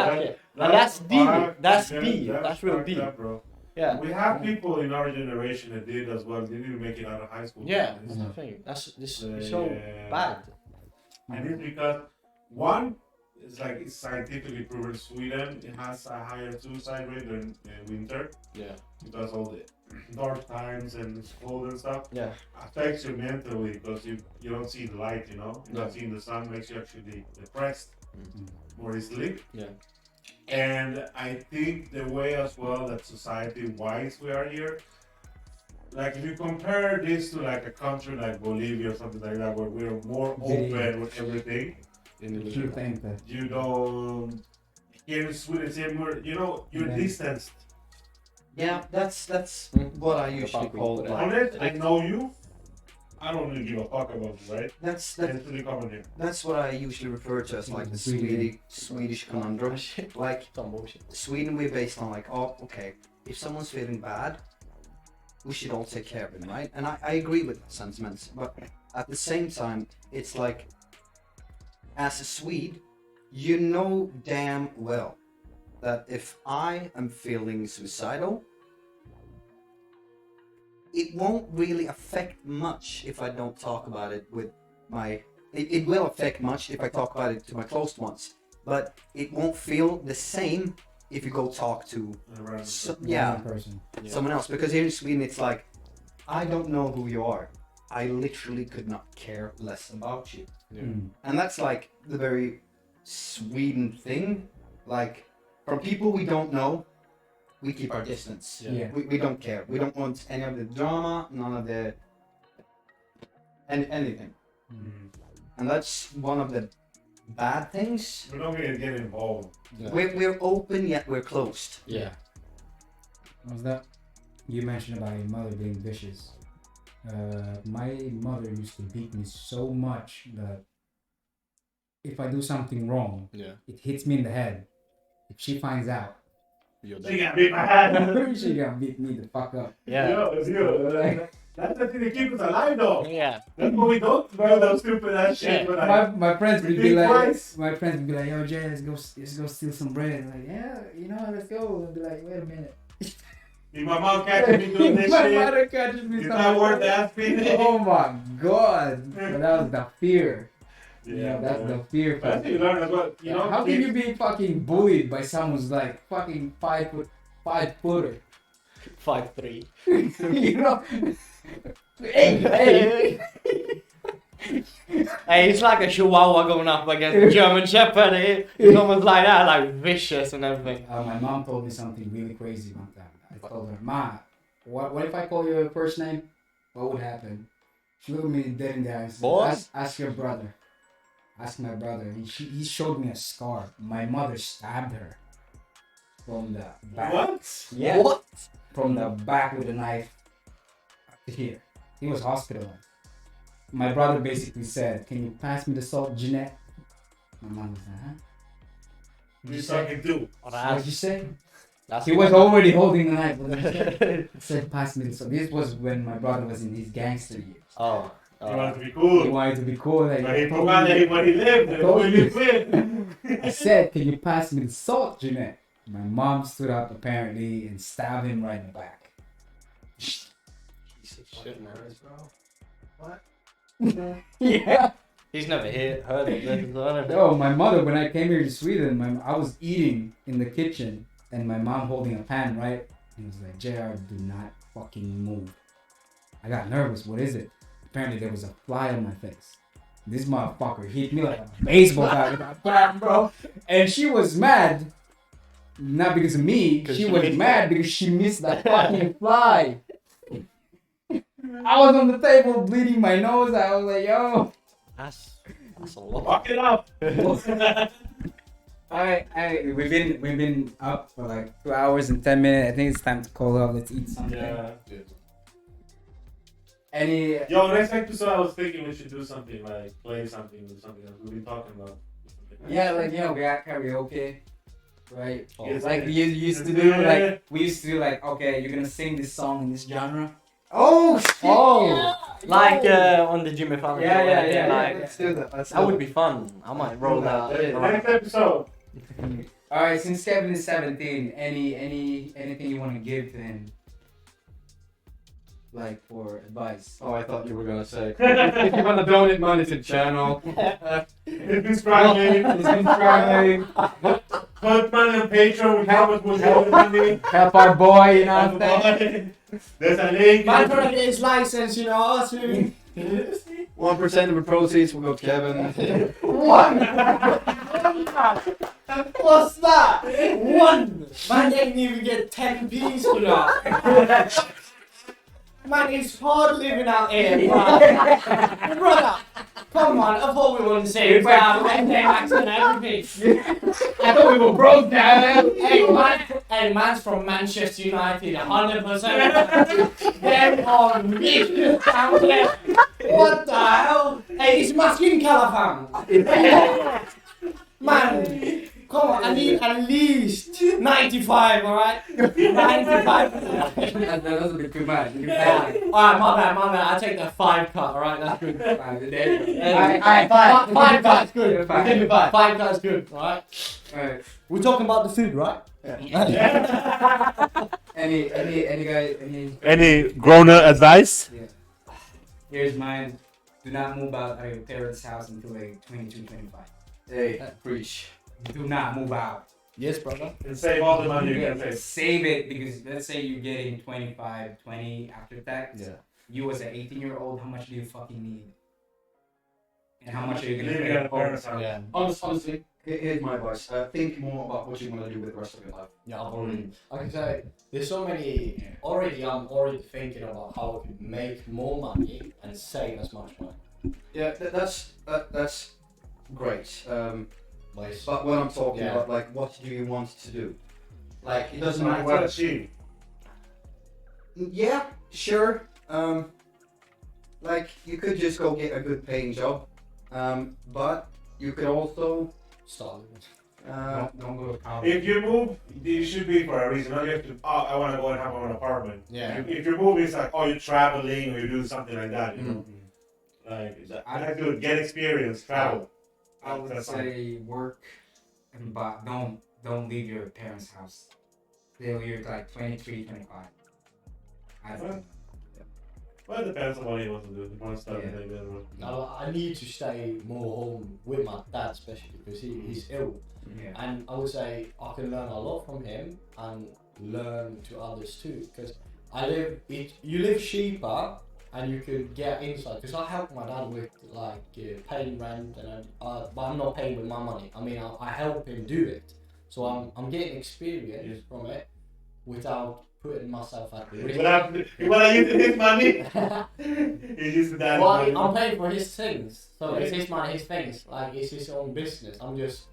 that's deep. That's deep. That's real deep. Up, bro. Yeah. We have people in our generation that did as well. They didn't make it out of high school. Yeah, that's the thing. It's so bad. And it's because one, it's scientifically proven Sweden it has a higher suicide rate than winter. Yeah. Because all the dark times and it's cold and stuff. Yeah. Affects you mentally because you don't see the light, you know. You're not seeing the sun makes you actually depressed more easily. Yeah. And I think the way as well that society-wise we are here, like if you compare this to like a country like Bolivia or something like that, where we're more open with everything, True thing that. you don't. Here in Sweden, you're distanced. Yeah, that's what I usually call like, Unless I know you, I don't really give a fuck about you, right? that's Until you come in here. that's what I usually refer to as like the Swedish conundrum. Like Some bullshit. Sweden, we're based on like, oh, okay, if someone's feeling bad, we should all take care of him, right? And I agree with that sentiments, but at the same time, it's like, as a Swede, you know damn well that if I am feeling suicidal, it won't really affect much if I don't talk about it with my. It will affect much if I talk about it to my close ones, but it won't feel the same if you go talk to Person. someone else. Because here in Sweden, it's like, I don't know who you are. I literally could not care less about you, and that's like the very Sweden thing. Like from people we don't know, we keep our distance. Yeah. We don't care. We don't want any of the drama, none of the anything. And that's one of the bad things. We're not gonna get involved. Yeah. We're open yet we're closed. Yeah. What was that? You mentioned about your mother being vicious. My mother used to beat me so much that if I do something wrong, Yeah. it hits me in the head. If she finds out, You're She dead. got beat my head. she gonna beat me the fuck up. Yeah. It's you. That's the thing that keeps us alive, though. Yeah. That's why we don't do those stupid ass shit. Yeah. When I, My friends would be Think like, twice. yo Jay, let's go steal some bread. I'm like, yeah, let's go. I'd be like, wait a minute. if my mom catches me doing this My shit, mother catches me. it's not worth the ass beating. Oh my god! But that was the fear. That's man. the fear. That's what you learn as well. You know, How can you be fucking bullied by someone who's like fucking 5 footer? 5'3". You know? Hey! Hey, it's like a chihuahua going up against a German Shepherd. It's almost like that, like vicious and everything. My mom told me something really crazy one time. I told her, Ma, what if I call you your first name? What would happen? She looked at me dead in the eyes. Boss? Ask your brother. Ask my brother. He showed me a scar. My mother stabbed her from the back. what? Yeah. What? From the back with a knife up to here. He was hospitalized. My brother basically said, "Can you pass me the salt, Jeanette?" My mom was like, "Huh? You talking too? What'd you say?" That's He was already holding the knife. What did he say? He said, "Pass me the salt." This was when my brother was in his gangster years. Oh. You want to be He cool. wanted to be cool. Like, But he forgot that when he lived and who he lived with. I said, "Can you pass me the salt, Jeanette?" My mom stood up apparently and stabbed him right in the back. Shit, man. What? Yeah. He's never heard of this. No, my mother, when I came here to Sweden, I was eating in the kitchen and my mom holding a pan, right? And it was like, JR, do not fucking move. I got nervous. What is it? apparently there was a fly on my face. This motherfucker hit me like a baseball bat with that bat, bro. And she was mad. Not because of me. She was mad because she missed that fucking fly. I was on the table bleeding my nose. I was like, yo. That's a lot. Fuck it up. We've been up for like 2 hours and 10 minutes. I think it's time to call off. Let's eat something. Yeah. Any Yo, next episode I was thinking we should do something like play something or something else. We've been talking about. yeah, like we got karaoke, right? Yes, Like yeah. we used to Yeah, do. yeah, yeah. Like we used to do. Like okay, you're gonna sing this song in this genre. Oh, shit. Oh, like on the Jimmy Fallon. Yeah, show, yeah, anything yeah, like, Let's do that. Let's that would be fun. I might roll that. Next episode. All right, since Kevin is 17, anything you want to give to him, like for advice? Oh, I thought you were gonna say if you want to donate money to the channel. It's been struggling. He's been struggling. Put money on Patreon. We help with money. Help our boy, you know what I'm saying? There's a link. Man trying to get his license, you know. 1% of the proceeds will go to Kevin. What's that? One! Man didn't even get 10p's for that. Man, it's hard living out here, man. Brother, come on, I thought we were on the same ground, and accent and everything. I thought we were broke down. Hey, man's from Manchester United, 100%. They're on me down there. What the hell? Hey, it's my skin colour, fam. Man, come on, I need at least 95, alright? 95. That was a bit too much. Alright, my bad. I take that 5 cut, alright? That's good. Alright, Five cut's good. Five. Give me 5 cut's good, alright? Alright. We're talking about the food, right? Any guy, Any grown-up advice? here's mine. Do not move out of your parents' house until like 22, 25. Hey, preach. Do not move out. Yes, brother. And save all the money you can save. Save it because let's say you're getting 25, 20 after tax. Yeah. You as an 18-year-old, how much do you fucking need? And how much are you gonna Living pay? at a parent's house. Yeah. Honestly, here's my advice. Think more about what you want to do with the rest of your life. Yeah, I've already. Like I say, there's so many. I'm already thinking about how I could make more money and save as much money. Yeah, that's great. But But when I'm talking Yeah. about like, what do you want to do? Like, it doesn't What matter. achieve? Yeah, sure. Like you could just go get a good paying job, but you could also start. Don't go to college. If you move, it should be for a reason. Not you have to. Oh, I want to go and have an apartment. Yeah. If you're moving, it's like, oh, you're traveling or you do something like that. You know, like that's good. Get experience, travel. I would That's say work, but don't leave your parents' house till you're like 23, 25. I don't know. Well, it depends on what you want to do. If you want to start Yeah. maybe, I don't know. Now, I need to stay more home with my dad, especially because he's ill. Yeah. And I would say I can learn a lot from him and learn to others too. Because you live cheaper and you could get insight. Because I help my dad with like paying rent, and but I'm not paying with my money. I mean, I help him do it. So I'm getting experience from it without putting myself at risk. You want to use his money? He uses that Well, money. I'm paying for his things, so it's his money, his things. Like it's his own business. I'm just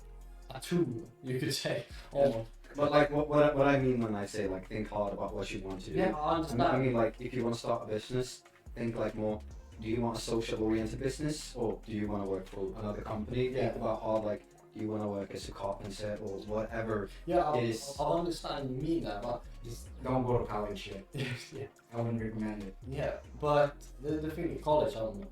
a tool, you could say. Almost. But like what I mean when I say like think hard about what you want to do. Yeah, I understand. I mean like if you want to start a business, think like more. Do you want a social oriented business or do you want to work for another company? Yeah. Think about hard like do you want to work as a carpenter or whatever. Yeah, is- I understand you mean that, but it's, Don't go to college yet. yeah, I wouldn't recommend it. yeah. But the thing with college, I don't know.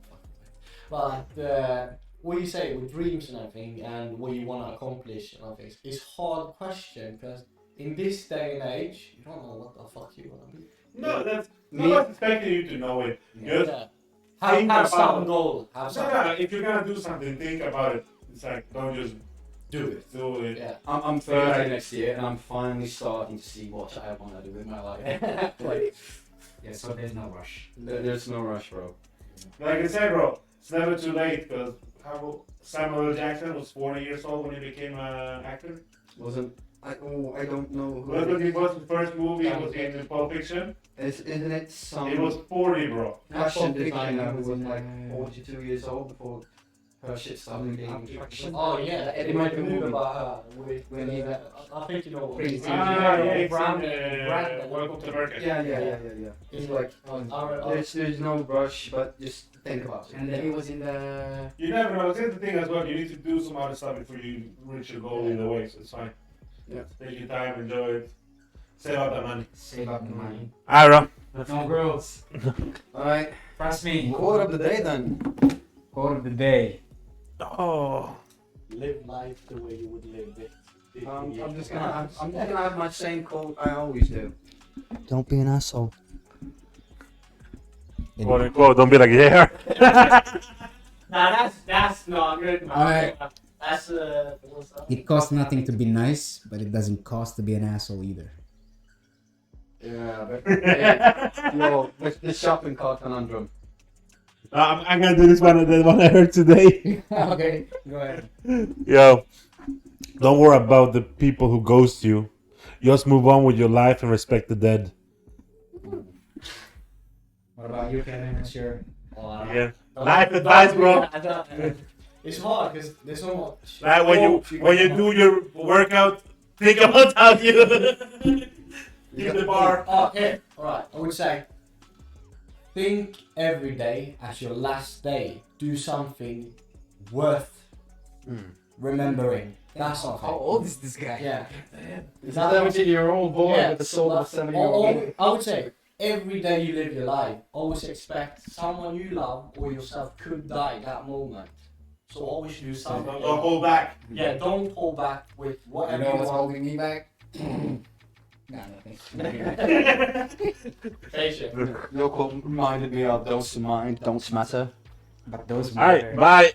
But what you say with dreams and everything, and what you want to accomplish and everything, it's hard question because in this day and age, you don't know what the fuck you want to be. No, that's not expecting you to know it. Just Yeah. think Have about some it. goal. Have some. Yeah, if you're gonna do something, think about it. It's like don't just Do it. do it. Yeah. I'm 30 next year and I'm finally starting to see what I want to do with my life. Like Yeah, so there's no rush. there's no rush, bro. Like I said, bro, it's never too late because Samuel L. Jackson was 40 years old when he became an actor. Wasn't I don't know who But when it it was the first movie, it was in Pulp Fiction. is. Isn't it some It was 40, bro. fashion Pulp Fiction, designer who was was in, like 42 years old before her shit started getting Oh yeah, Eddie Eddie Murphy Murphy movie movie. about her with When he- I think you know what Pretty it is. Ah, yeah, it's Brand- in, Brand- Welcome to America. Yeah. It's like there's no rush, but just think about it. And then he was in the. You never know. That's the thing as well. You need to do some other stuff before you reach your goal either way, so it's fine. Yeah. Take your time, enjoy it. Save up that money. Save up the money. Ira. No girls. All right, Trust me. quote of the day then. Quote of the day. Oh. Live life the way you would live it. I'm just gonna have my same quote I always do. Don't be an asshole. Quote unquote, don't be like, yeah. Nah, that's not good, man. Alright. That's what's up? It costs nothing to be nice, but it doesn't cost to be an asshole either. Yeah, but hey, yo, the shopping cart conundrum. I'm gonna do this one, the one I heard today. Okay, go ahead. Yo, don't worry about the people who ghost you. Just move on with your life and respect the dead. What about you, Kevin? What's your. Yeah. Life advice, bro. It's hard because there's so much. Like when you do your workout, think about how you keep the bar. Okay, alright. I would say think every day as your last day. Do something worth remembering. That's okay. How old is this guy? Yeah. Is that 70-year-old boy Yeah, with the soul of a but 70-year-old? I would say every day you live your life, always expect someone you love or yourself could die that moment. So always do something. Don't hold back. Yeah, don't hold back with You whatever know you what's want. holding me back? Nah, nothing. Patient. Your quote reminded me of those who mind don't matter. But those Alright, bye.